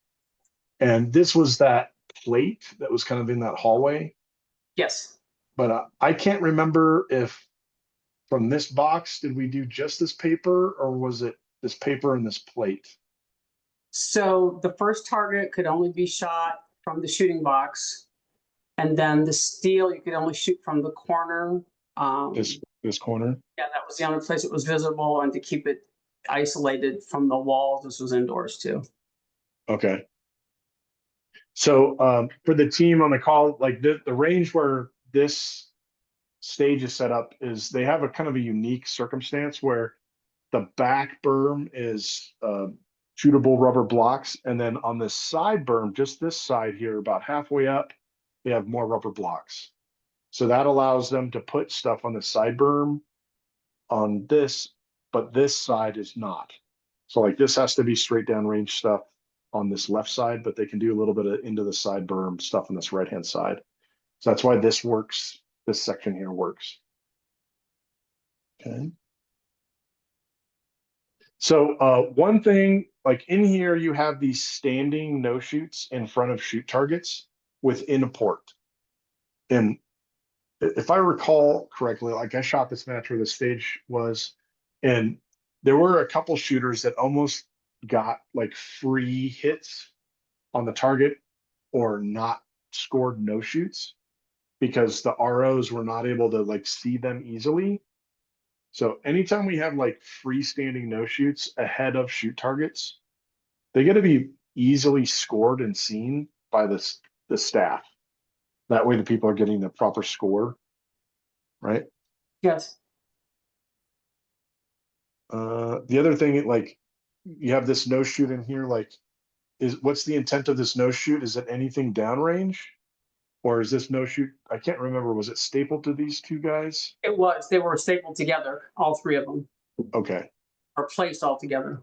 And this was that plate that was kind of in that hallway. Yes. But I can't remember if from this box, did we do just this paper or was it this paper and this plate? So the first target could only be shot from the shooting box. And then the steel, you could only shoot from the corner. This corner? Yeah, that was the only place it was visible, and to keep it isolated from the walls, this was indoors too. Okay. So for the team on the call, like the range where this stage is set up is they have a kind of a unique circumstance where the back berm is shootable rubber blocks. And then on the side berm, just this side here, about halfway up, they have more rubber blocks. So that allows them to put stuff on the side berm on this, but this side is not. So like this has to be straight down range stuff. on this left side, but they can do a little bit of into the side berm stuff on this right-hand side. So that's why this works. This section here works. Okay. So one thing, like in here, you have these standing no shoots in front of shoot targets within a port. And if I recall correctly, like I shot this match where the stage was, and there were a couple shooters that almost got like free hits on the target or not scored no shoots because the ROs were not able to like see them easily. So anytime we have like freestanding no shoots ahead of shoot targets, they got to be easily scored and seen by the staff. That way the people are getting the proper score, right? Yes. The other thing, like you have this no shoot in here, like what's the intent of this no shoot? Is it anything downrange? Or is this no shoot? I can't remember. Was it stapled to these two guys? It was. They were stapled together, all three of them, Okay. or placed all together.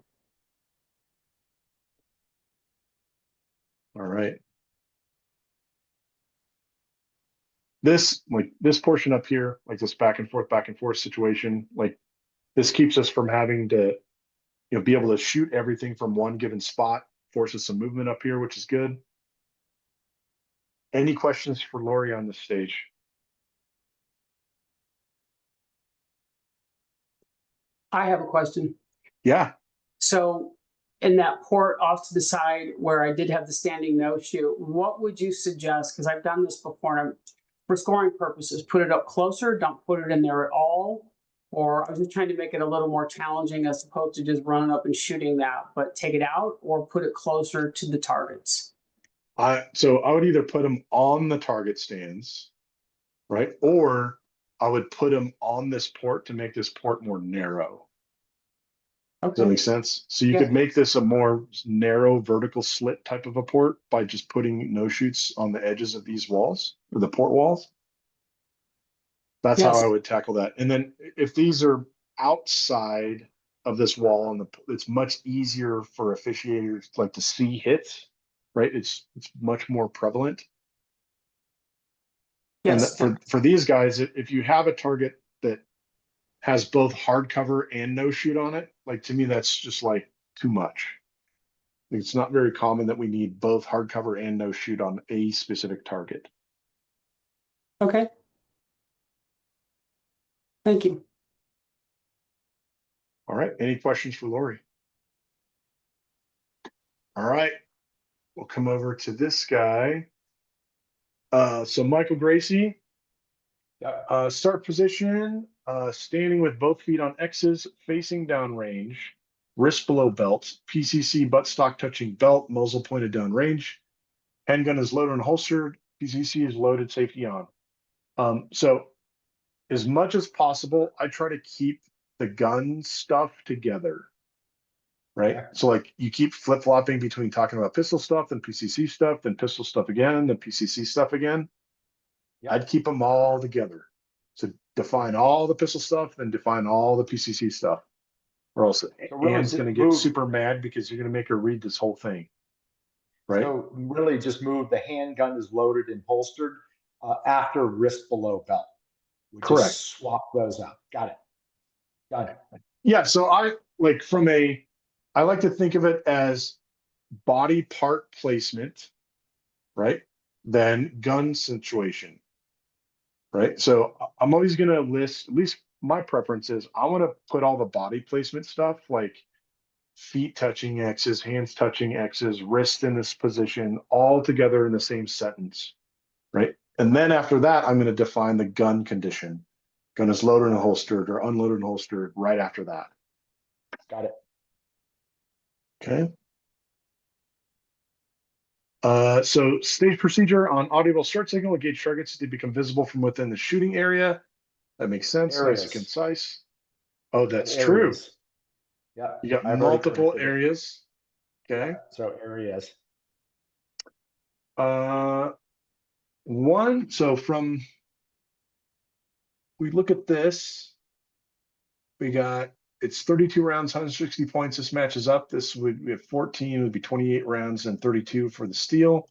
All right. This, like this portion up here, like this back and forth situation, like this keeps us from having to, be able to shoot everything from one given spot, forces some movement up here, which is good. Any questions for Lori on this stage? I have a question. Yeah. So in that port off to the side where I did have the standing no shoot, what would you suggest? Because I've done this before and for scoring purposes, put it up closer, don't put it in there at all. Or I was just trying to make it a little more challenging as opposed to just running up and shooting that, but take it out or put it closer to the targets. So I would either put them on the target stands, right? Or I would put them on this port to make this port more narrow. Does that make sense? So you could make this a more narrow vertical slit type of a port by just putting no shoots on the edges of these walls or the port walls. That's how I would tackle that. And then if these are outside of this wall, and it's much easier for officiators like to see hits, right? It's much more prevalent. Yes. And for these guys, if you have a target that has both hardcover and no shoot on it, like to me, that's just like too much. It's not very common that we need both hardcover and no shoot on a specific target. Okay. Thank you. All right. Any questions for Lori? All right. We'll come over to this guy. So Michael Gracie, start position, standing with both feet on X's, facing down range, wrist below belt, PCC buttstock touching belt, muzzle pointed down range. Handgun is loaded and holstered. PCC is loaded, safety on. So as much as possible, I try to keep the gun stuff together. Right. So like you keep flip-flopping between talking about pistol stuff, then PCC stuff, then pistol stuff again, then PCC stuff again. I'd keep them all together. So define all the pistol stuff, then define all the PCC stuff. Or else Anne's going to get super mad because you're going to make her read this whole thing. Right. So really just move the handgun is loaded and holstered after wrist below belt. We Correct. Just swap those out. Got it. Got it. Yeah. So I like to think of it as body part placement, right? Then gun situation, right? So I'm always going to list, at least my preference is I want to put all the body placement stuff like feet touching X's, hands touching X's, wrist in this position, all together in the same sentence, right? And then after that, I'm going to define the gun condition. Gun is loaded and holstered or unloaded and holstered right after that. Got it. Okay. So stage procedure on audible start signal, engage targets to become visible from within the shooting area. That makes sense. Nice and concise. Oh, that's true. Yeah. You got multiple areas. Okay. Yeah, so areas. So we look at this, we got it's 32 rounds, 160 points. This matches up. This would be 14, would be 28 rounds and 32 for the steel.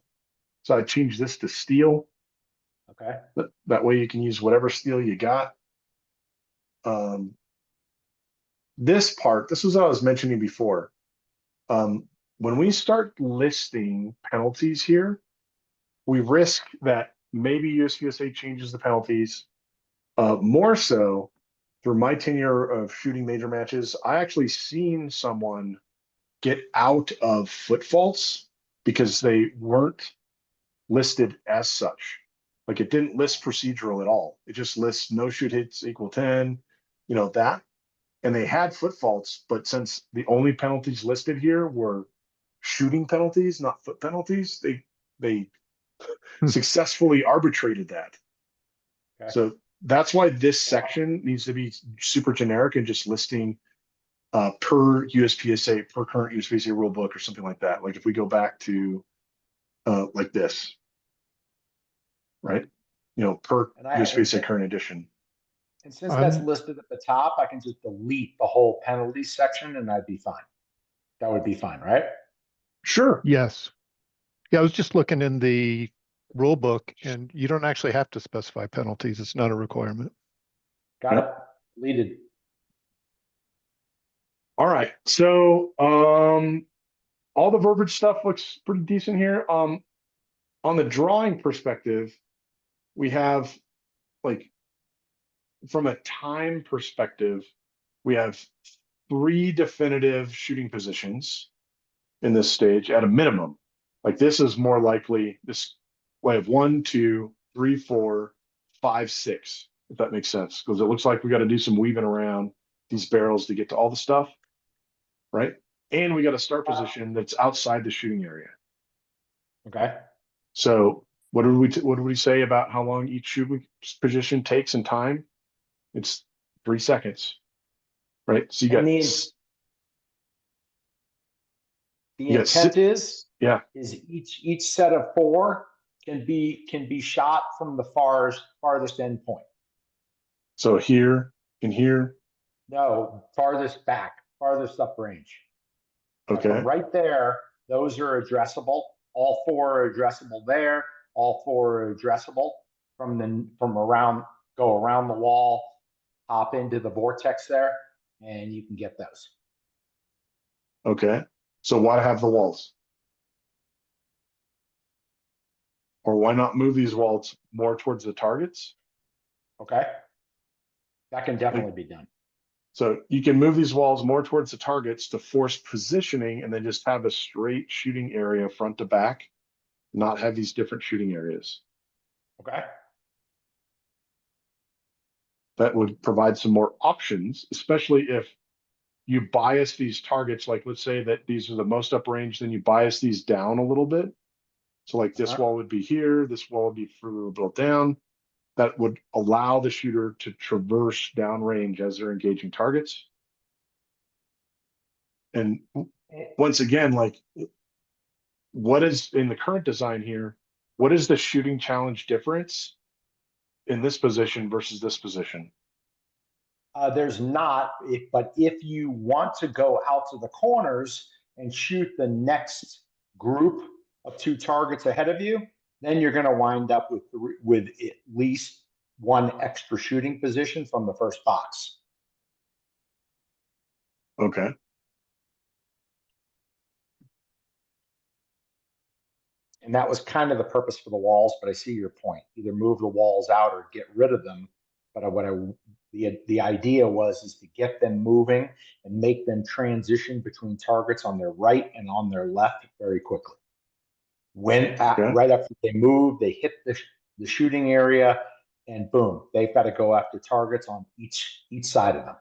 So I changed this to steel. Okay. That way you can use whatever steel you got. This part, this was what I was mentioning before. When we start listing penalties here, we risk that maybe USPSA changes the penalties. More so, through my tenure of shooting major matches, I actually seen someone get out of foot faults because they weren't listed as such. Like it didn't list procedural at all. It just lists no shoot hits equal 10, that. And they had foot faults, but since the only penalties listed here were shooting penalties, not foot penalties, they successfully arbitrated that. Okay. So that's why this section needs to be super generic and just listing per USPSA, per current USPSA rule book or something like that. Like if we go back to like this, right? Per USPSA current edition. And since that's listed at the top, I can just delete the whole penalty section and I'd be fine. That would be fine, right? Sure. Yes. Yeah, I was just looking in the rule book and you don't actually have to specify penalties. It's not a requirement. Got it. Deleted. All right. So all the verbiage stuff looks pretty decent here. On the drawing perspective, we have like from a time perspective, we have 3 definitive shooting positions in this stage at a minimum. Like this is more likely this way of 1, 2, 3, 4, 5, 6, if that makes sense. Because it looks like we got to do some weaving around these barrels to get to all the stuff, right? And we got a start position that's outside the shooting area. Okay. So what did we say about how long each shooting position takes in time? It's 3 seconds, right? So you got the you got intent is yeah. is each set of 4 can be shot from the farthest end point. So here and here. No, farthest back, farthest up range. Okay. From right there, those are addressable. All 4 are addressable there. All 4 are addressable from around, go around the wall, hop into the vortex there, and you can get those. Okay. So why have the walls? Or why not move these walls more towards the targets? Okay. That can definitely be done. So you can move these walls more towards the targets to force positioning and then just have a straight shooting area front to back, not have these different shooting areas. Okay. That would provide some more options, especially if you bias these targets. Like let's say that these are the most uprange, then you bias these down a little bit. So like this wall would be here, this wall would be further built down. That would allow the shooter to traverse downrange as they're engaging targets. And once again, like what is in the current design here, what is the shooting challenge difference in this position versus this position? There's not, but if you want to go out to the corners and shoot the next group of 2 targets ahead of you, then you're going to wind up with at least 1 extra shooting position from the first box. Okay. And that was kind of the purpose for the walls, but I see your point. Either move the walls out or get rid of them. But the idea is to get them moving and make them transition between targets on their right and on their left very quickly. Right after they move, they hit the shooting area, and boom, they've got to go after targets on each side of them.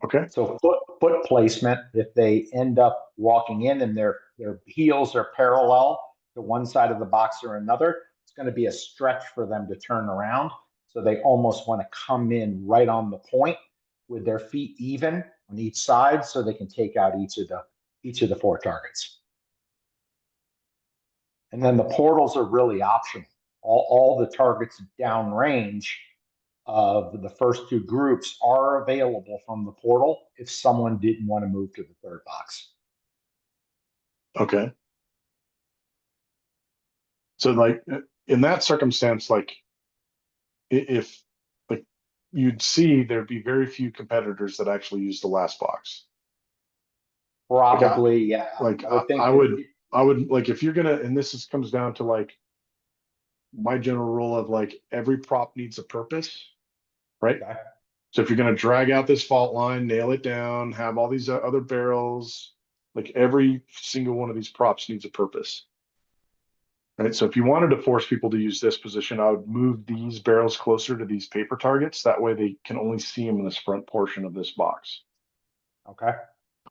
Okay. So foot placement, if they end up walking in and their heels are parallel to one side of the box or another, it's going to be a stretch for them to turn around. So they almost want to come in right on the point with their feet even on each side, so they can take out each of the 4 targets. And then the portals are really optional. All the targets downrange of the first two groups are available from the portal if someone didn't want to move to the third box. Okay. So like in that circumstance, like if like you'd see there'd be very few competitors that actually use the last box. Probably, yeah. Like I would think I would like if you're gonna, and this is comes down to like my general rule of like every prop needs a purpose, right? Okay. So if you're gonna drag out this fault line, nail it down, have all these other barrels, like every single one of these props needs a purpose. Right. So if you wanted to force people to use this position, I would move these barrels closer to these paper targets. That way they can only see them in this front portion of this box. Okay.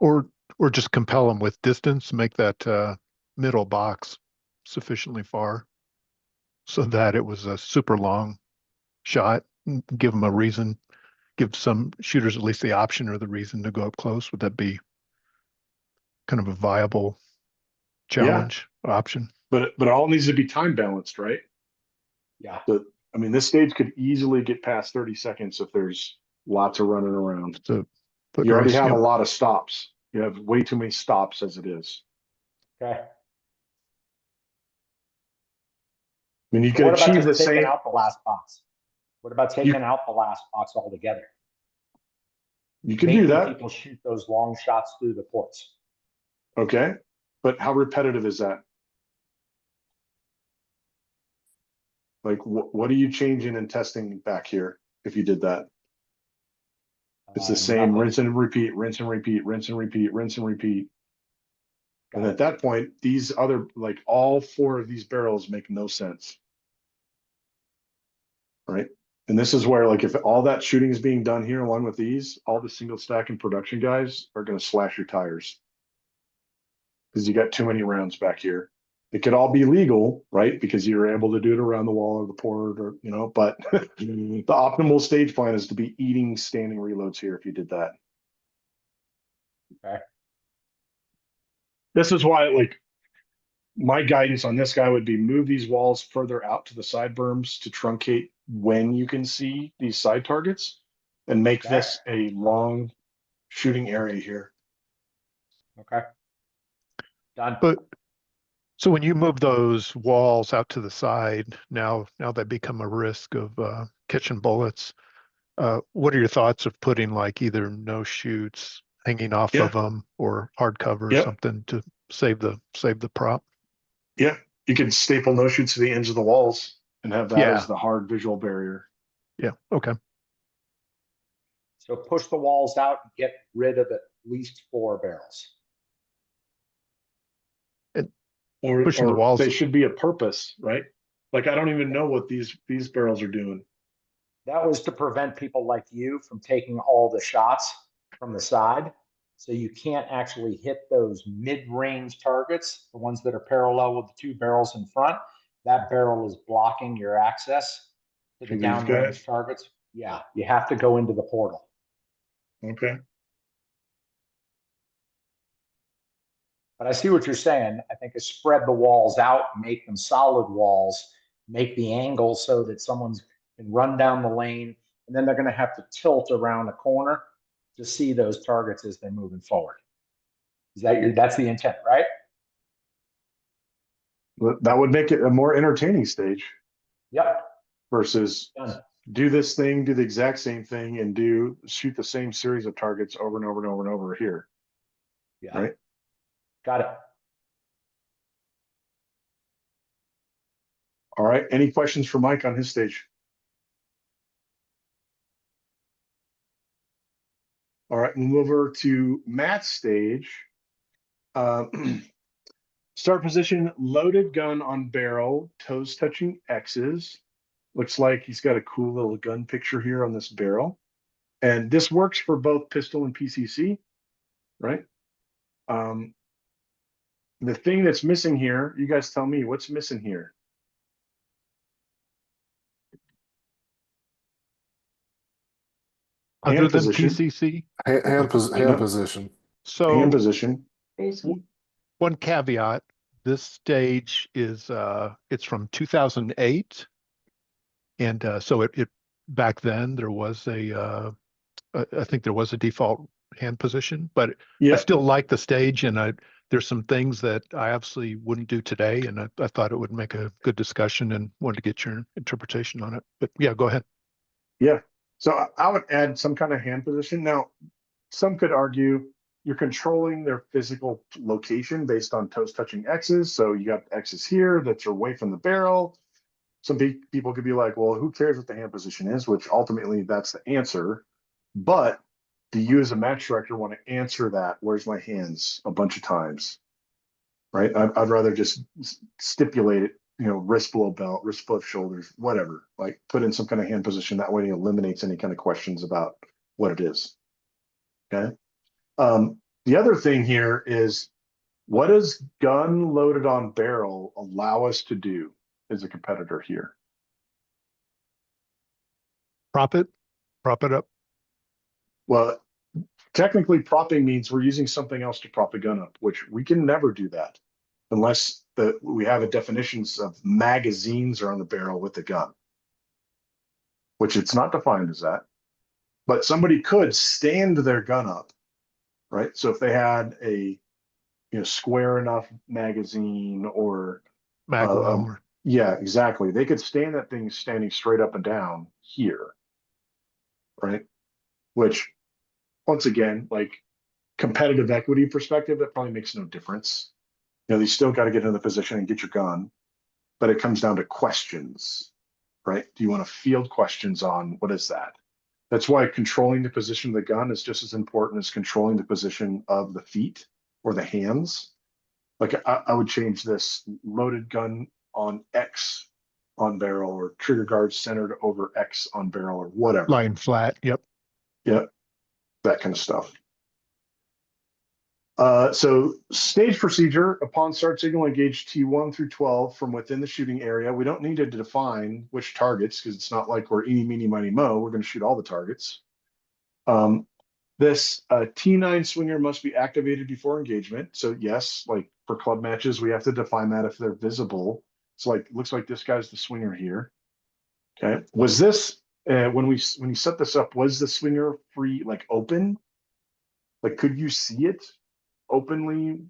Or just compel them with distance, make that middle box sufficiently far so that it was a super long shot. Give them a reason, give some shooters at least the option or the reason to go up close. Would that be kind of a viable challenge option? But it all needs to be time balanced, right? Yeah. But I mean, this stage could easily get past 30 seconds if there's lots of running around. So You already have a lot of stops. You have way too many stops as it is. Okay. I mean, you So could what about achieve the just taking same. out the last box? What about taking out the last box altogether? You could do Making that. people shoot those long shots through the ports. Okay. But how repetitive is that? Like, what are you changing and testing back here if you did that? It's the same Nothing. rinse and repeat, rinse and repeat, rinse and repeat, rinse and repeat. And at that point, these other, like all four of these barrels make no sense. Right. And this is where, like, if all that shooting is being done here along with these, all the single stack and production guys are going to slash your tires because you got too many rounds back here. It could all be legal, right? Because you're able to do it around the wall or the port or, you know, but the optimal stage plan is to be eating standing reloads here if you did that. Okay. This is why, like, my guidance on this guy would be move these walls further out to the side berms to truncate when you can see these side targets and make Okay. this a long shooting area here. Okay. Done. But so when you move those walls out to the side, now they become a risk of catching bullets. What are your thoughts of putting like either no shoots hanging off of them or hard cover or something to save the prop? Yeah, you could staple no shoots to the ends of the walls and have that Yeah. as the hard visual barrier. Yeah. Okay. So push the walls out and get rid of at least 4 barrels. Or Pushing the walls. they should be a purpose, right? Like I don't even know what these barrels are doing. That was to prevent people like you from taking all the shots from the side. So you can't actually hit those mid-range targets, the ones that are parallel with the 2 barrels in front. That barrel is blocking your access to the To these downrange guys? targets. Yeah, you have to go into the portal. Okay. But I see what you're saying. I think is spread the walls out, make them solid walls, make the angle so that someone's can run down the lane, and then they're going to have to tilt around a corner to see those targets as they're moving forward. Is that that's the intent, right? That would make it a more entertaining stage. Yep. Versus Done. do this thing, do the exact same thing, and shoot the same series of targets over and over and over and over here. Yeah. Right. Got it. All right. Any questions for Mike on his stage? All right, we'll move over to Matt's stage. Start position, loaded gun on barrel, toes touching X's. Looks like he's got a cool little gun picture here on this barrel. And this works for both pistol and PCC, right? The thing that's missing here, you guys tell me, what's missing here? Other Hand than position. PCC? Hand position. So Hand position. Basically. one caveat, this stage is it's from 2008. And so it back then there was I think there was a default hand position, but I Yeah, still like the stage, and there's some things that I absolutely wouldn't do today, and I thought it would make a good discussion and wanted to get your interpretation on it. But yeah, go ahead. yeah. So I would add some kind of hand position. Now, some could argue you're controlling their physical location based on toes touching X's. So you got X's here that are away from the barrel. Some people could be like, well, who cares what the hand position is? Which ultimately that's the answer. But do you as a match director want to answer that? Where's my hands a bunch of times? Right. I'd rather just stipulate it, wrist below belt, wrist above shoulders, whatever. Like put in some kind of hand position. That way it eliminates any kind of questions about what it is. Okay. The other thing here is, what does gun loaded on barrel allow us to do as a competitor here? Prop it up. Well, technically propping means we're using something else to prop a gun up, which we can never do that unless we have a definitions of magazines are on the barrel with the gun, which it's not defined as that. But somebody could stand their gun up, right? So if they had a square enough magazine or Magwell. yeah, exactly. They could stand that thing standing straight up and down here, right? Which, once again, like competitive equity perspective, that probably makes no difference. You still got to get into the position and get your gun, but it comes down to questions, right? Do you want to field questions on what is that? That's why controlling the position of the gun is just as important as controlling the position of the feet or the hands. Like I would change this loaded gun on X on barrel, or trigger guard centered over X on barrel, or whatever. Lying flat. Yep. Yep. That kind of stuff. So stage procedure, upon start signal, engage T1 through 12 from within the shooting area. We don't need to define which targets because it's not like we're eeny, meeny, miny, mo. We're going to shoot all the targets. This T9 swinger must be activated before engagement. So yes, like for club matches, we have to define that if they're visible. So like, looks like this guy's the swinger here. Okay. Was this, when you set this up, was the swinger free, like open? Like, could you see it openly,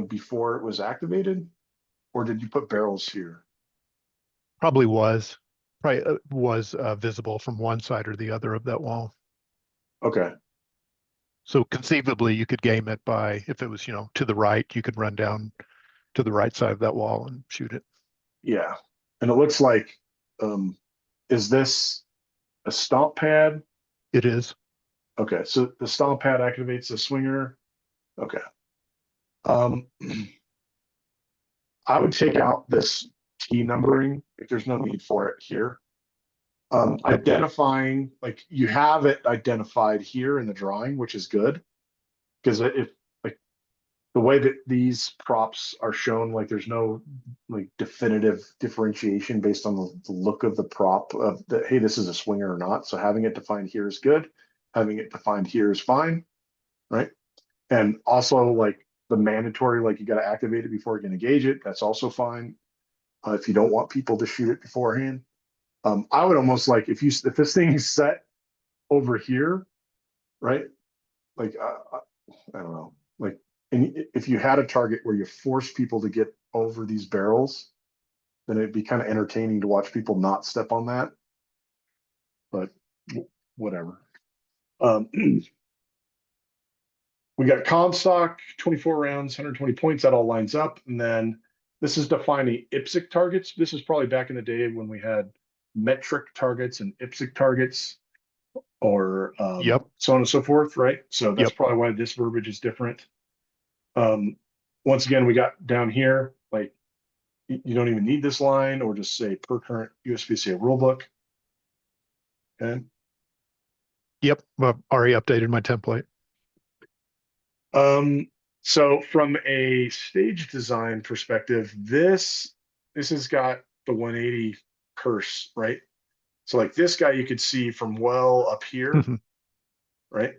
before it was activated? Or did you put barrels here? Probably was visible from one side or the other of that wall. Okay. So conceivably you could game it by, if it was, to the right, you could run down to the right side of that wall and shoot it. Yeah. And it looks like, is this a stomp pad? It is. Okay. So the stomp pad activates the swinger. Okay. I would take out this T numbering if there's no need for it here. Identifying, like you have it identified here in the drawing, which is good. Because if like the way that these props are shown, like there's no like definitive differentiation based on the look of the prop of the, hey, this is a swinger or not. So having it defined here is good. Having it defined here is fine, right? And also like the mandatory, like you got to activate it before you can engage it. That's also fine. If you don't want people to shoot it beforehand. I would almost like if this thing is set over here, right? Like I don't know, like, and if you had a target where you force people to get over these barrels, then it'd be kind of entertaining to watch people not step on that. But whatever. We got Comstock, 24 rounds, 120 points. That all lines up, and then this is defining IPSC targets. This is probably back in the day when we had metric targets and IPSC targets, or Yep. so on and so forth, right? So that's Yep. probably why this verbiage is different. Once again, we got down here, like you don't even need this line, or just say per current USPCA rulebook. Okay. Yep. Well, already updated my template. So from a stage design perspective, this has got the 180 curse, right? So like this guy you could see from well up here, right?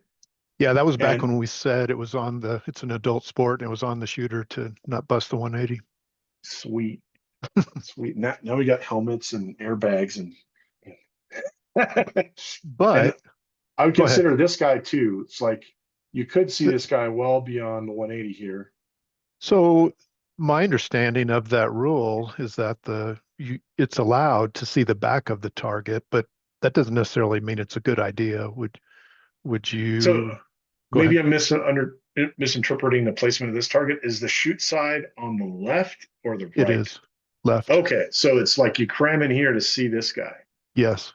Yeah, that was back And when we said it's an adult sport and it was on the shooter to not bust the 180. sweet. Sweet. Now we got helmets and airbags and But I would go ahead. consider this guy too. It's like you could see this guy well beyond the 180 here. So my understanding of that rule is that it's allowed to see the back of the target, but that doesn't necessarily mean it's a good idea. Would So you go ahead? maybe I'm misinterpreting the placement of this target. Is the shoot side on the left or the It right? is left. Okay, so it's like you cram in here to see this guy. Yes.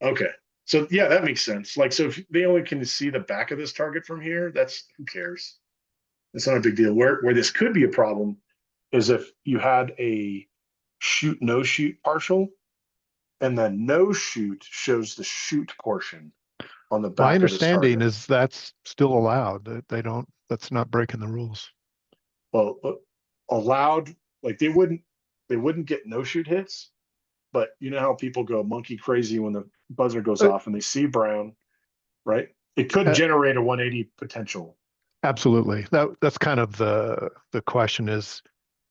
Okay. So yeah, that makes sense. Like, so if they only can see the back of this target from here, that's who cares? It's not a big deal. Where this could be a problem is if you had a shoot no shoot partial, and the no shoot shows the shoot portion on the My back of this understanding target. is that's still allowed. That they don't, that's not breaking the rules. Well, allowed, like they wouldn't get no shoot hits, but you know how people go monkey crazy when the buzzer goes Uh, off and they see brown, right? It could uh, generate a 180 potential. Absolutely. That's kind of the question is,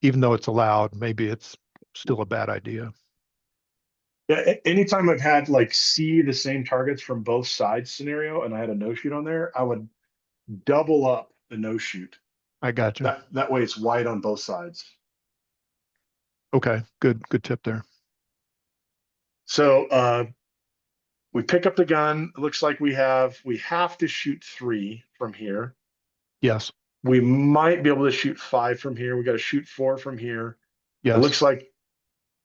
even though it's allowed, maybe it's still a bad idea. Yeah, anytime I've had like see the same targets from both sides scenario and I had a no shoot on there, I would double up the no shoot. I got you. That way it's white on both sides. Okay, good tip there. So we pick up the gun. It looks like we have to shoot 3 from here. Yes, We might be able to shoot 5 from here. We got to shoot 4 from here. It yes, looks like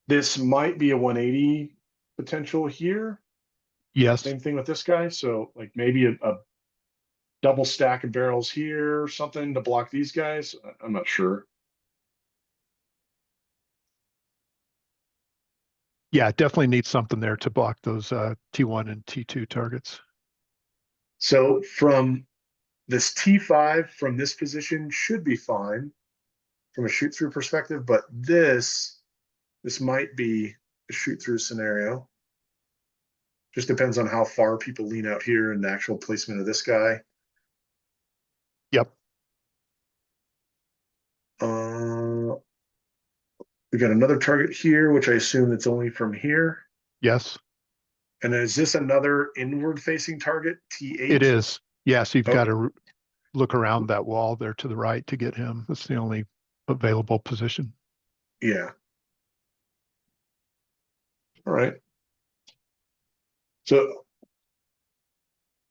this might be a 180 potential here. yes. Same thing with this guy. So like maybe a double stack of barrels here or something to block these guys. I'm not sure. Yeah, definitely needs something there to block those T1 and T2 targets. So from this T5 from this position should be fine from a shoot through perspective, but this might be a shoot through scenario. Just depends on how far people lean out here and the actual placement of this guy. Yep. We got another target here, which I assume it's only from here. Yes, And is this another inward facing target, T8? it is. Yes, you've got Okay. to look around that wall there to the right to get him. That's the only available position. Yeah. All right. So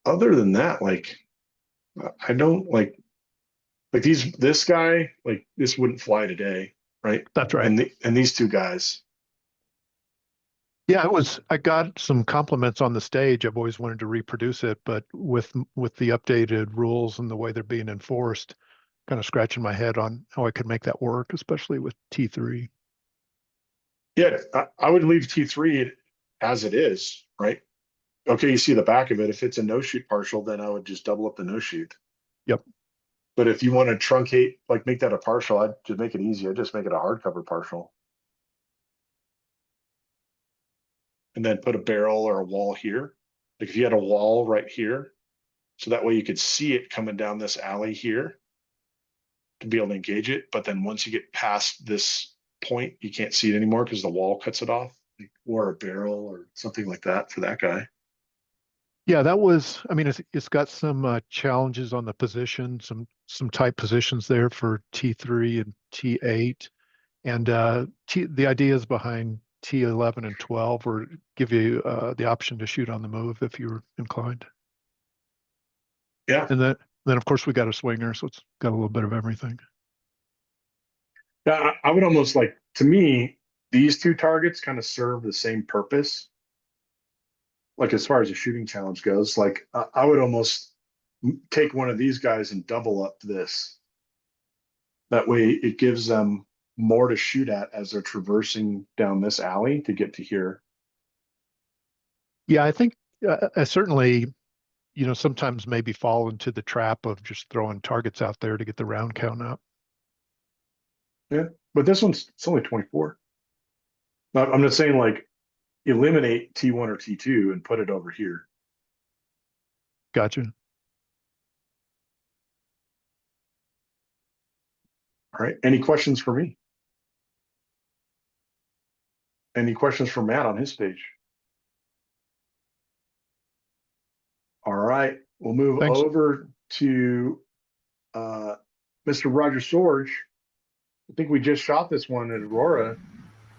other than that, like I don't like this guy, like this wouldn't fly today, right? That's right. And these two guys. Yeah, I got some compliments on the stage. I've always wanted to reproduce it, but with the updated rules and the way they're being enforced, kind of scratching my head on how I could make that work, especially with T3. Yeah, I would leave T3 as it is, right? Okay, you see the back of it. If it's a no shoot partial, then I would just double up the no shoot. Yep. But if you want to truncate, like make that a partial, I'd just make it easy. I'd just make it a hardcover partial. And then put a barrel or a wall here. Like if you had a wall right here, so that way you could see it coming down this alley here to be able to engage it. But then once you get past this point, you can't see it anymore because the wall cuts it off, or a barrel or something like that for that guy. Yeah, that was, I mean, it's got some challenges on the position, some tight positions there for T3 and T8. And the ideas behind T11 and 12 were give you the option to shoot on the move if you're inclined. Yeah. And then of course we got a swinger, so it's got a little bit of everything. Yeah, I would almost like, to me, these two targets kind of serve the same purpose. Like as far as a shooting challenge goes, like I would almost take one of these guys and double up this. That way it gives them more to shoot at as they're traversing down this alley to get to here. Yeah, I think I certainly, sometimes maybe fall into the trap of just throwing targets out there to get the round count up. Yeah, but this it's only 24. I'm not saying like eliminate T1 or T2 and put it over here. Gotcha. All right. Any questions for me? Any questions for Matt on his stage? All right, we'll move Thanks. over to Mr. Roger Sorge. I think we just shot this one at Aurora.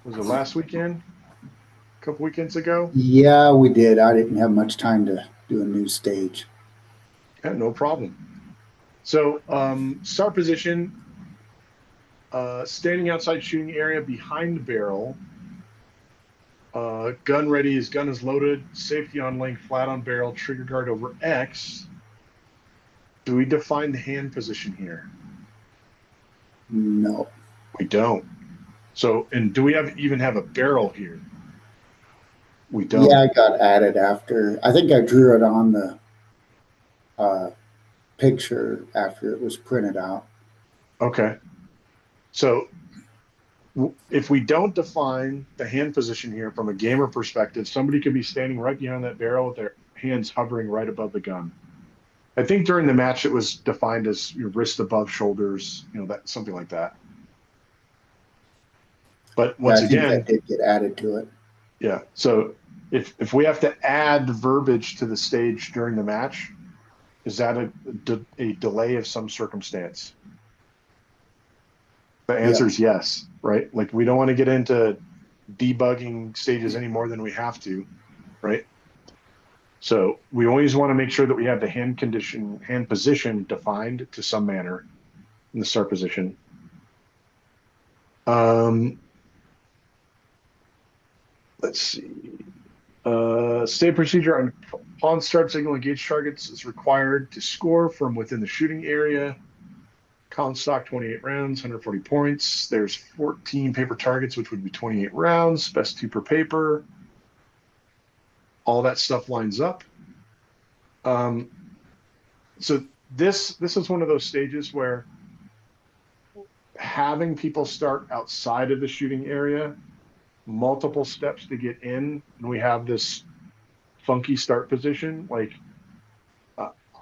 Was it last weekend? A couple weekends ago? Yeah, we did. I didn't have much time to do a new stage. Yeah, no problem. So, start position, standing outside shooting area behind the barrel. Gun ready, his gun is loaded, safety on link, flat on barrel, trigger guard over X. Do we define the hand position here? No. We don't. So, and do we even have a barrel here? We don't. Yeah, I got added after. I think I drew it on the picture after it was printed out. Okay. So if we don't define the hand position here from a gamer perspective, somebody could be standing right behind that barrel with their hands hovering right above the gun. I think during the match it was defined as your wrist above shoulders, that something like that. But Yeah, once I think again, that did get added to it. yeah. So if we have to add verbiage to the stage during the match, is that a delay of some circumstance? The answer is yes, right? Like we don't want to get into debugging stages any more than we have to, right? So we always want to make sure that we have the hand position defined to some manner in the start position. Let's see. State procedure upon start signal engage targets is required to score from within the shooting area. Column stock 28 rounds, 140 points. There's 14 paper targets, which would be 28 rounds, best 2 per paper. All that stuff lines up. So this is one of those stages where having people start outside of the shooting area, multiple steps to get in, and we have this funky start position. Like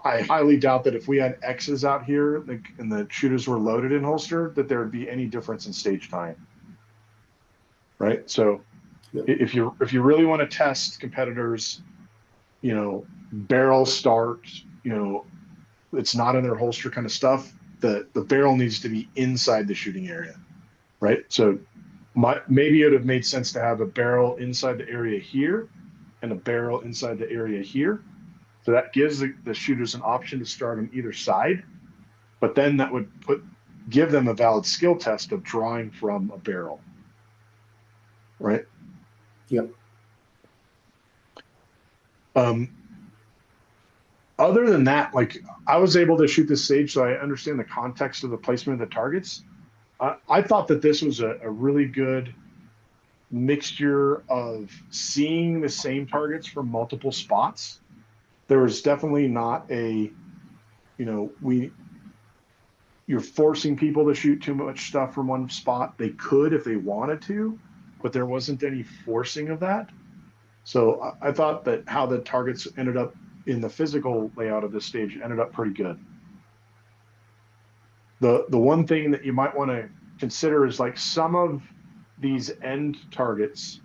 I highly doubt that if we had X's out here and the shooters were loaded in holster, that there would be any difference in stage time. Right. So if you really want to test competitors, barrel start, it's not in their holster kind of stuff. The barrel needs to be inside the shooting area. Right. So maybe it would have made sense to have a barrel inside the area here and a barrel inside the area here. So that gives the shooters an option to start on either side, but then that would give them a valid skill test of drawing from a barrel. Right. Yep. Other than that, like I was able to shoot this stage, so I understand the context of the placement of the targets. I thought that this was a really good mixture of seeing the same targets from multiple spots. There was definitely not you're forcing people to shoot too much stuff from one spot. They could if they wanted to, but there wasn't any forcing of that. So I thought that how the targets ended up in the physical layout of this stage ended up pretty good. The one thing that you might want to consider is like some of these end targets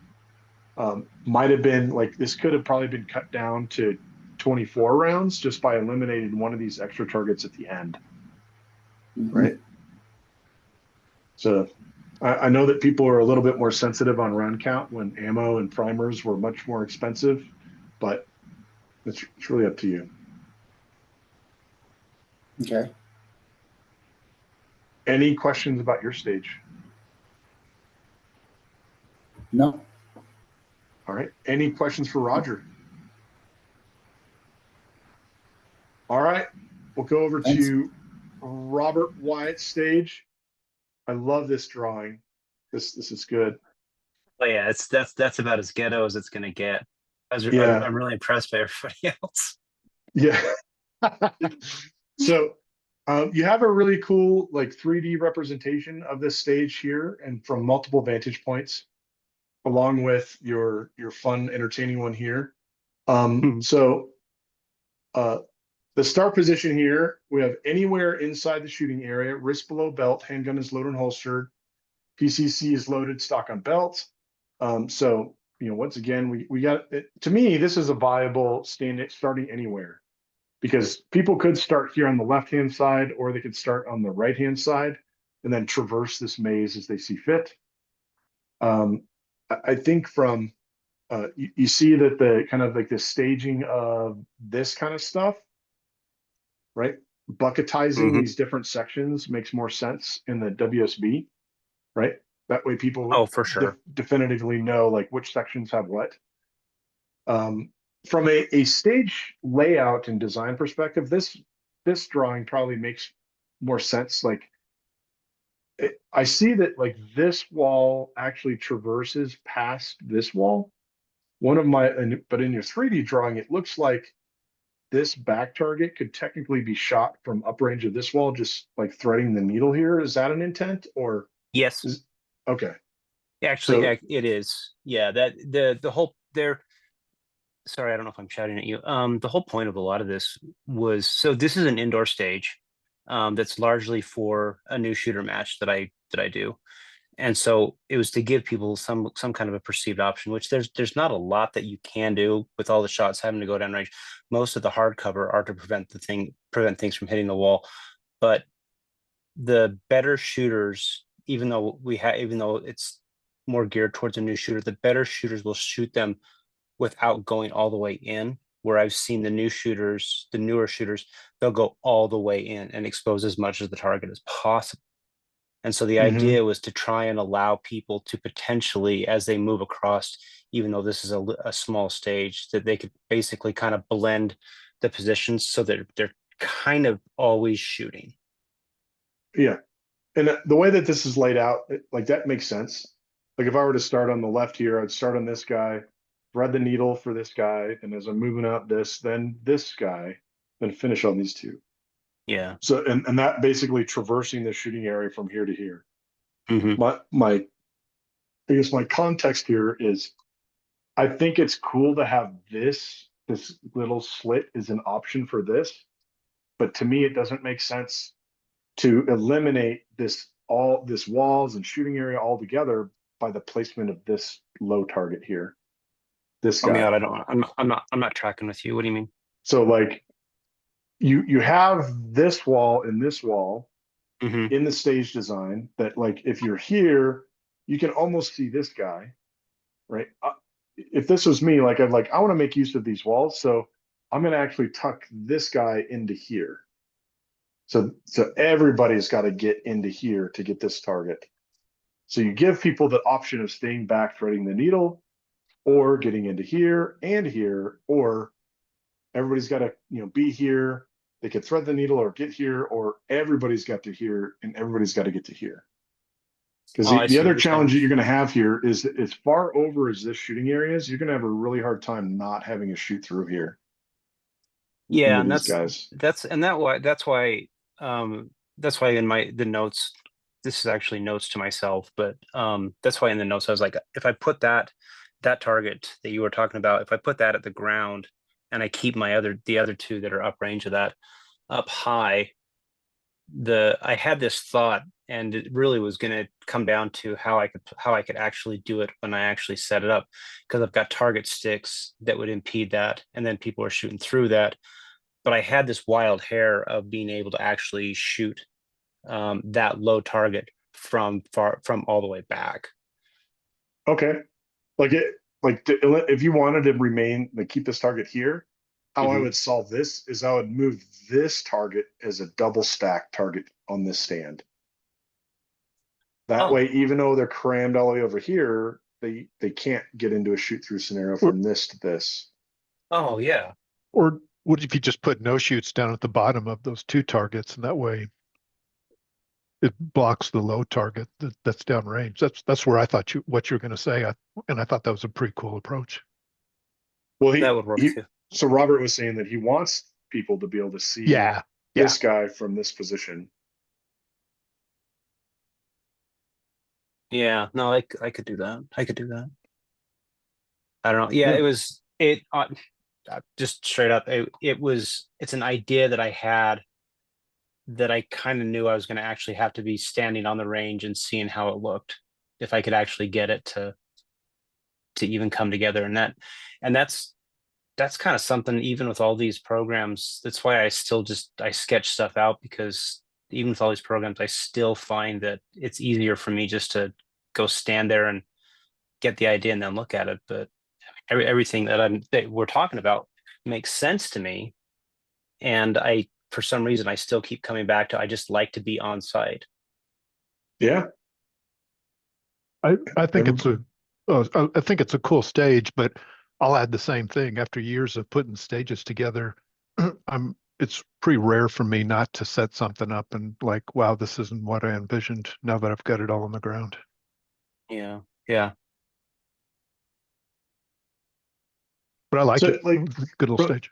might have been like this could have probably been cut down to 24 rounds just by eliminating one of these extra targets at the end. Right. So I know that people are a little bit more sensitive on round count when ammo and primers were much more expensive, but it's really up to you. Okay. Any questions about your stage? No. All right. Any questions for Roger? All right. We'll go over Thanks. to Robert Wyatt's stage. I love this drawing. This is good. Oh yeah, that's about as ghetto as it's gonna get. I'm really impressed by everybody else. Yeah. So you have a really cool like 3D representation of this stage here and from multiple vantage points, along with your fun, entertaining one here. So the start position here, we have anywhere inside the shooting area, wrist below belt, handgun is loaded and holstered, PCC is loaded, stock on belt. So once again, we got it. To me, this is a viable starting anywhere. because people could start here on the left-hand side, or they could start on the right-hand side and then traverse this maze as they see fit. I think from, you see that the kind of like the staging of this kind of stuff, right? Bucketizing these different sections makes more sense in the WSB, right? That way people Oh, for sure. definitively know like which sections have what. From a stage layout and design perspective, this drawing probably makes more sense. Like I see that like this wall actually traverses past this wall. But in your 3D drawing, it looks like this back target could technically be shot from uprange of this wall, just like threading the needle here. Is that an intent or Yes, okay? actually, So it is. Yeah, that the whole there. Sorry, I don't know if I'm shouting at you. The whole point of a lot of this was, so this is an indoor stage, that's largely for a new shooter match that I do. And so it was to give people some kind of a perceived option, which there's not a lot that you can do with all the shots having to go down range. Most of the hardcover are to prevent things from hitting the wall. But the better shooters, even though it's more geared towards a new shooter, the better shooters will shoot them without going all the way in. Where I've seen the newer shooters, they'll go all the way in and expose as much of the target as possible. And so the idea was to try and allow people to potentially, as they move across, even though this is a small stage, that they could basically kind of blend the positions so that they're kind of always shooting. yeah, and the way that this is laid out, like that makes sense. Like if I were to start on the left here, I'd start on this guy, thread the needle for this guy, and as I'm moving up then this guy, then finish on these two. Yeah. So and that basically traversing the shooting area from here to here. Mm-hmm. I guess my context here is I think it's cool to have this little slit is an option for this, but to me it doesn't make sense to eliminate this walls and shooting area altogether by the placement of this low target here. This Help me guy. out. I'm not tracking with you. What do you mean? So like you have this wall and this wall in the stage design that like if you're here, you can almost see this guy, right? If this was me, like I want to make use of these walls, so I'm going to actually tuck this guy into here. So everybody's got to get into here to get this target. So you give people the option of staying back, threading the needle, or getting into here and here, or everybody's got to be here. They could thread the needle or get here, or everybody's got to here and everybody's got to get to here. Because the other challenge that you're going to have here is that as far over as this shooting area is, you're going to have a really hard time not having a shoot through here. Yeah, and that's why in the notes, this is actually notes to myself, but that's why in the notes I was like, if I put that target that you were talking about, if I put that at the ground and I keep the other two that are uprange of that up high, I had this thought, and it really was going to come down to how I could actually do it when I actually set it up, because I've got target sticks that would impede that, and then people are shooting through that. But I had this wild hair of being able to actually shoot that low target from all the way back. Okay, if you wanted to remain keep this target here, how I would solve this is I would move this target as a double stack target on this stand. That way, even though they're crammed all the way over here, they can't get into a shoot through scenario from this to this. Oh yeah. Or what if you just put no shoots down at the bottom of those two targets, and that way it blocks the low target that's downrange. That's where I thought what you were going to say, and I thought that was a pretty cool approach. Well, that would work too. So Robert was saying that he wants people to be able to see this guy from this position. Yeah, no, I could do that. I don't know. Yeah, just straight up. It's an idea that I had that I kind of knew I was going to actually have to be standing on the range and seeing how it looked, if I could actually get it to even come together. And that's that's kind of something, even with all these programs, that's why I still I sketch stuff out, because even with all these programs, I still find that it's easier for me just to go stand there and get the idea and then look at it. But everything that we're talking about makes sense to me. And for some reason, I still keep coming back to, I just like to be on site. Yeah. I think I think it's a cool stage, but I'll add the same thing. After years of putting stages together, it's pretty rare for me not to set something up and like, wow, this isn't what I envisioned now that I've got it all on the ground. Yeah. Yeah. But I like So, it. like, Good little stage.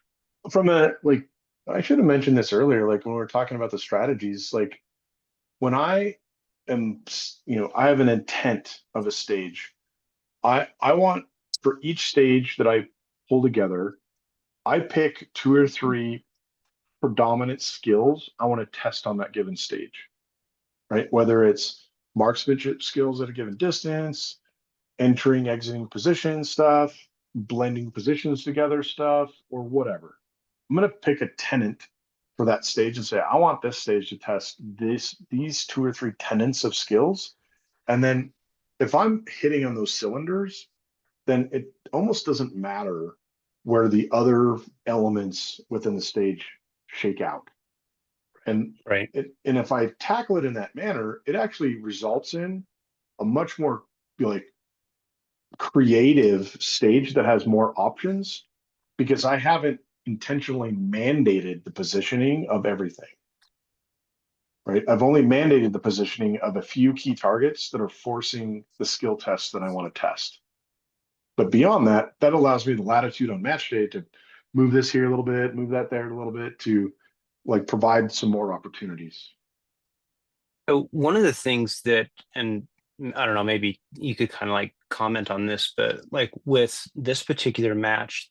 from I should have mentioned this earlier, like when we were talking about the strategies, like when I am, I have an intent of a stage. I want for each stage that I pull together, I pick 2 or 3 predominant skills I want to test on that given stage, right? Whether it's marksmanship skills at a given distance, entering, exiting position stuff, blending positions together stuff, or whatever. I'm going to pick a tenant for that stage and say, I want this stage to test these 2 or 3 tenets of skills. And then if I'm hitting on those cylinders, then it almost doesn't matter where the other elements within the stage shake out. And Right. and if I tackle it in that manner, it actually results in a much more like creative stage that has more options because I haven't intentionally mandated the positioning of everything. Right. I've only mandated the positioning of a few key targets that are forcing the skill tests that I want to test. But beyond that, that allows me the latitude on match day to move this here a little bit, move that there a little bit to like provide some more opportunities. So one of the things that, and I don't know, maybe you could kind of like comment on this, but like with this particular match,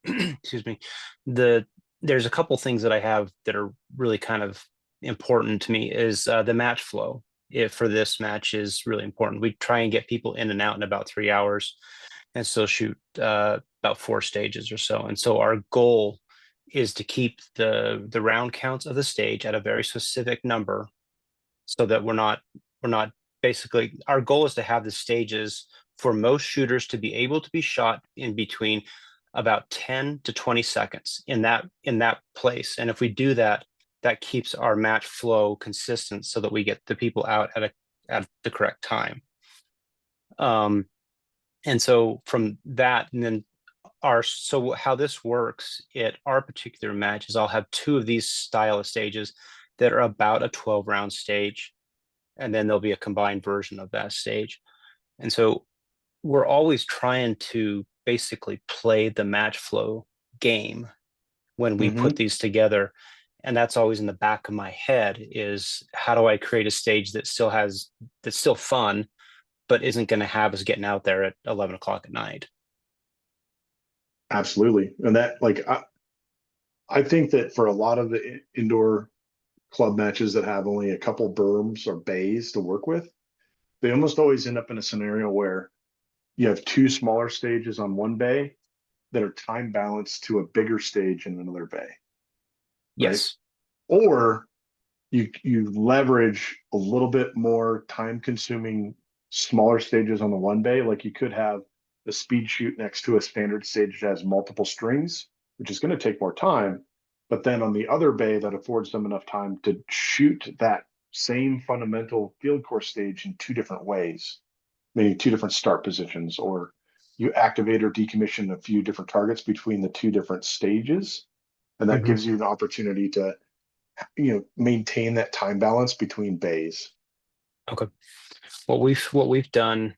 excuse me, there's a couple things that I have that are really kind of important to me is the match flow. If for this match is really important. We try and get people in and out in about 3 hours and still shoot about 4 stages or so. And so our goal is to keep the round counts of the stage at a very specific number, so that we're not basically, our goal is to have the stages for most shooters to be able to be shot in between about 10 to 20 seconds in that place. And if we do that, that keeps our match flow consistent so that we get the people out at the correct time. And so from that, and then so how this works at our particular match is I'll have 2 of these style of stages that are about a 12 round stage, and then there'll be a combined version of that stage. And so we're always trying to basically play the match flow game when we put these together. And that's always in the back of my head is how do I create a stage that's still fun, but isn't going to have us getting out there at 11 o'clock at night. Absolutely. And that I think that for a lot of the indoor club matches that have only a couple berms or bays to work with, they almost always end up in a scenario where you have 2 smaller stages on one bay that are time balanced to a bigger stage in another bay. Yes. Right? Or you leverage a little bit more time consuming smaller stages on the one bay. Like you could have a speed shoot next to a standard stage that has multiple strings, which is going to take more time. But then on the other bay that affords them enough time to shoot that same fundamental field course stage in 2 different ways, meaning 2 different start positions, or you activate or decommission a few different targets between the 2 different stages. And that gives you an opportunity to maintain that time balance between bays. Okay. What we've done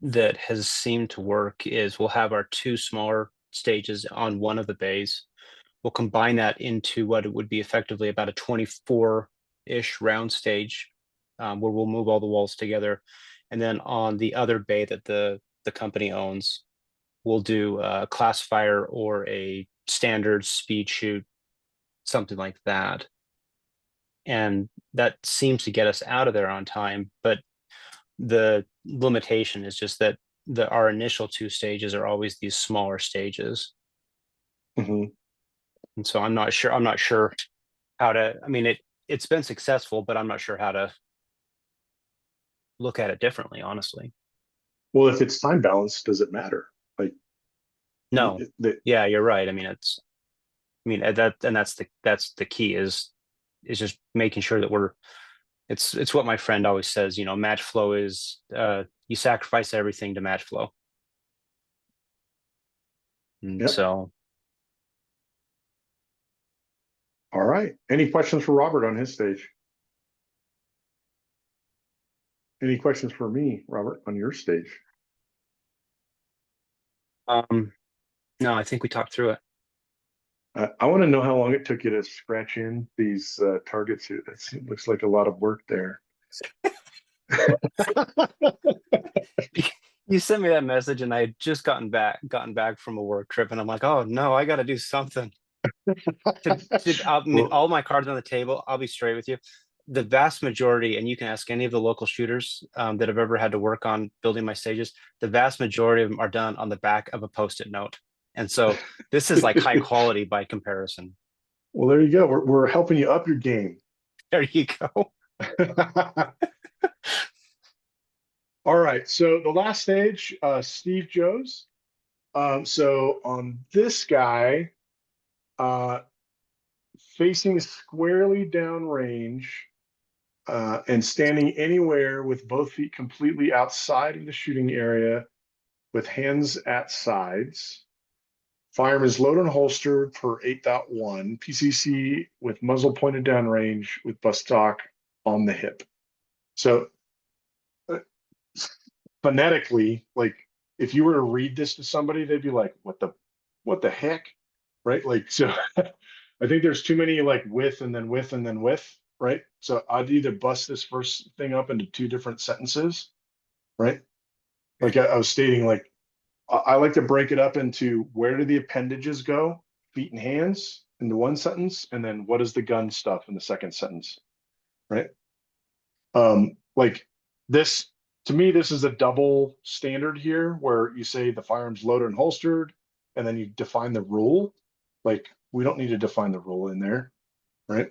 that has seemed to work is we'll have our 2 smaller stages on one of the bays. We'll combine that into what it would be effectively about a 24-ish round stage, where we'll move all the walls together. And then on the other bay that the company owns, we'll do a classifier or a standard speed shoot, something like that. And that seems to get us out of there on time. But the limitation is just that our initial 2 stages are always these smaller stages. Mhm. And so I'm not sure how to, I mean, it's been successful, but I'm not sure how to look at it differently, honestly. Well, if it's time balanced, does it matter? Like, No. Yeah, you're right. I mean, that's the key is just making sure that it's what my friend always says, match flow is, you sacrifice everything to match flow. And Yep. so, All right. Any questions for Robert on his stage? Any questions for me, Robert, on your stage? no, I think we talked through it. I want to know how long it took you to scratch in these targets. It looks like a lot of work there. You sent me that message and I had just gotten back from a work trip, and I'm like, oh no, I got to do something. I mean, Well, all my cards on the table. I'll be straight with you. The vast majority, and you can ask any of the local shooters that have ever had to work on building my stages, the vast majority of them are done on the back of a Post-it note. And so this is like high quality by comparison. well, there you go. We're helping you up your game. There you go. All right. So the last stage, Steve Joes. So on this guy, facing squarely downrange and standing anywhere with both feet completely outside of the shooting area with hands at sides. Firearm is loaded and holstered per 8.1. PCC with muzzle pointed downrange with butt stock on the hip. So phonetically, like if you were to read this to somebody, they'd be like, what the heck? Right? Like, so I think there's too many like with and then with and then with, right? So I'd either bust this first thing up into two different sentences, right? Like I was stating, like I like to break it up into where do the appendages go, feet and hands into one sentence, and then what is the gun stuff in the second sentence, right? Like this, to me, this is a double standard here where you say the firearm's loaded and holstered, and then you define the rule. Like we don't need to define the rule in there, right?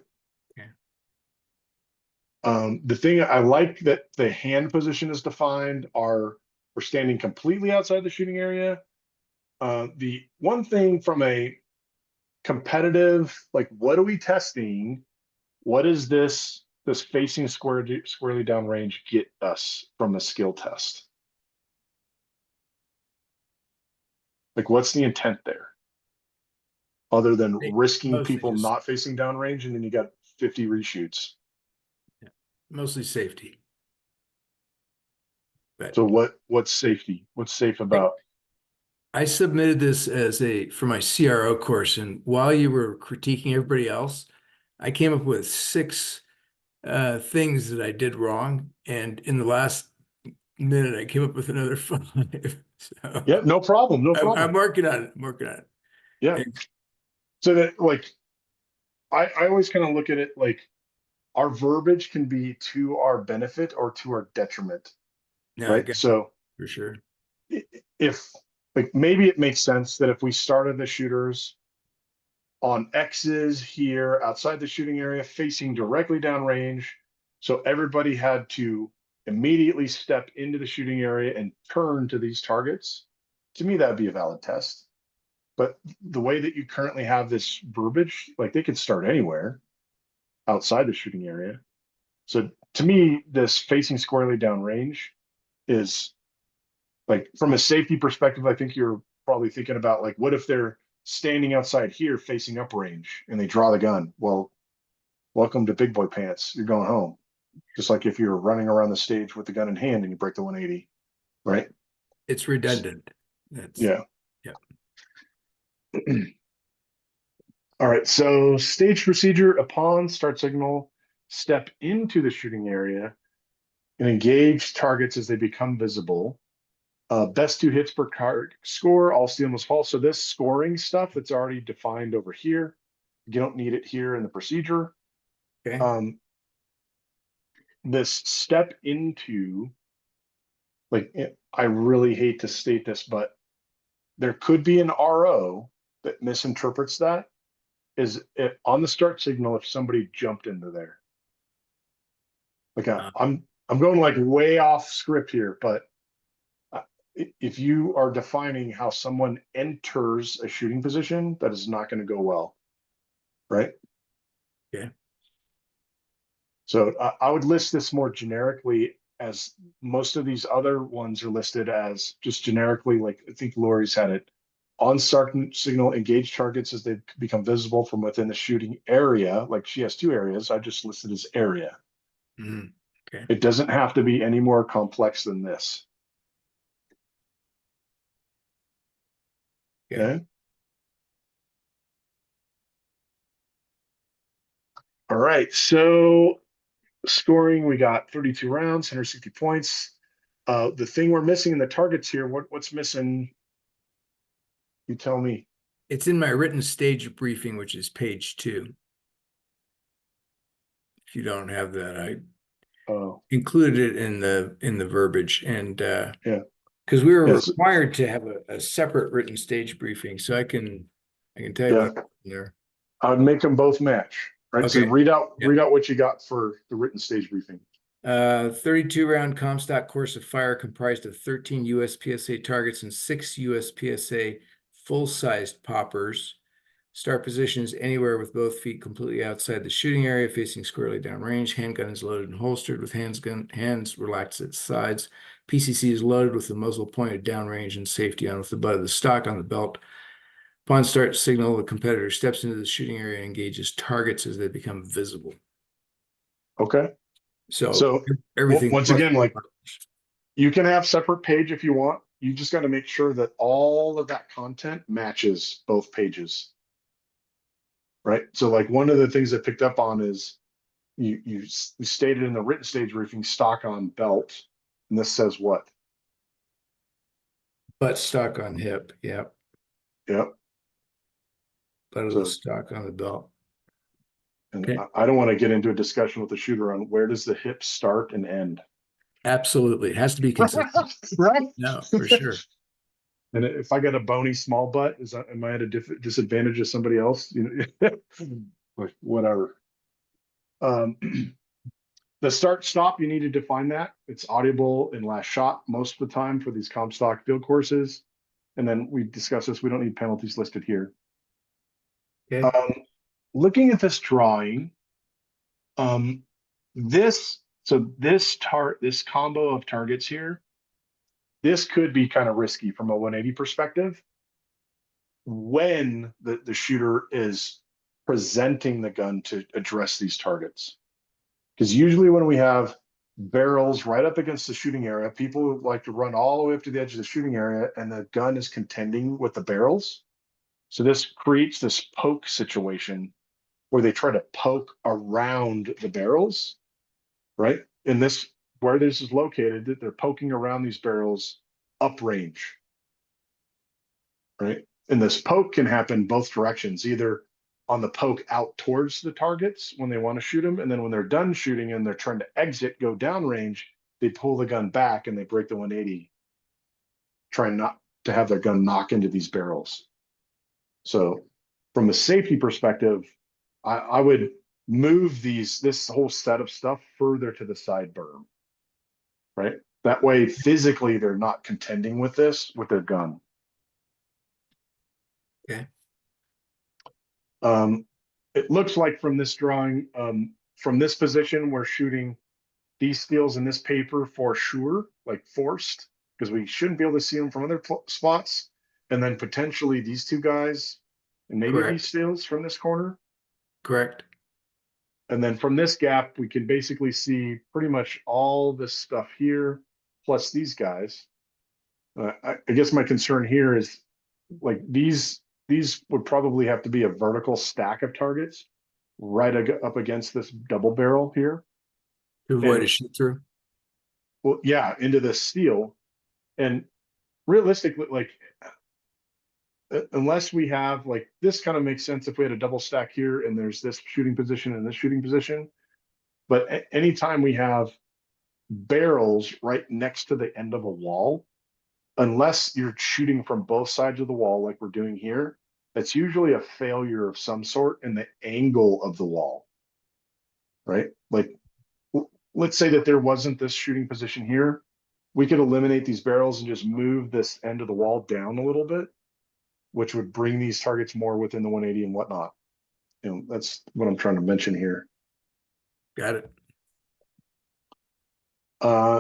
Okay. The thing I like that the hand position is defined are we're standing completely outside the shooting area. The one thing from a competitive, like what are we testing? What is this facing squarely downrange get us from a skill test? Like what's the intent there? Other than risking Mostly people just- not facing downrange and then you got 50 reshoots. Yeah. Mostly safety. But So what's safety? What's safe about? I submitted this as for my CRO course, and while you were critiquing everybody else, I came up with 6 things that I did wrong, and in the last minute, I came up with another 5. So Yeah, no problem. No I'm problem. working on it. I'm working on it. Yeah. And- So that like I always kind of look at it like our verbiage can be to our benefit or to our detriment. No, I Right. got So for sure. if like maybe it makes sense that if we started the shooters on X's here outside the shooting area facing directly downrange, so everybody had to immediately step into the shooting area and turn to these targets, to me that would be a valid test. But the way that you currently have this verbiage, like they could start anywhere outside the shooting area. So to me, this facing squarely downrange is like from a safety perspective, I think you're probably thinking about like, what if they're standing outside here facing uprange and they draw the gun? Well, welcome to big boy pants. You're going home. Just like if you're running around the stage with the gun in hand and you break the 180, right? It's redundant. That's Yeah. yeah. All right. So stage procedure upon start signal, step into the shooting area and engage targets as they become visible. Best 2 hits per card score, all steel must fall. So this scoring stuff that's already defined over here, you don't need it here in the procedure. Okay. This step into, like, I really hate to state this, but there could be an RO that misinterprets that is on the start signal if somebody jumped into there. Like I'm going like way off script here, but if you are defining how someone enters a shooting position, that is not going to go well, right? Yeah. So I would list this more generically, as most of these other ones are listed as just generically, like I think Lori's had it. On start signal, engage targets as they become visible from within the shooting area. Like she has 2 areas. I just listed as area. Okay. It doesn't have to be any more complex than this. Yeah. Okay. All right. So scoring, we got 32 rounds, 160 points. The thing we're missing in the targets here, what's missing? You tell me. It's in my written stage briefing, which is page 2. If you don't have that, I included it in the verbiage, and yeah, because we were required to have a separate written stage briefing, so I can tell you about there. I would make them both match, right? Okay. So read out what you got for the written stage briefing. 32 round Comstock course of fire comprised of 13 USPSA targets and 6 USPSA full-sized poppers. Start position is anywhere with both feet completely outside the shooting area, facing squarely downrange. Handgun is loaded and holstered with hands relaxed at sides. PCC is loaded with the muzzle pointed downrange and safety on with the butt of the stock on the belt. Upon start signal, the competitor steps into the shooting area and engages targets as they become visible. Okay. So everything once again, like you can have separate page if you want. You just got to make sure that all of that content matches both pages. Right. So like one of the things I picked up on is you stated in the written stage briefing stock on belt, and this says what? Butt stock on hip. Yep. Yep. Butt of the stock on the belt. And I don't want to get into a discussion with the shooter on where does the hip start and end. Absolutely, it has to be consistent. Right? No, for sure. And if I got a bony small butt, am I at a disadvantage of somebody else? You know, like whatever. The start stop, you need to define that. It's audible in last shot most of the time for these Comstock field courses. And then we discuss this. We don't need penalties listed here. Okay. Looking at this drawing, this combo of targets here, this could be kind of risky from a 180 perspective when the shooter is presenting the gun to address these targets. Because usually when we have barrels right up against the shooting area, people like to run all the way up to the edge of the shooting area and the gun is contending with the barrels. So this creates this poke situation where they try to poke around the barrels, right? And this, where this is located, they're poking around these barrels uprange, right? And this poke can happen both directions, either on the poke out towards the targets when they want to shoot them, and then when they're done shooting and they're trying to exit, go downrange, they pull the gun back and they break the 180, trying not to have their gun knock into these barrels. So from a safety perspective, I would move this whole set of stuff further to the side berm, right? That way, physically, they're not contending with this with their gun. Okay. It looks like from this drawing, from this position, we're shooting these steels in this paper for sure, like forced, because we shouldn't be able to see them from other spots. And then potentially these 2 guys, and maybe these steels from this corner. Correct. And then from this gap, we can basically see pretty much all this stuff here, plus these guys. I guess my concern here is like these would probably have to be a vertical stack of targets right up against this double barrel here. To avoid a shoot through? Well, yeah, into this steel. And realistically, like, unless we have like this kind of makes sense if we had a double stack here and there's this shooting position and this shooting position. But anytime we have barrels right next to the end of a wall, unless you're shooting from both sides of the wall like we're doing here, that's usually a failure of some sort in the angle of the wall, right? Like, let's say that there wasn't this shooting position here. We could eliminate these barrels and just move this end of the wall down a little bit, which would bring these targets more within the 180 and whatnot. You know, that's what I'm trying to mention here. Got it.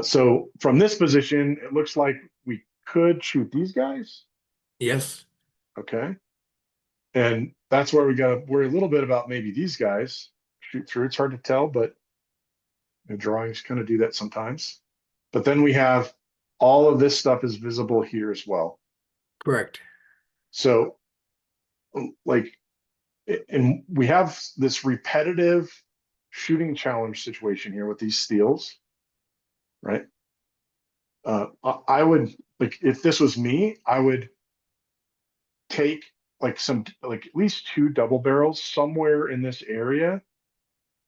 So from this position, it looks like we could shoot these guys. Yes. Okay. And that's where we got to worry a little bit about maybe these guys shoot through. It's hard to tell, but the drawings kind of do that sometimes. But then we have all of this stuff is visible here as well. Correct. So like, and we have this repetitive shooting challenge situation here with these steels, right? I would, like, if this was me, I would take like at least 2 double barrels somewhere in this area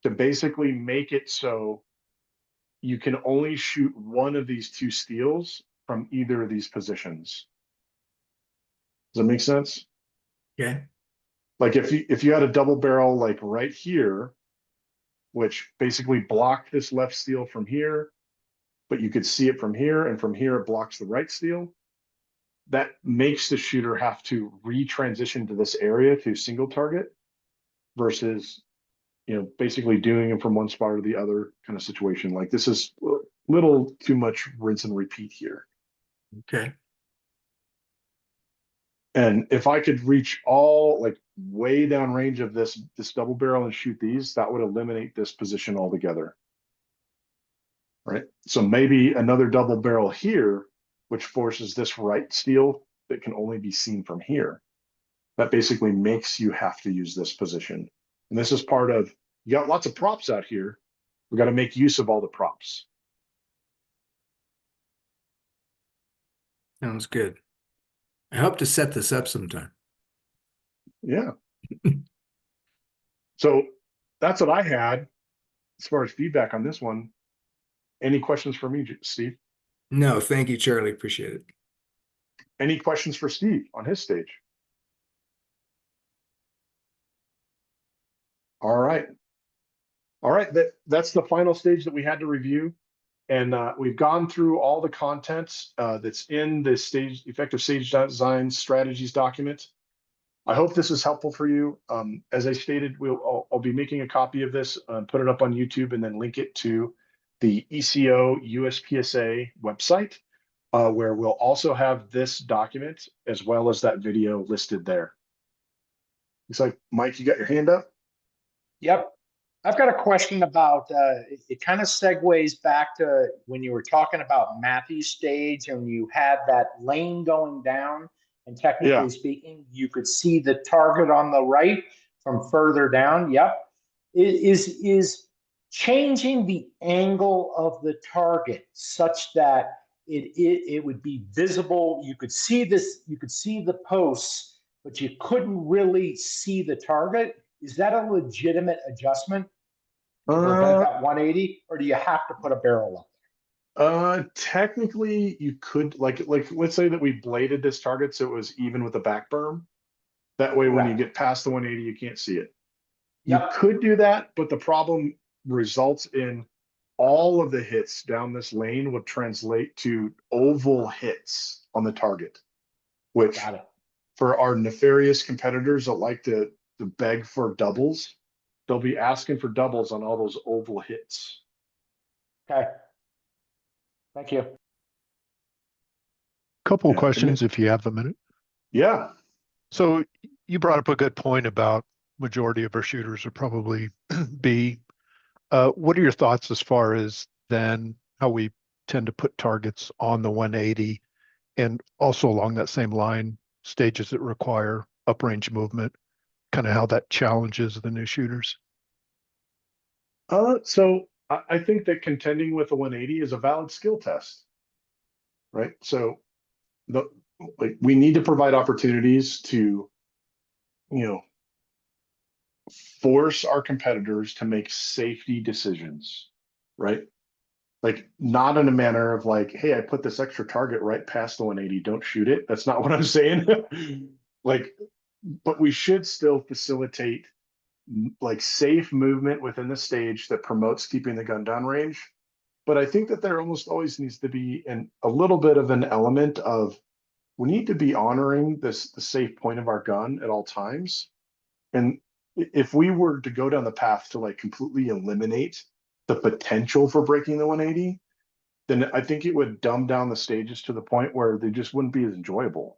to basically make it so you can only shoot one of these 2 steels from either of these positions. Does that make sense? Okay. Like if you had a double barrel like right here, which basically blocked this left steel from here, but you could see it from here, and from here it blocks the right steel. That makes the shooter have to retransition to this area to single target versus, you know, basically doing it from one spot or the other kind of situation. Like, this is a little too much rinse and repeat here. Okay. And if I could reach all like way down range of this double barrel and shoot these, that would eliminate this position altogether. Right. So maybe another double barrel here, which forces this right steel that can only be seen from here. That basically makes you have to use this position. And this is part of, you got lots of props out here. We got to make use of all the props. Sounds good. I hope to set this up sometime. Yeah. So that's what I had as far as feedback on this one. Any questions for me, Steve? No, thank you, Charlie. Appreciate it. Any questions for Steve on his stage? All right. All right. That's the final stage that we had to review. And we've gone through all the contents that's in the effective stage design strategies document. I hope this is helpful for you. As I stated, I'll be making a copy of this, put it up on YouTube, and then link it to the ECO USPSA website, where we'll also have this document as well as that video listed there. Looks like, Mike, you got your hand up? Yep. I've got a question about, it kind of segues back to when you were talking about Matthew's stage and you had that lane going down, and technically speaking, you could see the target on the right from further down. Yep. Is changing the angle of the target such that it would be visible. You could see this, you could see the posts, but you couldn't really see the target. Is that a legitimate adjustment to prevent that 180, or do you have to put a barrel up? Technically, you could, like let's say that we bladed this target so it was even with the back berm. That way, when you get past the 180, you can't see it. You could do that, but the problem results in all of the hits down this lane would translate to oval hits on the target, which for our nefarious competitors that like to beg for doubles, they'll be asking for doubles on all those oval hits. Okay. Thank you. Couple of questions if you have a minute. Yeah. So you brought up a good point about majority of our shooters are probably B. What are your thoughts as far as then how we tend to put targets on the 180, and also along that same line, stages that require uprange movement, kind of how that challenges the new shooters? So I think that contending with the 180 is a valid skill test, right? So we need to provide opportunities to, you know, force our competitors to make safety decisions, right? Like, not in a manner of like, hey, I put this extra target right past the 180, don't shoot it. That's not what I'm saying. Like, but we should still facilitate like safe movement within the stage that promotes keeping the gun down range. But I think that there almost always needs to be a little bit of an element of we need to be honoring the safe point of our gun at all times. And if we were to go down the path to like completely eliminate the potential for breaking the 180, then I think it would dumb down the stages to the point where they just wouldn't be as enjoyable,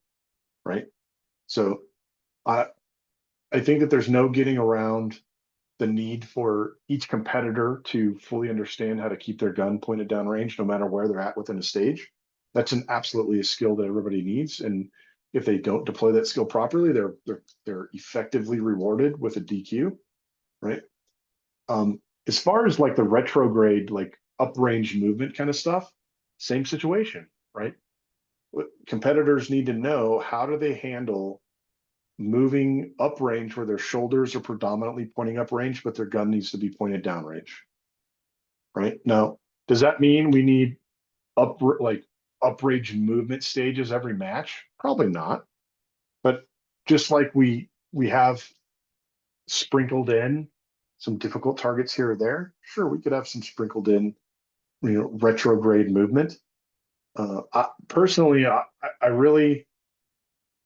right? So I think that there's no getting around the need for each competitor to fully understand how to keep their gun pointed down range, no matter where they're at within a stage. That's absolutely a skill that everybody needs. And if they don't deploy that skill properly, they're effectively rewarded with a DQ, right? As far as like the retrograde, like uprange movement kind of stuff, same situation, right? What competitors need to know, how do they handle moving uprange where their shoulders are predominantly pointing uprange, but their gun needs to be pointed downrange, right? Now, does that mean we need uprange movement stages every match? Probably not. But just like we have sprinkled in some difficult targets here or there, sure, we could have some sprinkled in, retrograde movement. Personally,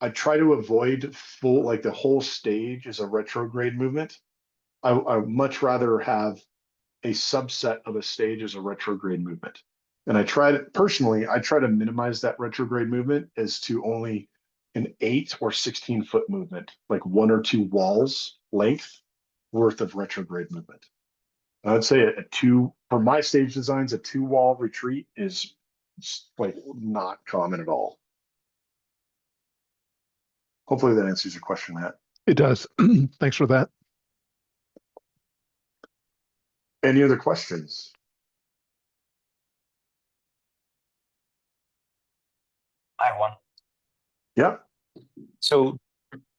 I try to avoid full, like the whole stage is a retrograde movement. I much rather have a subset of a stage as a retrograde movement. And I try to minimize that retrograde movement as to only an 8 or 16-foot movement, like 1 or 2 walls length worth of retrograde movement. I would say for my stage designs, a 2-wall retreat is like not common at all. Hopefully that answers your question, Matt. It does. Thanks for that. Any other questions? I have one. Yeah. So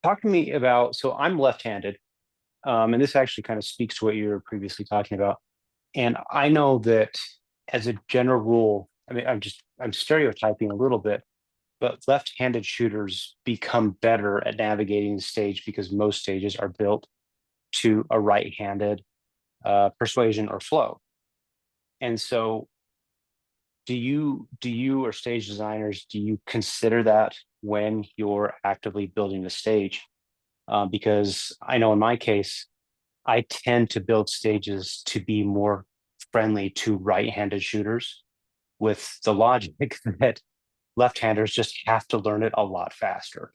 talk to me about, so I'm left-handed, and this actually kind of speaks to what you were previously talking about. And I know that as a general rule, I mean, I'm stereotyping a little bit, but left-handed shooters become better at navigating the stage because most stages are built to a right-handed persuasion or flow. And so do you or stage designers, do you consider that when you're actively building the stage? Because I know in my case, I tend to build stages to be more friendly to right-handed shooters, with the logic that left-handers just have to learn it a lot faster.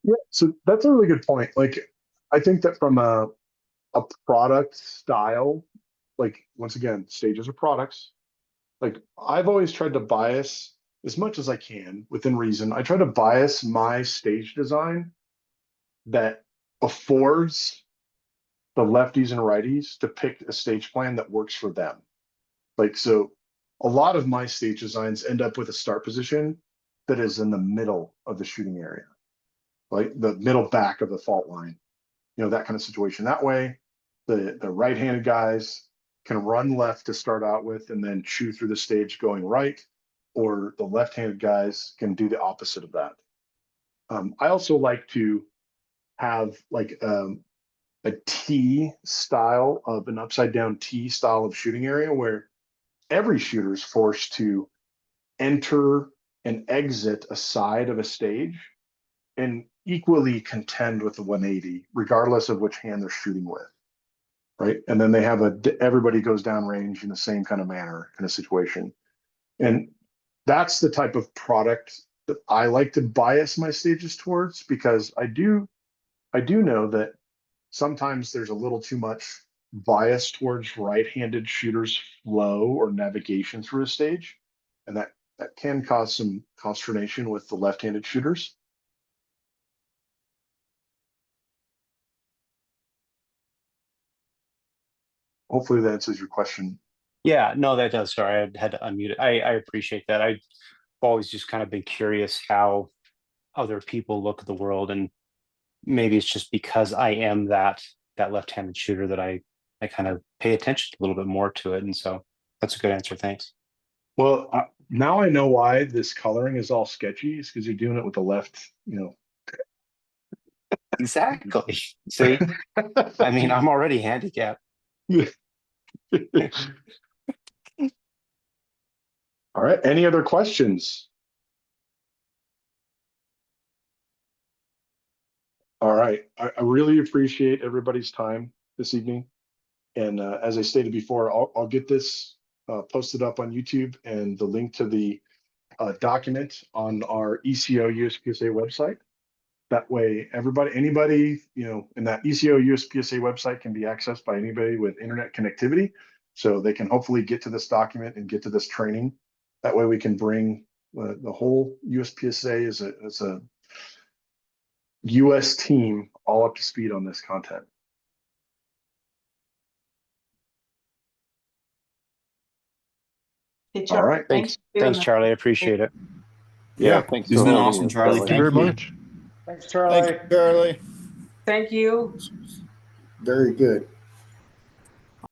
Yeah, so that's a really good point. Like, I think that from a product style, like once again, stages are products. Like I've always tried to bias as much as I can within reason. I try to bias my stage design that affords the lefties and righties to pick a stage plan that works for them. Like, so a lot of my stage designs end up with a start position that is in the middle of the shooting area, like the middle back of the fault line, that kind of situation. That way, the right-handed guys can run left to start out with and then chew through the stage going right, or the left-handed guys can do the opposite of that. I also like to have like a T style of an upside down T style of shooting area where every shooter is forced to enter and exit a side of a stage and equally contend with the 180, regardless of which hand they're shooting with, right? And then they have everybody goes down range in the same kind of manner in a situation. And that's the type of product that I like to bias my stages towards, because I do know that sometimes there's a little too much bias towards right-handed shooters flow or navigation through a stage. And that can cause some consternation with the left-handed shooters. Hopefully that answers your question. Yeah, no, that does. Sorry, I had to unmute it. I appreciate that. I've always just kind of been curious how other people look at the world, and maybe it's just because I am that left-handed shooter that I kind of pay attention a little bit more to it. And so that's a good answer. Thanks. Well, now I know why this coloring is all sketchy. Is because you're doing it with the left, Exactly. See, I mean, I'm already handicapped. All right. Any other questions? All right. I really appreciate everybody's time this evening. And as I stated before, I'll get this posted up on YouTube and the link to the document on our ECO USPSA website. That way, anybody, in that ECO USPSA website can be accessed by anybody with internet connectivity. So they can hopefully get to this document and get to this training. That way we can bring the whole USPSA as a US team all up to speed on this content. Hey, All right. Thanks. Thanks, Charlie. I appreciate it. Yeah. Thanks This has for been holding awesome, this, Charlie. Thank you very much. Thanks, Charlie. Charlie. Thank you. Very good.